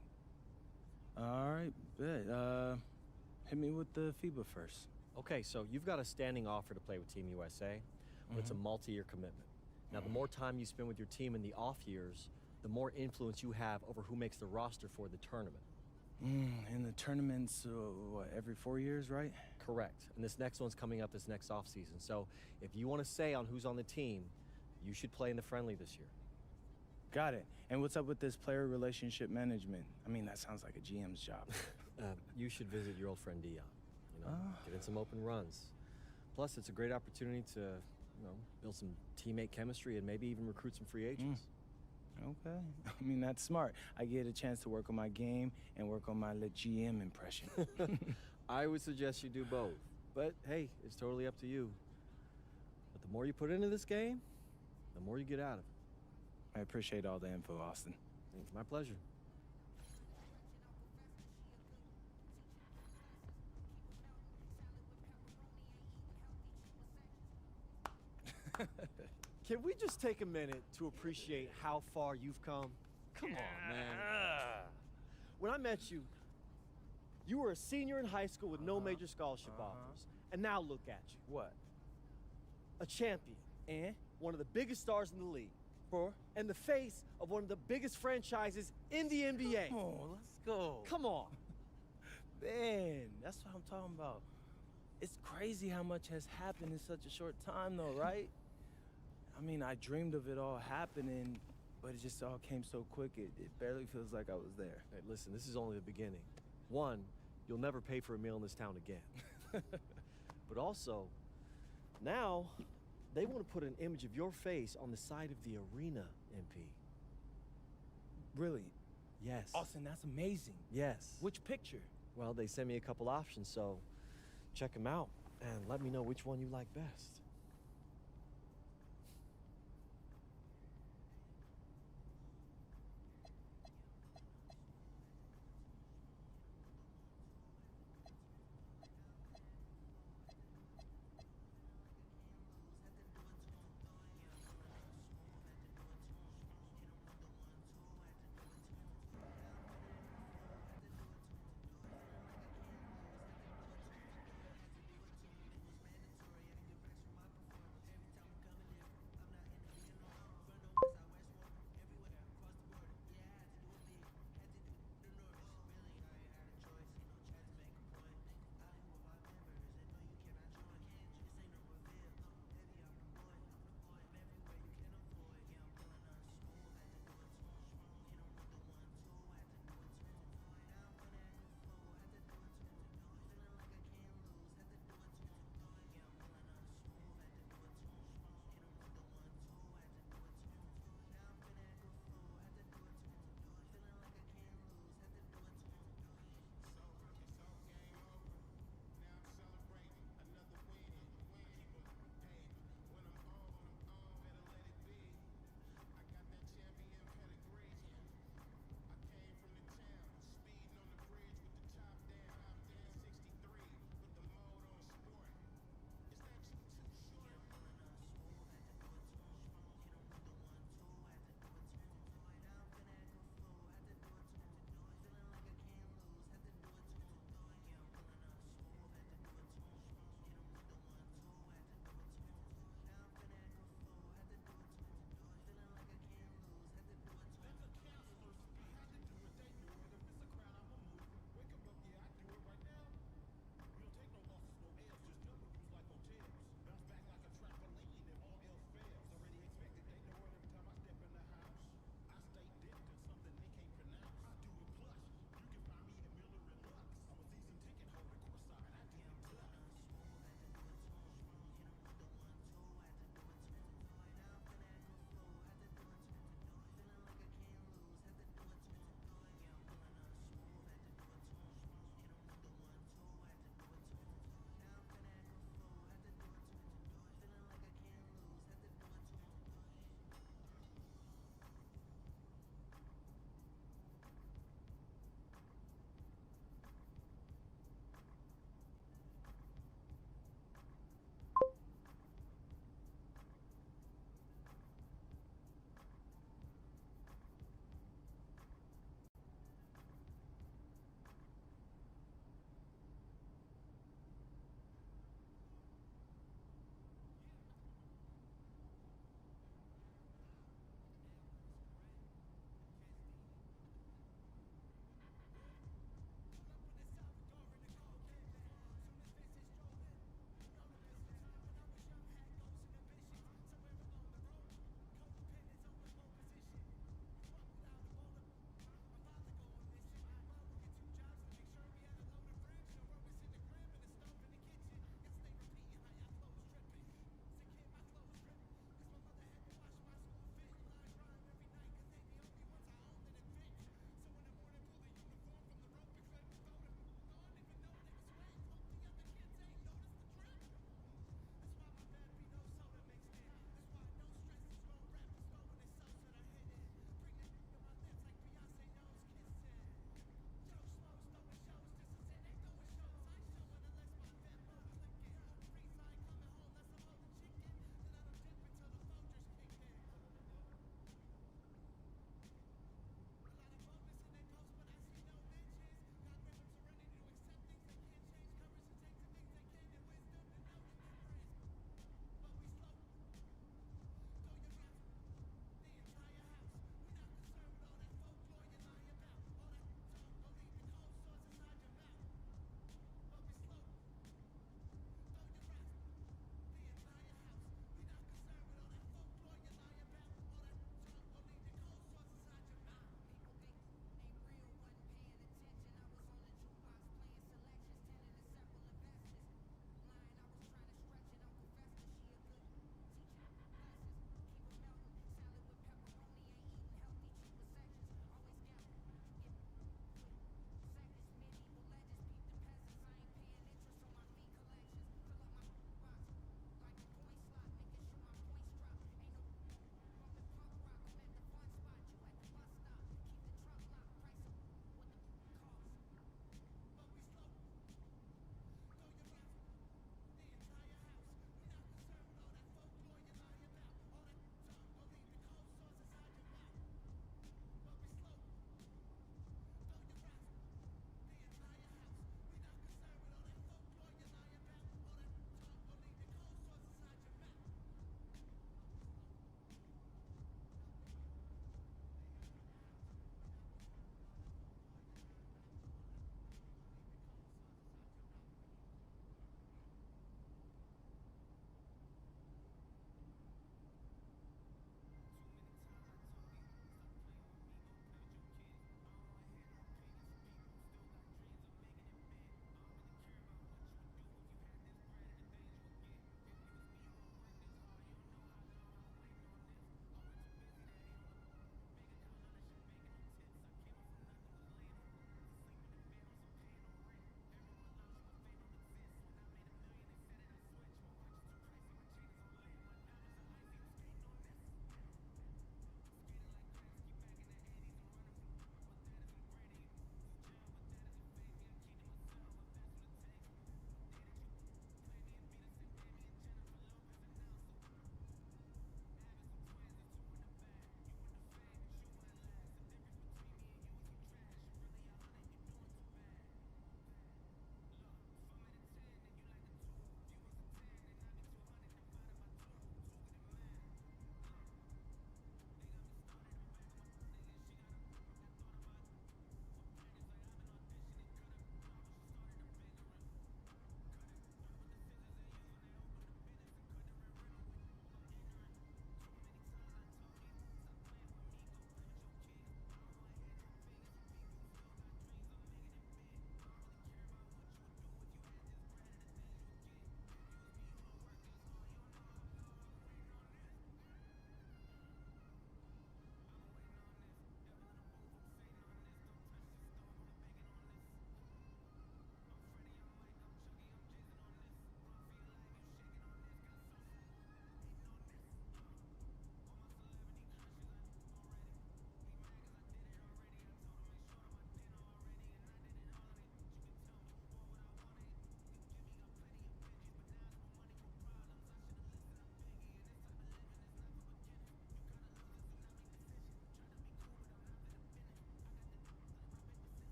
All right, bet. Hit me with the FIBA first. Okay, so you've got a standing offer to play with Team USA, but it's a multi-year commitment. Now, the more time you spend with your team in the off years, the more influence you have over who makes the roster for the tournament. And the tournament's, what, every 4 years, right? Correct. And this next one's coming up this next off season. So if you want to say on who's on the team, you should play in the friendly this year. Got it. And what's up with this player relationship management? I mean, that sounds like a GM's job. You should visit your old friend Dion. You know, get in some open runs. Plus, it's a great opportunity to, you know, build some teammate chemistry and maybe even recruit some free agents. Okay. I mean, that's smart. I get a chance to work on my game and work on my GM impression. I would suggest you do both. But hey, it's totally up to you. But the more you put into this game, the more you get out of it. I appreciate all the info, Austin. My pleasure. Can we just take a minute to appreciate how far you've come? Come on, man. When I met you, you were a senior in high school with no major scholarship offers. And now look at you. What? A champion. And? One of the biggest stars in the league. And the face of one of the biggest franchises in the NBA. Come on, let's go. Come on. Man, that's what I'm talking about. It's crazy how much has happened in such a short time, though, right? I mean, I dreamed of it all happening, but it just all came so quick, it barely feels like I was there. Hey, listen, this is only the beginning. One, you'll never pay for a meal in this town again. But also, now, they want to put an image of your face on the side of the arena, MP. Really? Yes. Austin, that's amazing. Yes. Which picture? Well, they sent me a couple options, so check them out and let me know which one you like best.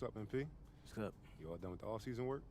What's up, MP? What's up? You all done with the all-season work?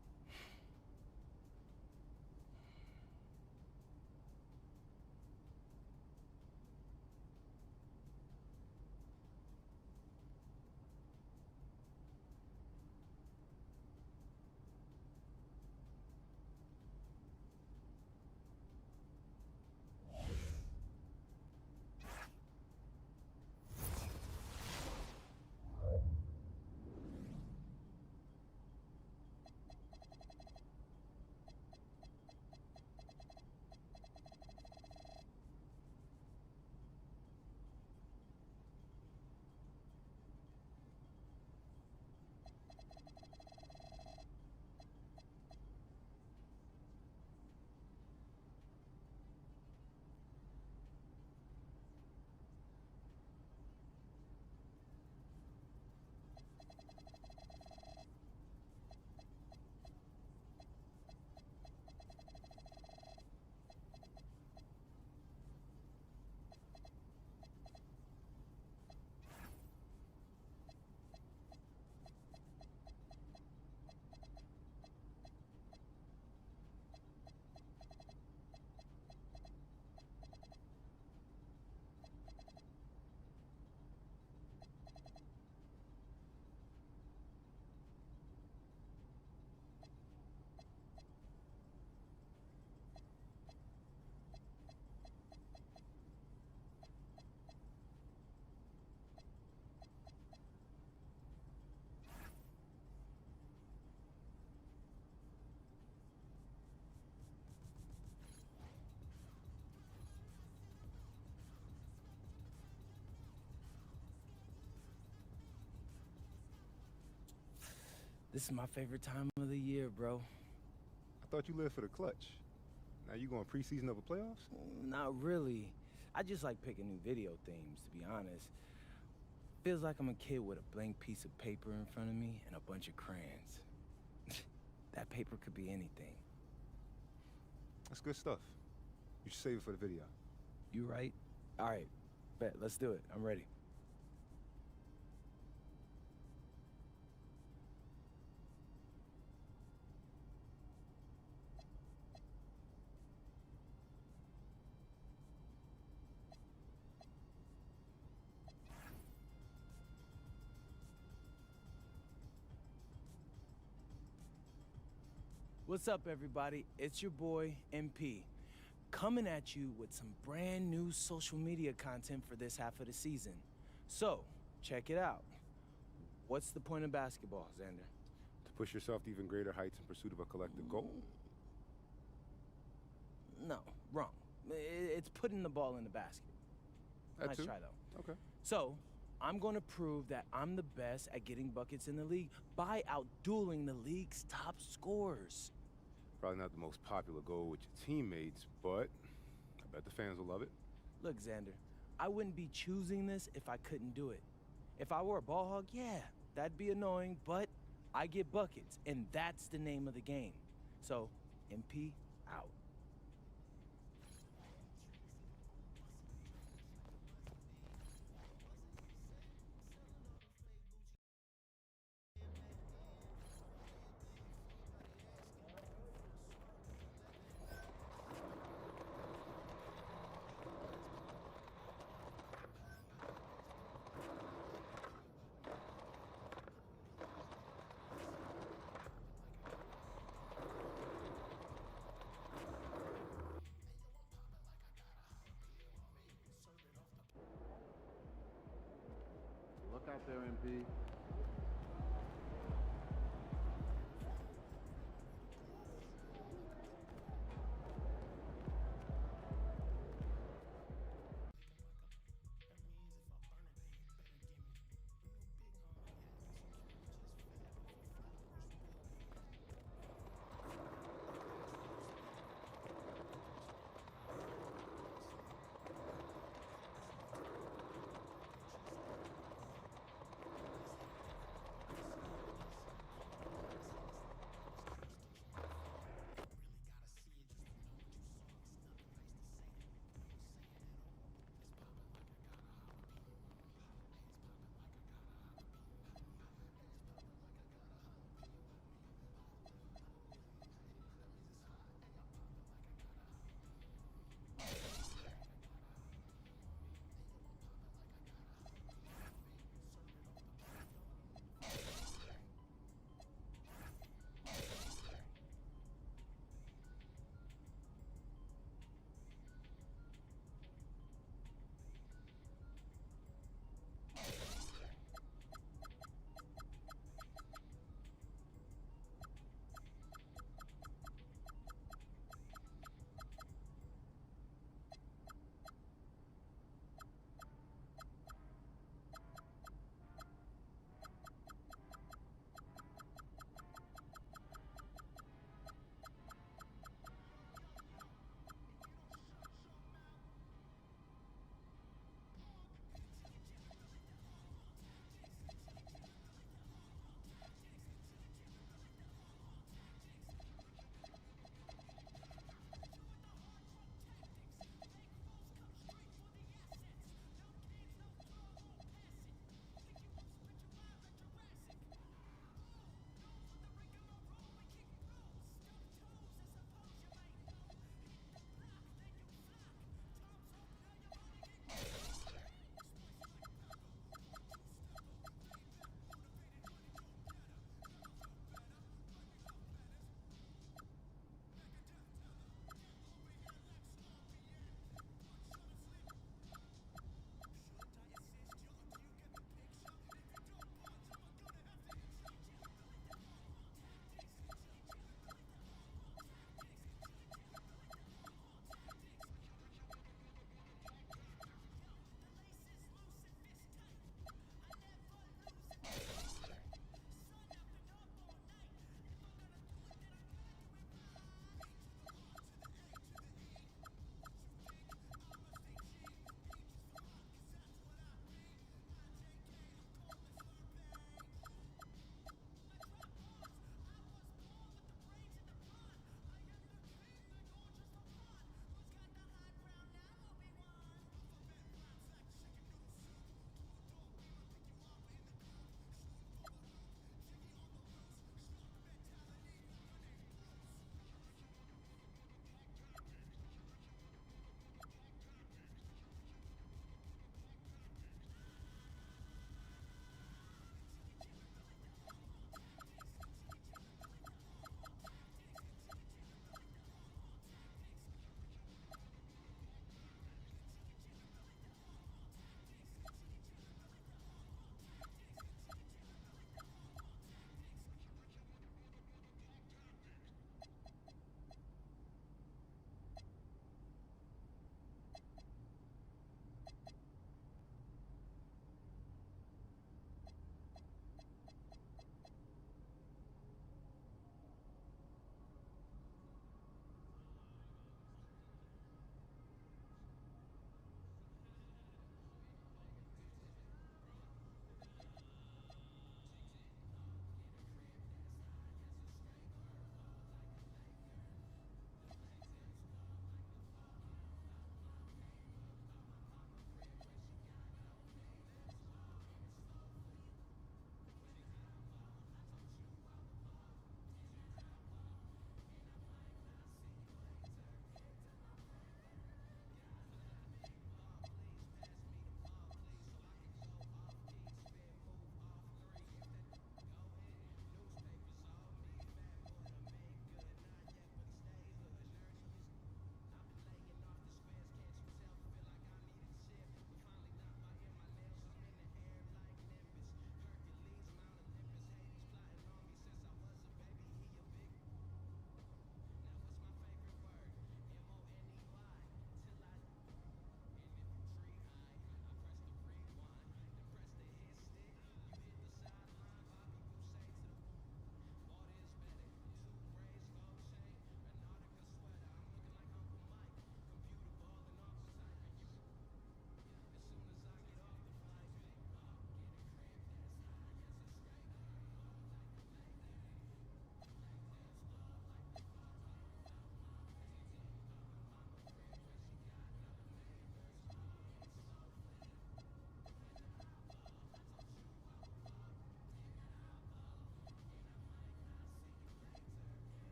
This is my favorite time of the year, bro. I thought you lived for the clutch. Now you going preseason over playoffs? Not really. I just like picking new video themes, to be honest. Feels like I'm a kid with a blank piece of paper in front of me and a bunch of crayons. That paper could be anything. That's good stuff. You should save it for the video. You right? All right, bet, let's do it. I'm ready. What's up, everybody? It's your boy, MP, coming at you with some brand new social media content for this half of the season. So, check it out. What's the point of basketball, Xander? To push yourself to even greater heights in pursuit of a collective goal? No, wrong. It's putting the ball in the basket. That Nice too? try, though. Okay. So, I'm gonna prove that I'm the best at getting buckets in the league by outdueling the league's top scorers. Probably not the most popular goal with your teammates, but I bet the fans will love it. Look, Xander, I wouldn't be choosing this if I couldn't do it. If I were a ball hog, yeah, that'd be annoying, but I get buckets, and that's the name of the game. So, MP out. Look out there, MP.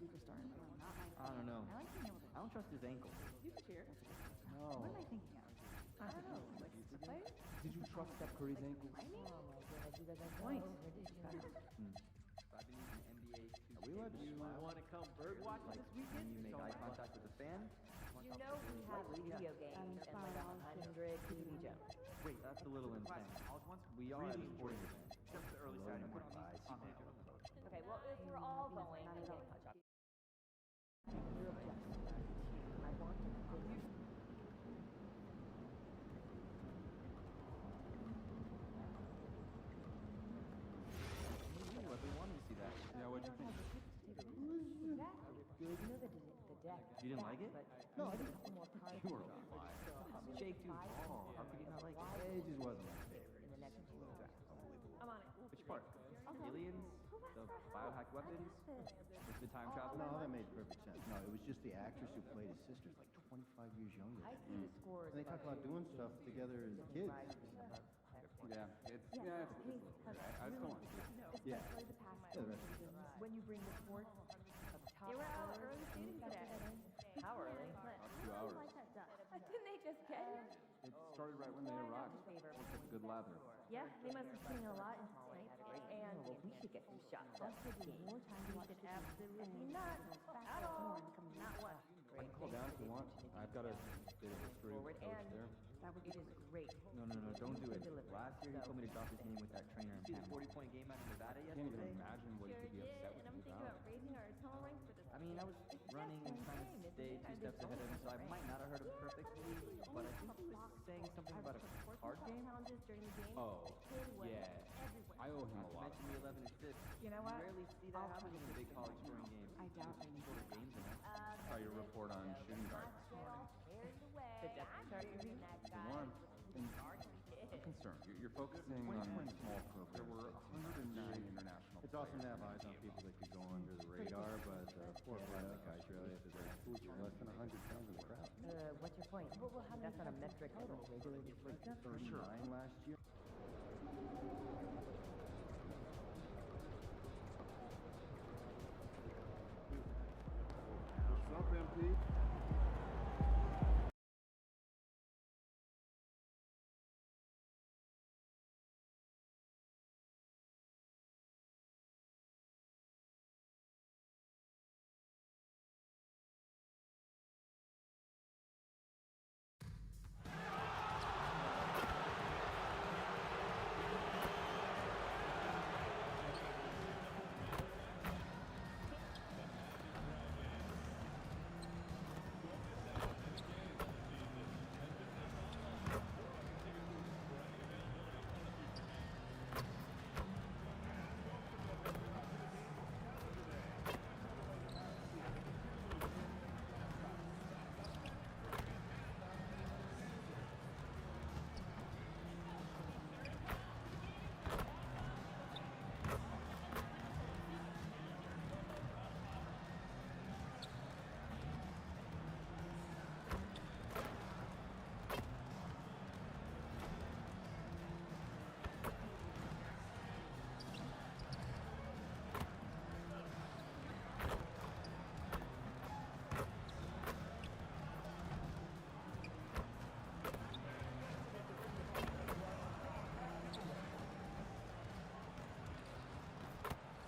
superstar. I don't know. I like being able to. I don't trust his ankle. You can cheer. No. What am I thinking of? I don't know. Like a player? Did you trust Steph Curry's ankle? I mean, oh my God, you guys are point. I've been using NBA 2K. Are we allowed to You want to come bird watching this weekend? When you make eye contact with the fan? You know we have video games and like 100 TV shows. Wait, that's a little intense. We are at a sporting event. Just the early side. Okay, well, if we're all going, then get in touch. You're objective. I want to continue. I've been wanting to see that. Yeah, what'd you think? You know the deck. You didn't like it? No, I didn't. More cards. You were a liar. Jake too tall. How could you not like it? It just wasn't my favorite. In the next few drafts. I'm on it. Which part? Aliens? The biohack weapons? With the time travel? No, that made perfect sense. No, it was just the actress who played his sister, like 25 years younger. I see the scores. And they talk about doing stuff together as kids. Yeah, it's I just don't want to see it. Yeah. The rest of it. When you bring the sports of top You were out early shooting today. How early? 2 hours. Didn't they just get here? It started right when they arrived. Looks like a good lather. Yeah, they must have seen a lot in tonight. And Well, we should get some shots. that's the game. More time to watch it. Absolutely not. At all. Not what. I can call down if you want. I've got a bit of history with coach there. That would be great. No, don't do it. Last year he told me to drop his name with that trainer in Panama. 40-point game out of Nevada yesterday? I can't even imagine what he could be upset with me about. raising our tolerance for this. I mean, I was running and trying to stay 2 steps ahead of him, so I might not have heard him perfectly, but I think he was saying something about a card game. Challenges during the game. Oh, yeah. I owe him a lot. You mentioned the 11 assists. You know what? You rarely see that happen in big college scoring games. I doubt I need to go to games enough. Saw your report on shooting guards this morning. The depth chart you mean? Warm. I'm concerned. You're focusing on small programs. There were 109 international It's awesome to have eyes on people that could go under the radar, but 4 or 5 guys really have to very food for less than 100 pounds in the crowd. What's your point? That's not a metric I don't regularly look at. 39 last year. What's up, MP?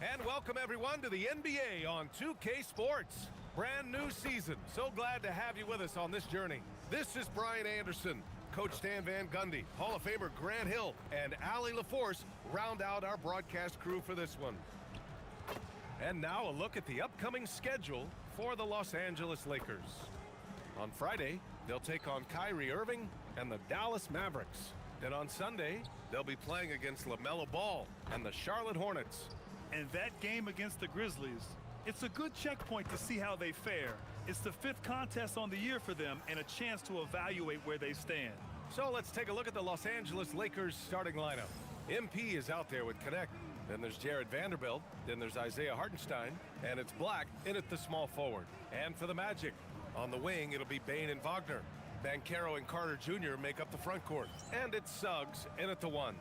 And welcome everyone to the NBA on 2K Sports. Brand new season. So glad to have you with us on this journey. This is Brian Anderson. Coach Stan Van Gundy, Hall of Famer Grant Hill, and Allie LaForce round out our broadcast crew for this one. And now a look at the upcoming schedule for the Los Angeles Lakers. On Friday, they'll take on Kyrie Irving and the Dallas Mavericks. Then on Sunday, they'll be playing against LaMelo Ball and the Charlotte Hornets. And that game against the Grizzlies, it's a good checkpoint to see how they fare. It's the 5th contest on the year for them and a chance to evaluate where they stand. So let's take a look at the Los Angeles Lakers starting lineup. MP is out there with Connect. Then there's Jared Vanderbilt. Then there's Isaiah Hartenstein. And it's Black in at the small forward. And for the Magic, on the wing, it'll be Bane and Wagner. Banchero and Carter Jr. make up the front court. And it's Suggs in at the 1.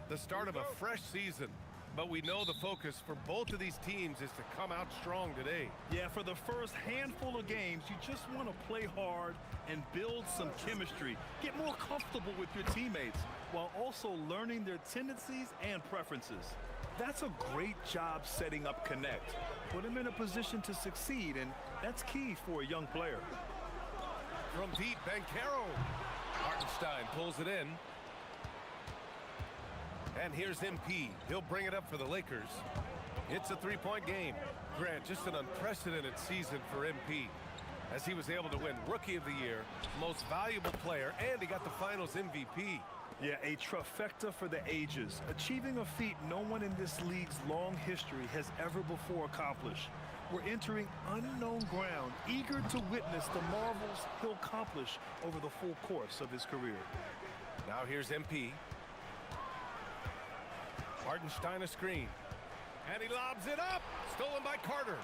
The start of a fresh season. But we know the focus for both of these teams is to come out strong today. Yeah, for the first handful of games, you just want to play hard and build some chemistry. Get more comfortable with your teammates while also learning their tendencies and preferences. That's a great job setting up Connect. Put him in a position to succeed, and that's key for a young player. From deep, Banchero. Hartenstein pulls it in. And here's MP. He'll bring it up for the Lakers. It's a three-point game. Grant, just an unprecedented season for MP, as he was able to win Rookie of the Year, Most Valuable Player, and he got the Finals MVP. Yeah, a trifecta for the ages, achieving a feat no one in this league's long history has ever before accomplished. We're entering unknown ground, eager to witness the marvels he'll accomplish over the full course of his career. Now here's MP. Hartenstein a screen. And he lobs it up. Stolen by Carter.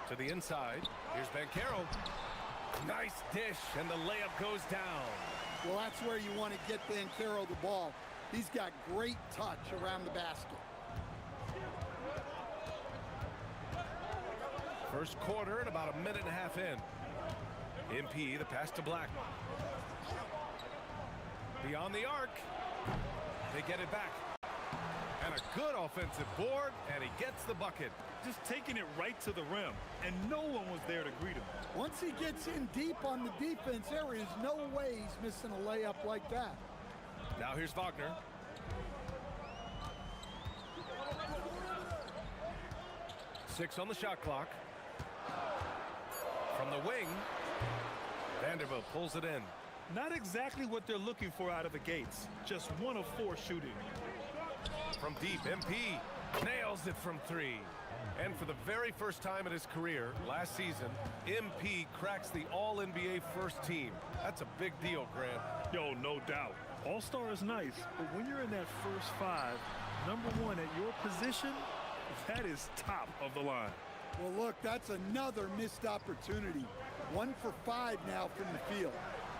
To the inside. Here's Banchero. Nice dish, and the layup goes down. Well, that's where you want to get Banchero the ball. He's got great touch around the basket. First quarter and about a minute and a half in. MP, the pass to Black. Beyond the arc. They get it back. And a good offensive board, and he gets the bucket. Just taking it right to the rim, and no one was there to greet him. Once he gets in deep on the defense, there is no way he's missing a layup like that. Now here's Wagner. Six on the shot clock. From the wing, Vanderbilt pulls it in. Not exactly what they're looking for out of the gates. Just 1 of 4 shooting. From deep, MP nails it from 3. And for the very first time in his career, last season, MP cracks the All-NBA first team. That's a big deal, Grant. Yo, no doubt. All-Star is nice, but when you're in that first 5, #1 at your position, that is top of the line. Well, look, that's another missed opportunity. 1 for 5 now from the field.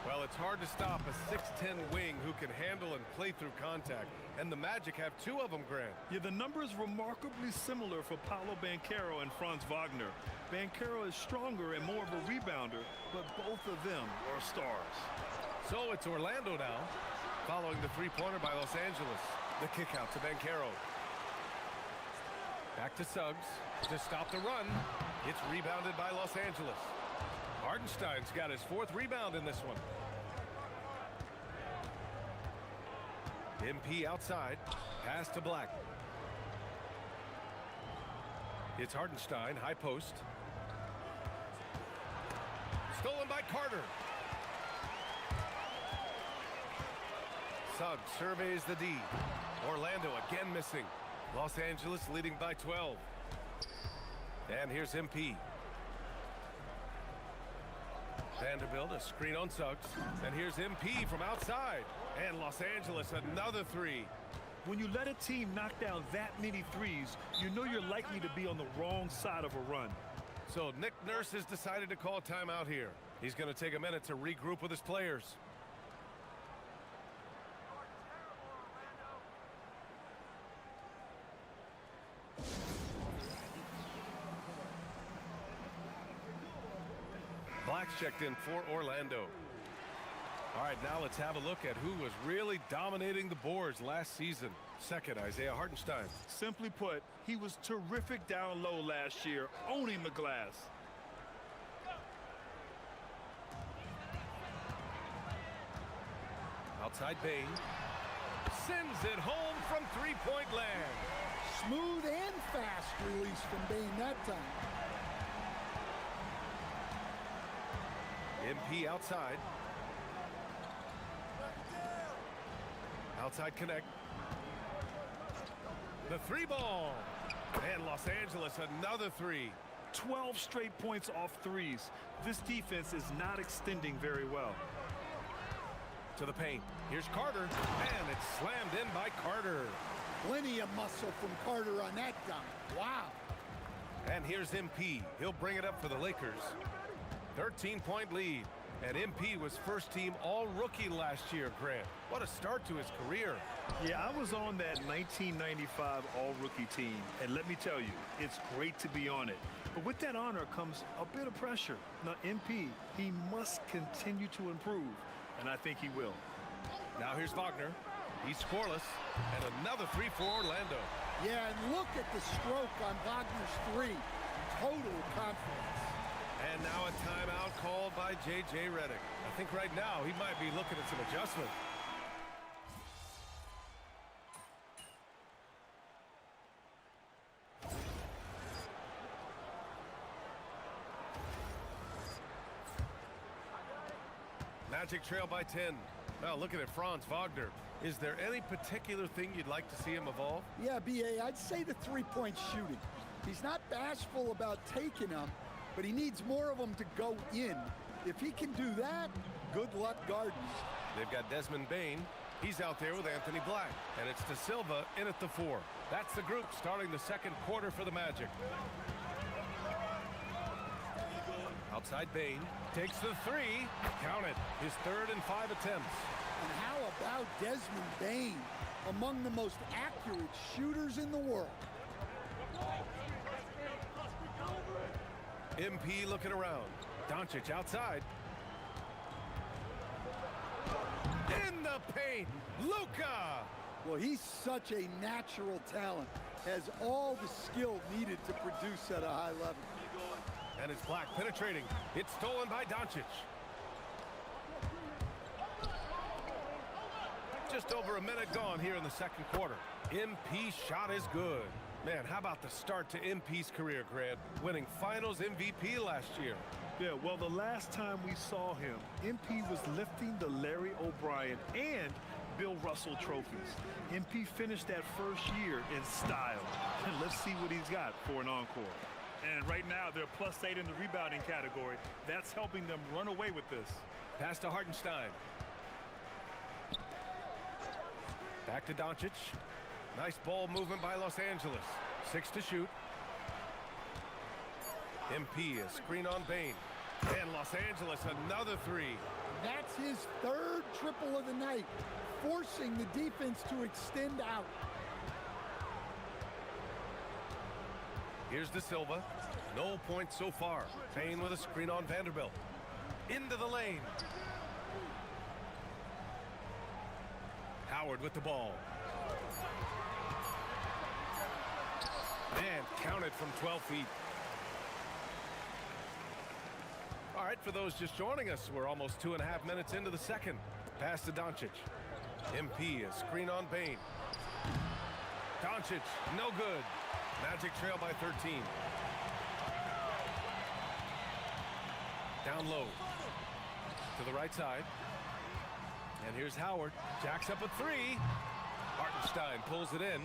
Well, it's hard to stop a 6'10" wing who can handle and play through contact. And the Magic have 2 of them, Grant. Yeah, the numbers remarkably similar for Paolo Banchero and Franz Wagner. Banchero is stronger and more of a rebounder, but both of them are stars. So it's Orlando now, following the three-pointer by Los Angeles. The kick out to Banchero. Back to Suggs to stop the run. It's rebounded by Los Angeles. Hartenstein's got his 4th rebound in this one. MP outside. Pass to Black. It's Hartenstein, high post. Stolen by Carter. Suggs surveys the D. Orlando again missing. Los Angeles leading by 12. And here's MP. Vanderbilt, a screen on Suggs. And here's MP from outside. And Los Angeles, another 3. When you let a team knock down that many threes, you know you're likely to be on the wrong side of a run. So Nick Nurse has decided to call timeout here. He's going to take a minute to regroup with his players. Black's checked in for Orlando. All right, now let's have a look at who was really dominating the boards last season. Second, Isaiah Hartenstein. Simply put, he was terrific down low last year, owning the glass. Outside Bain. Sends it home from three-point land. Smooth and fast release from Bain that time. MP outside. Outside connect. The 3 ball. And Los Angeles another 3. 12 straight points off threes. This defense is not extending very well. To the paint. Here's Carter. And it's slammed in by Carter. Plenty of muscle from Carter on that dunk. Wow. And here's MP. He'll bring it up for the Lakers. 13-point lead. And MP was first-team All-Rookie last year, Grant. What a start to his career. Yeah, I was on that 1995 All-Rookie team, and let me tell you, it's great to be on it. But with that honor comes a bit of pressure. Now, MP, he must continue to improve, and I think he will. Now here's Wagner. He's scoreless, and another three for Orlando. Yeah, and look at the stroke on Wagner's three. Total confidence. And now a timeout called by J.J. Redick. I think right now he might be looking at some adjustment. Magic trail by 10. Now looking at Franz Wagner. Is there any particular thing you'd like to see him evolve? Yeah, B.A., I'd say the three-point shooting. He's not bashful about taking them, but he needs more of them to go in. If he can do that, good luck guarding. They've got Desmond Bain. He's out there with Anthony Black. And it's De Silva in at the 4. That's the group starting the second quarter for the Magic. Outside Bain. Takes the 3. Count it. His third and 5 attempts. And how about Desmond Bain, among the most accurate shooters in the world? MP looking around. Doncic outside. In the paint. Luka! Well, he's such a natural talent. Has all the skill needed to produce at a high level. And it's Black penetrating. It's stolen by Doncic. Just over a minute gone here in the second quarter. MP's shot is good. Man, how about the start to MP's career, Grant? Winning Finals MVP last year. Yeah, well, the last time we saw him, MP was lifting the Larry O'Brien and Bill Russell trophies. MP finished that first year in style. And let's see what he's got for an encore. And right now, they're +8 in the rebounding category. That's helping them run away with this. Pass to Hartenstein. Back to Doncic. Nice ball movement by Los Angeles. 6 to shoot. MP, a screen on Bain. And Los Angeles, another 3. That's his third triple of the night, forcing the defense to extend out. Here's De Silva. No points so far. Bain with a screen on Vanderbilt. Into the lane. Howard with the ball. And counted from 12 feet. All right, for those just joining us, we're almost 2.5 minutes into the second. Pass to Doncic. MP, a screen on Bain. Doncic, no good. Magic trail by 13. Down low. To the right side. And here's Howard. Jacks up a 3. Hartenstein pulls it in.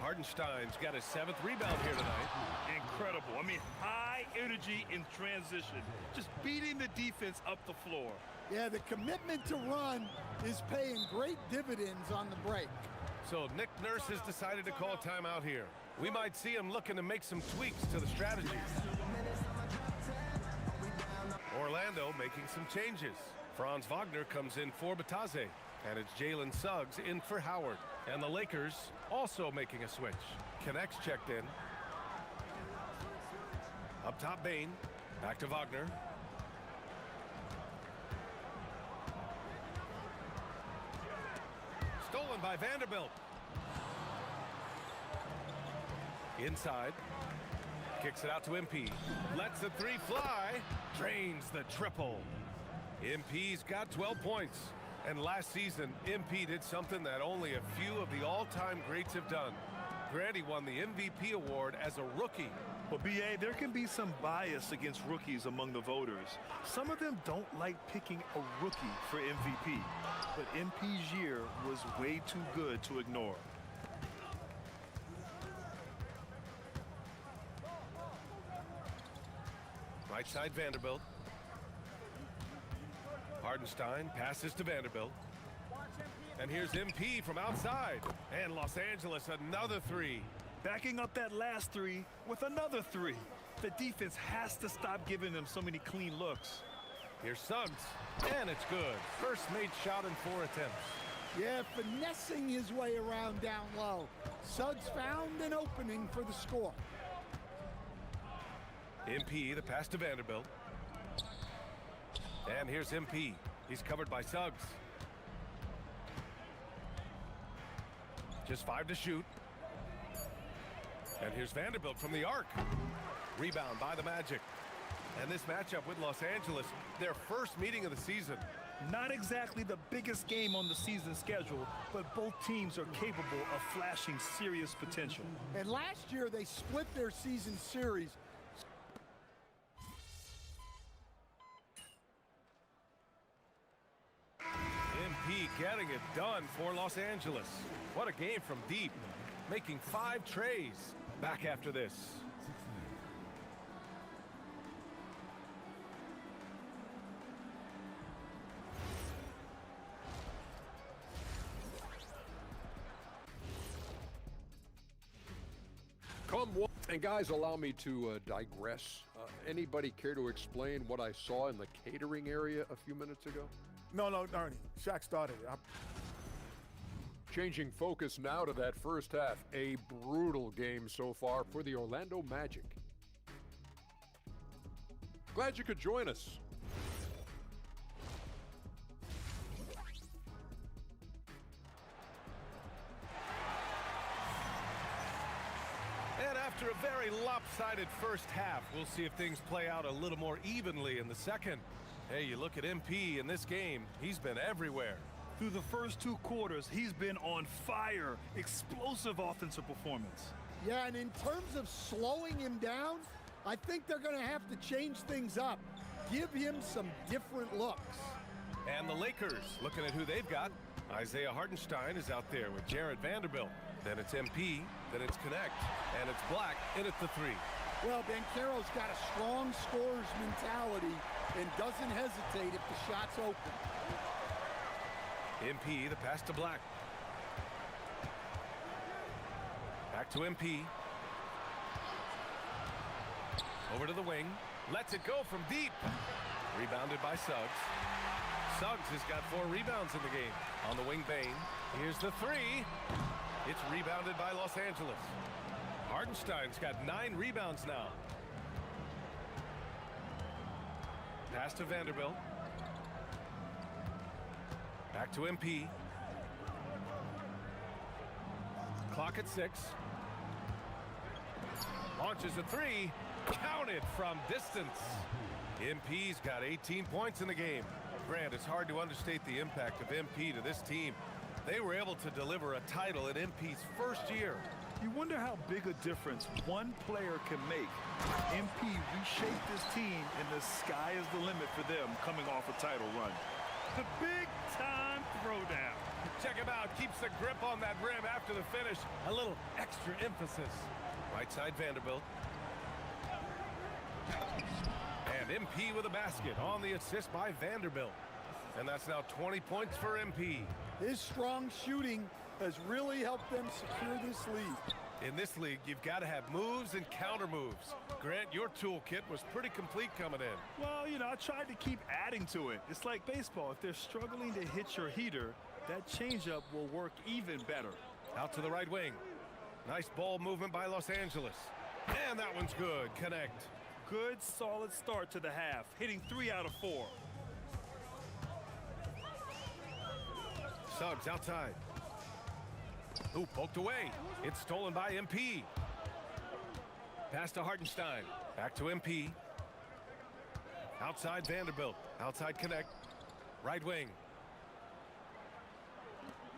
Hartenstein's got his 7th rebound here tonight. Incredible. I mean, high energy in transition. Just beating the defense up the floor. Yeah, the commitment to run is paying great dividends on the break. So Nick Nurse has decided to call timeout here. We might see him looking to make some tweaks to the strategy. Orlando making some changes. Franz Wagner comes in for Batase. And it's Jalen Suggs in for Howard. And the Lakers also making a switch. Connects checked in. Up top, Bain. Back to Wagner. Stolen by Vanderbilt. Inside. Kicks it out to MP. Lets the 3 fly. Drains the triple. MP's got 12 points. And last season, MP did something that only a few of the all-time greats have done. Grady won the MVP award as a rookie. Well, B.A., there can be some bias against rookies among the voters. Some of them don't like picking a rookie for MVP. But MP's year was way too good to ignore. Right side, Vanderbilt. Hartenstein passes to Vanderbilt. And here's MP from outside. And Los Angeles, another 3. Backing up that last 3 with another 3. The defense has to stop giving them so many clean looks. Here's Suggs, and it's good. First made shot in 4 attempts. Yeah, finessing his way around down low. Suggs found an opening for the score. MP, the pass to Vanderbilt. And here's MP. He's covered by Suggs. Just 5 to shoot. And here's Vanderbilt from the arc. Rebound by the Magic. And this matchup with Los Angeles, their first meeting of the season. Not exactly the biggest game on the season schedule, but both teams are capable of flashing serious potential. And last year they split their season series. MP getting it done for Los Angeles. What a game from deep, making 5 trays. Back after this. And guys, allow me to digress. Anybody care to explain what I saw in the catering area a few minutes ago? No, Ernie. Shaq started it. Changing focus now to that first half. A brutal game so far for the Orlando Magic. Glad you could join us. And after a very lopsided first half, we'll see if things play out a little more evenly in the second. Hey, you look at MP in this game, he's been everywhere. Through the first 2 quarters, he's been on fire. Explosive offensive performance. Yeah, and in terms of slowing him down, I think they're going to have to change things up. Give him some different looks. And the Lakers, looking at who they've got. Isaiah Hartenstein is out there with Jarrett Vanderbilt. Then it's MP, then it's Connect, and it's Black in at the 3. Well, Banchero's got a strong scorer's mentality and doesn't hesitate if the shot's open. MP, the pass to Black. Back to MP. Over to the wing. Lets it go from deep. Rebounded by Suggs. Suggs has got 4 rebounds in the game. On the wing, Bain. Here's the 3. It's rebounded by Los Angeles. Hartenstein's got 9 rebounds now. Pass to Vanderbilt. Back to MP. Clock at 6. Launches a 3. Counted from distance. MP's got 18 points in the game. Grant, it's hard to understate the impact of MP to this team. They were able to deliver a title in MP's first year. You wonder how big a difference one player can make. MP reshaped this team, and the sky is the limit for them coming off a title run. The big-time throwdown. Check him out. Keeps the grip on that rim after the finish. A little extra emphasis. Right side Vanderbilt. And MP with a basket on the assist by Vanderbilt. And that's now 20 points for MP. His strong shooting has really helped them secure this lead. In this league, you've got to have moves and counter moves. Grant, your toolkit was pretty complete coming in. Well, you know, I tried to keep adding to it. It's like baseball. If they're struggling to hit your heater, that changeup will work even better. Out to the right wing. Nice ball movement by Los Angeles. And that one's good. Connect. Good, solid start to the half, hitting 3 out of 4. Suggs outside. Ooh, poked away. It's stolen by MP. Pass to Hartenstein. Back to MP. Outside Vanderbilt. Outside Connect. Right wing.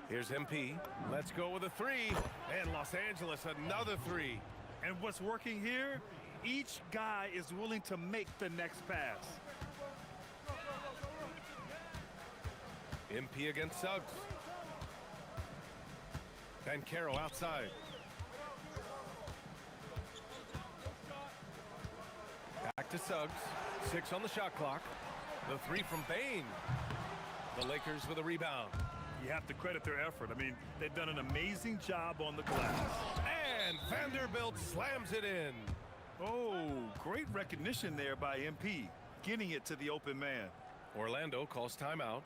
Here's MP. Let's go with a 3. And Los Angeles another 3. And what's working here? Each guy is willing to make the next pass. MP against Suggs. Banchero outside. Back to Suggs. 6 on the shot clock. The 3 from Bain. The Lakers with a rebound. You have to credit their effort. I mean, they've done an amazing job on the glass. And Vanderbilt slams it in. Oh, great recognition there by MP, getting it to the open man. Orlando calls timeout.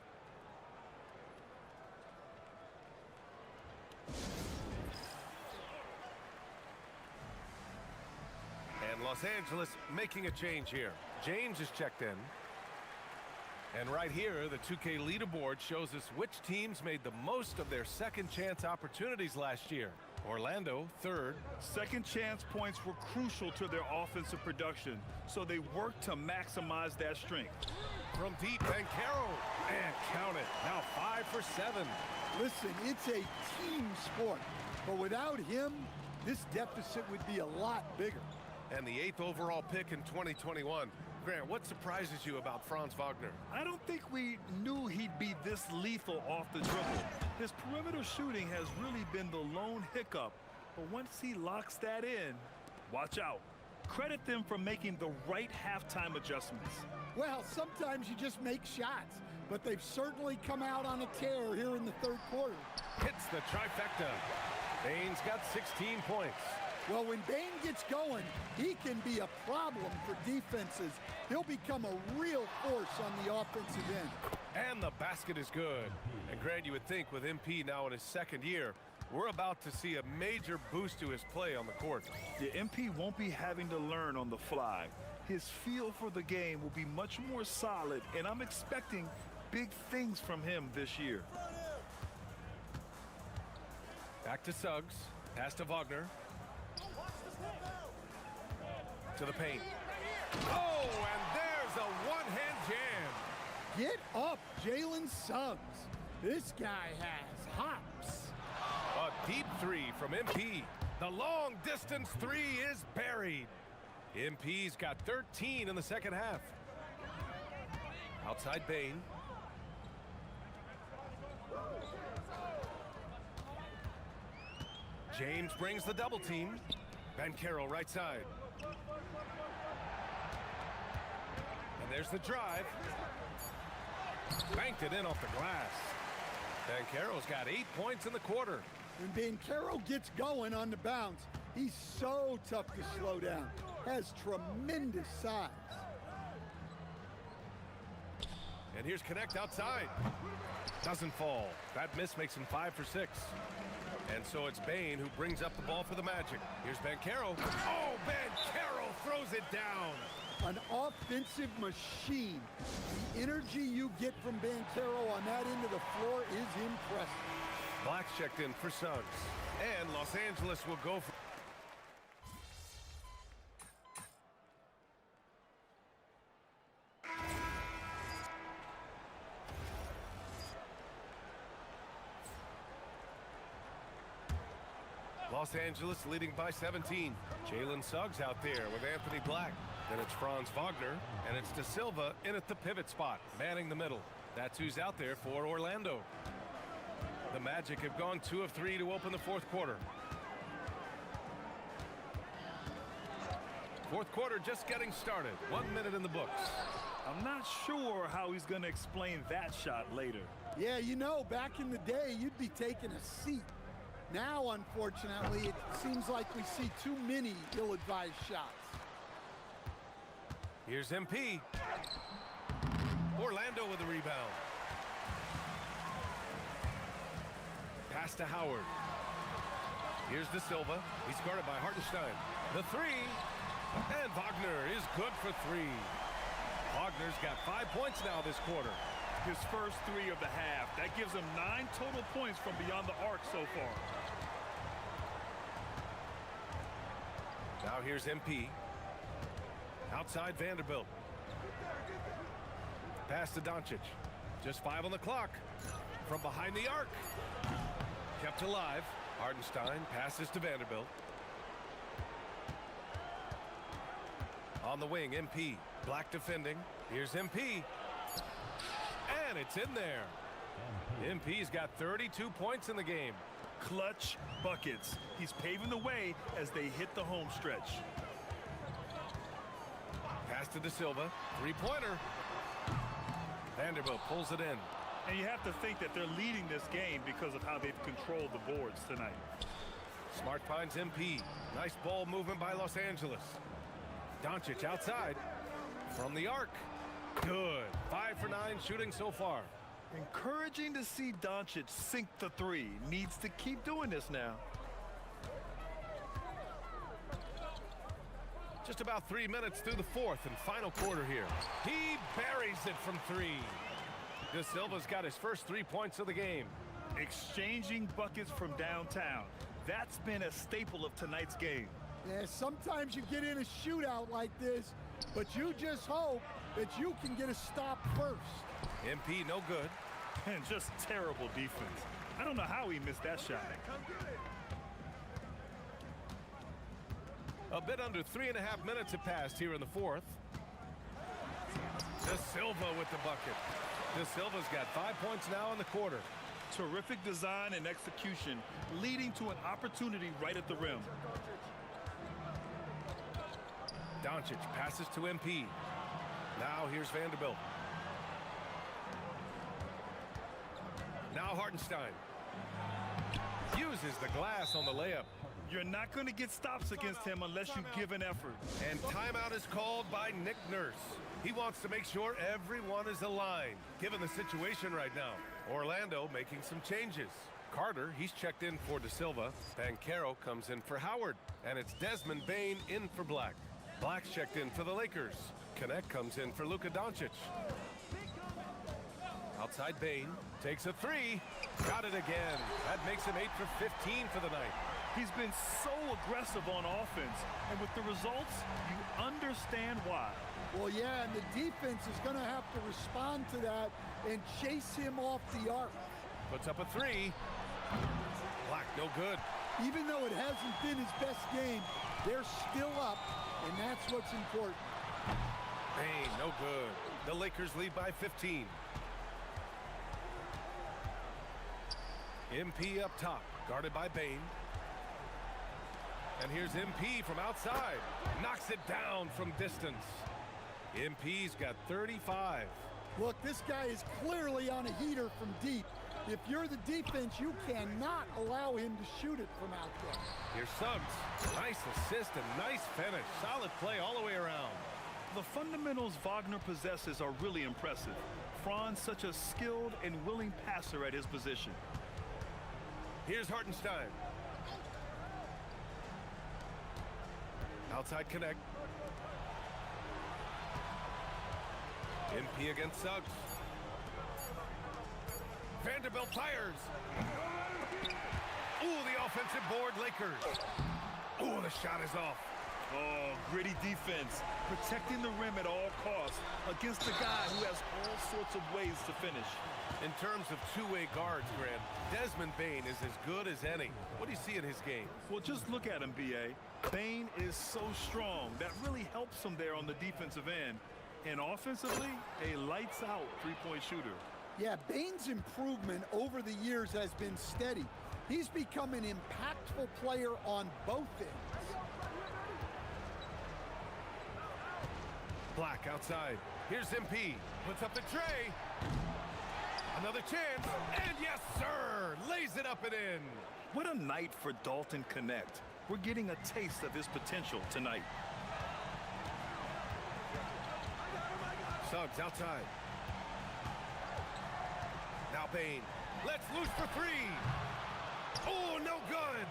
And Los Angeles making a change here. James is checked in. And right here, the 2K leaderboard shows us which teams made the most of their second chance opportunities last year. Orlando, third. Second chance points were crucial to their offensive production, so they worked to maximize that strength. From deep, Bancaro. And count it. Now 5 for 7. Listen, it's a team sport, but without him, this deficit would be a lot bigger. And the 8th overall pick in 2021. Grant, what surprises you about Franz Wagner? I don't think we knew he'd be this lethal off the dribble. His perimeter shooting has really been the lone hiccup, but once he locks that in, watch out. Credit them for making the right halftime adjustments. Well, sometimes you just make shots, but they've certainly come out on a tear here in the third quarter. Hits the trifecta. Bane's got 16 points. Well, when Bane gets going, he can be a problem for defenses. He'll become a real force on the offensive end. And the basket is good. And Grant, you would think with MP now in his second year, we're about to see a major boost to his play on the court. The MP won't be having to learn on the fly. His feel for the game will be much more solid, and I'm expecting big things from him this year. Back to Suggs. Pass to Wagner. To the paint. Oh, and there's a one-hand jam. Get up, Jalen Suggs. This guy has hops. A deep three from MP. The long distance three is buried. MP's got 13 in the second half. Outside Bane. James brings the double team. Bancaro right side. And there's the drive. Banked it in off the glass. Bancaro's got 8 points in the quarter. When Bancaro gets going on the bounce, he's so tough to slow down. Has tremendous size. And here's Connect outside. Doesn't fall. That miss makes him 5 for 6. And so it's Bane who brings up the ball for the Magic. Here's Bancaro. Oh, Bancaro throws it down. An offensive machine. The energy you get from Bancaro on that end of the floor is impressive. Black's checked in for Suggs. And Los Angeles will go for... Los Angeles leading by 17. Jalen Suggs out there with Anthony Black. Then it's Franz Wagner, and it's De Silva in at the pivot spot, manning the middle. That's who's out there for Orlando. The Magic have gone 2 of 3 to open the fourth quarter. Fourth quarter just getting started. 1 minute in the books. I'm not sure how he's going to explain that shot later. Yeah, you know, back in the day, you'd be taking a seat. Now, unfortunately, it seems like we see too many ill-advised shots. Here's MP. Orlando with the rebound. Pass to Howard. Here's De Silva. He's guarded by Hartenstein. The three. And Wagner is good for 3. Wagner's got 5 points now this quarter. His first 3 of the half. That gives him 9 total points from beyond the arc so far. Now here's MP. Outside Vanderbilt. Pass to Doncic. Just 5 on the clock. From behind the arc. Kept alive. Hartenstein passes to Vanderbilt. On the wing, MP. Black defending. Here's MP. And it's in there. MP's got 32 points in the game. Clutch buckets. He's paving the way as they hit the home stretch. Pass to De Silva. 3-pointer. Vanderbilt pulls it in. And you have to think that they're leading this game because of how they've controlled the boards tonight. Smart finds MP. Nice ball movement by Los Angeles. Doncic outside. From the arc. Good. 5 for 9 shooting so far. Encouraging to see Doncic sink the three. Needs to keep doing this now. Just about 3 minutes through the fourth and final quarter here. He buries it from 3. De Silva's got his first 3 points of the game. Exchanging buckets from downtown. That's been a staple of tonight's game. Yeah, sometimes you get in a shootout like this, but you just hope that you can get a stop first. MP no good. And just terrible defense. I don't know how he missed that shot. A bit under 3.5 minutes have passed here in the fourth. De Silva with the bucket. De Silva's got 5 points now in the quarter. Terrific design and execution, leading to an opportunity right at the rim. Doncic passes to MP. Now here's Vanderbilt. Now Hartenstein. Uses the glass on the layup. You're not going to get stops against him unless you give an effort. And timeout is called by Nick Nurse. He wants to make sure everyone is aligned, given the situation right now. Orlando making some changes. Carter, he's checked in for De Silva. Banchero comes in for Howard. And it's Desmond Bane in for Black. Black's checked in for the Lakers. Connect comes in for Luka Doncic. Outside Bane, takes a 3. Got it again. That makes him 8 for 15 for the night. He's been so aggressive on offense, and with the results, you understand why. Well, yeah, and the defense is going to have to respond to that and chase him off the arc. Puts up a 3. Black, no good. Even though it hasn't been his best game, they're still up, and that's what's important. Bane, no good. The Lakers lead by 15. MP up top, guarded by Bane. And here's MP from outside. Knocks it down from distance. MP's got 35. Look, this guy is clearly on a heater from deep. If you're the defense, you cannot allow him to shoot it from out there. Here's Suggs. Nice assist and nice finish. Solid play all the way around. The fundamentals Wagner possesses are really impressive. Franz such a skilled and willing passer at his position. Here's Hartenstein. Outside connect. MP against Suggs. Vanderbilt fires. Ooh, the offensive board, Lakers. Ooh, the shot is off. Oh, gritty defense. Protecting the rim at all costs against a guy who has all sorts of ways to finish. In terms of two-way guards, Grant, Desmond Bane is as good as any. What do you see in his game? Well, just look at him, B.A. Bane is so strong. That really helps him there on the defensive end. And offensively, a lights-out three-point shooter. Yeah, Bane's improvement over the years has been steady. He's become an impactful player on both ends. Black outside. Here's MP. Puts up the tray. Another chance. And yes, sir. Lays it up and in. What a night for Dalton Connect. We're getting a taste of his potential tonight. Suggs outside. Now Bane. Let's loose for 3. Oh, no good.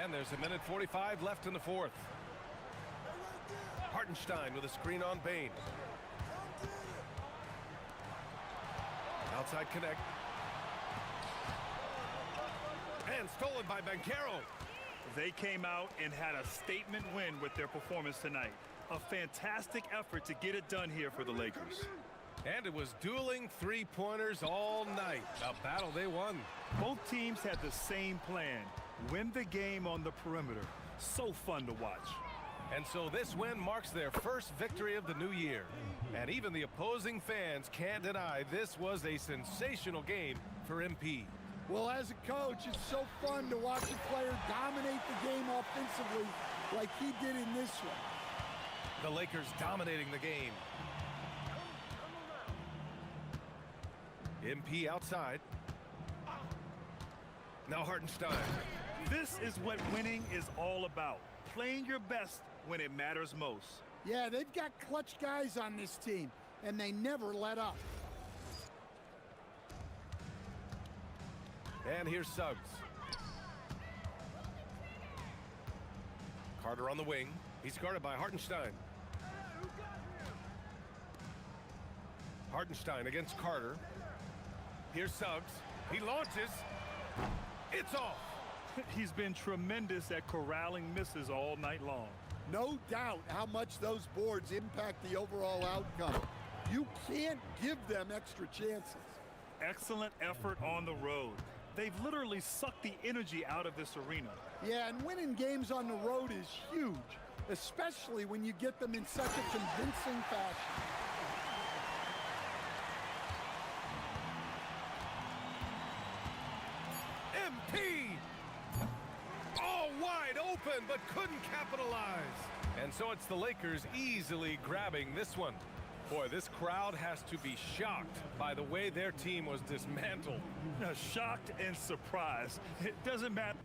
And there's 1:45 left in the fourth. Hartenstein with a screen on Bane. Outside connect. And stolen by Banchero. They came out and had a statement win with their performance tonight. A fantastic effort to get it done here for the Lakers. And it was dueling three-pointers all night. A battle they won. Both teams had the same plan. Win the game on the perimeter. So fun to watch. And so this win marks their first victory of the new year. And even the opposing fans can't deny this was a sensational game for MP. Well, as a coach, it's so fun to watch a player dominate the game offensively like he did in this one. The Lakers dominating the game. MP outside. Now Hartenstein. This is what winning is all about. Playing your best when it matters most. Yeah, they've got clutch guys on this team. and they never let up. And here's Suggs. Carter on the wing. He's guarded by Hartenstein. Hartenstein against Carter. Here's Suggs. He launches. It's off. He's been tremendous at corralling misses all night long. No doubt how much those boards impact the overall outcome. You can't give them extra chances. Excellent effort on the road. They've literally sucked the energy out of this arena. Yeah, and winning games on the road is huge, especially when you get them in such a convincing fashion. MP! All wide open, but couldn't capitalize. And so it's the Lakers easily grabbing this one. Boy, this crowd has to be shocked by the way their team was dismantled. Shocked and surprised. It doesn't matter.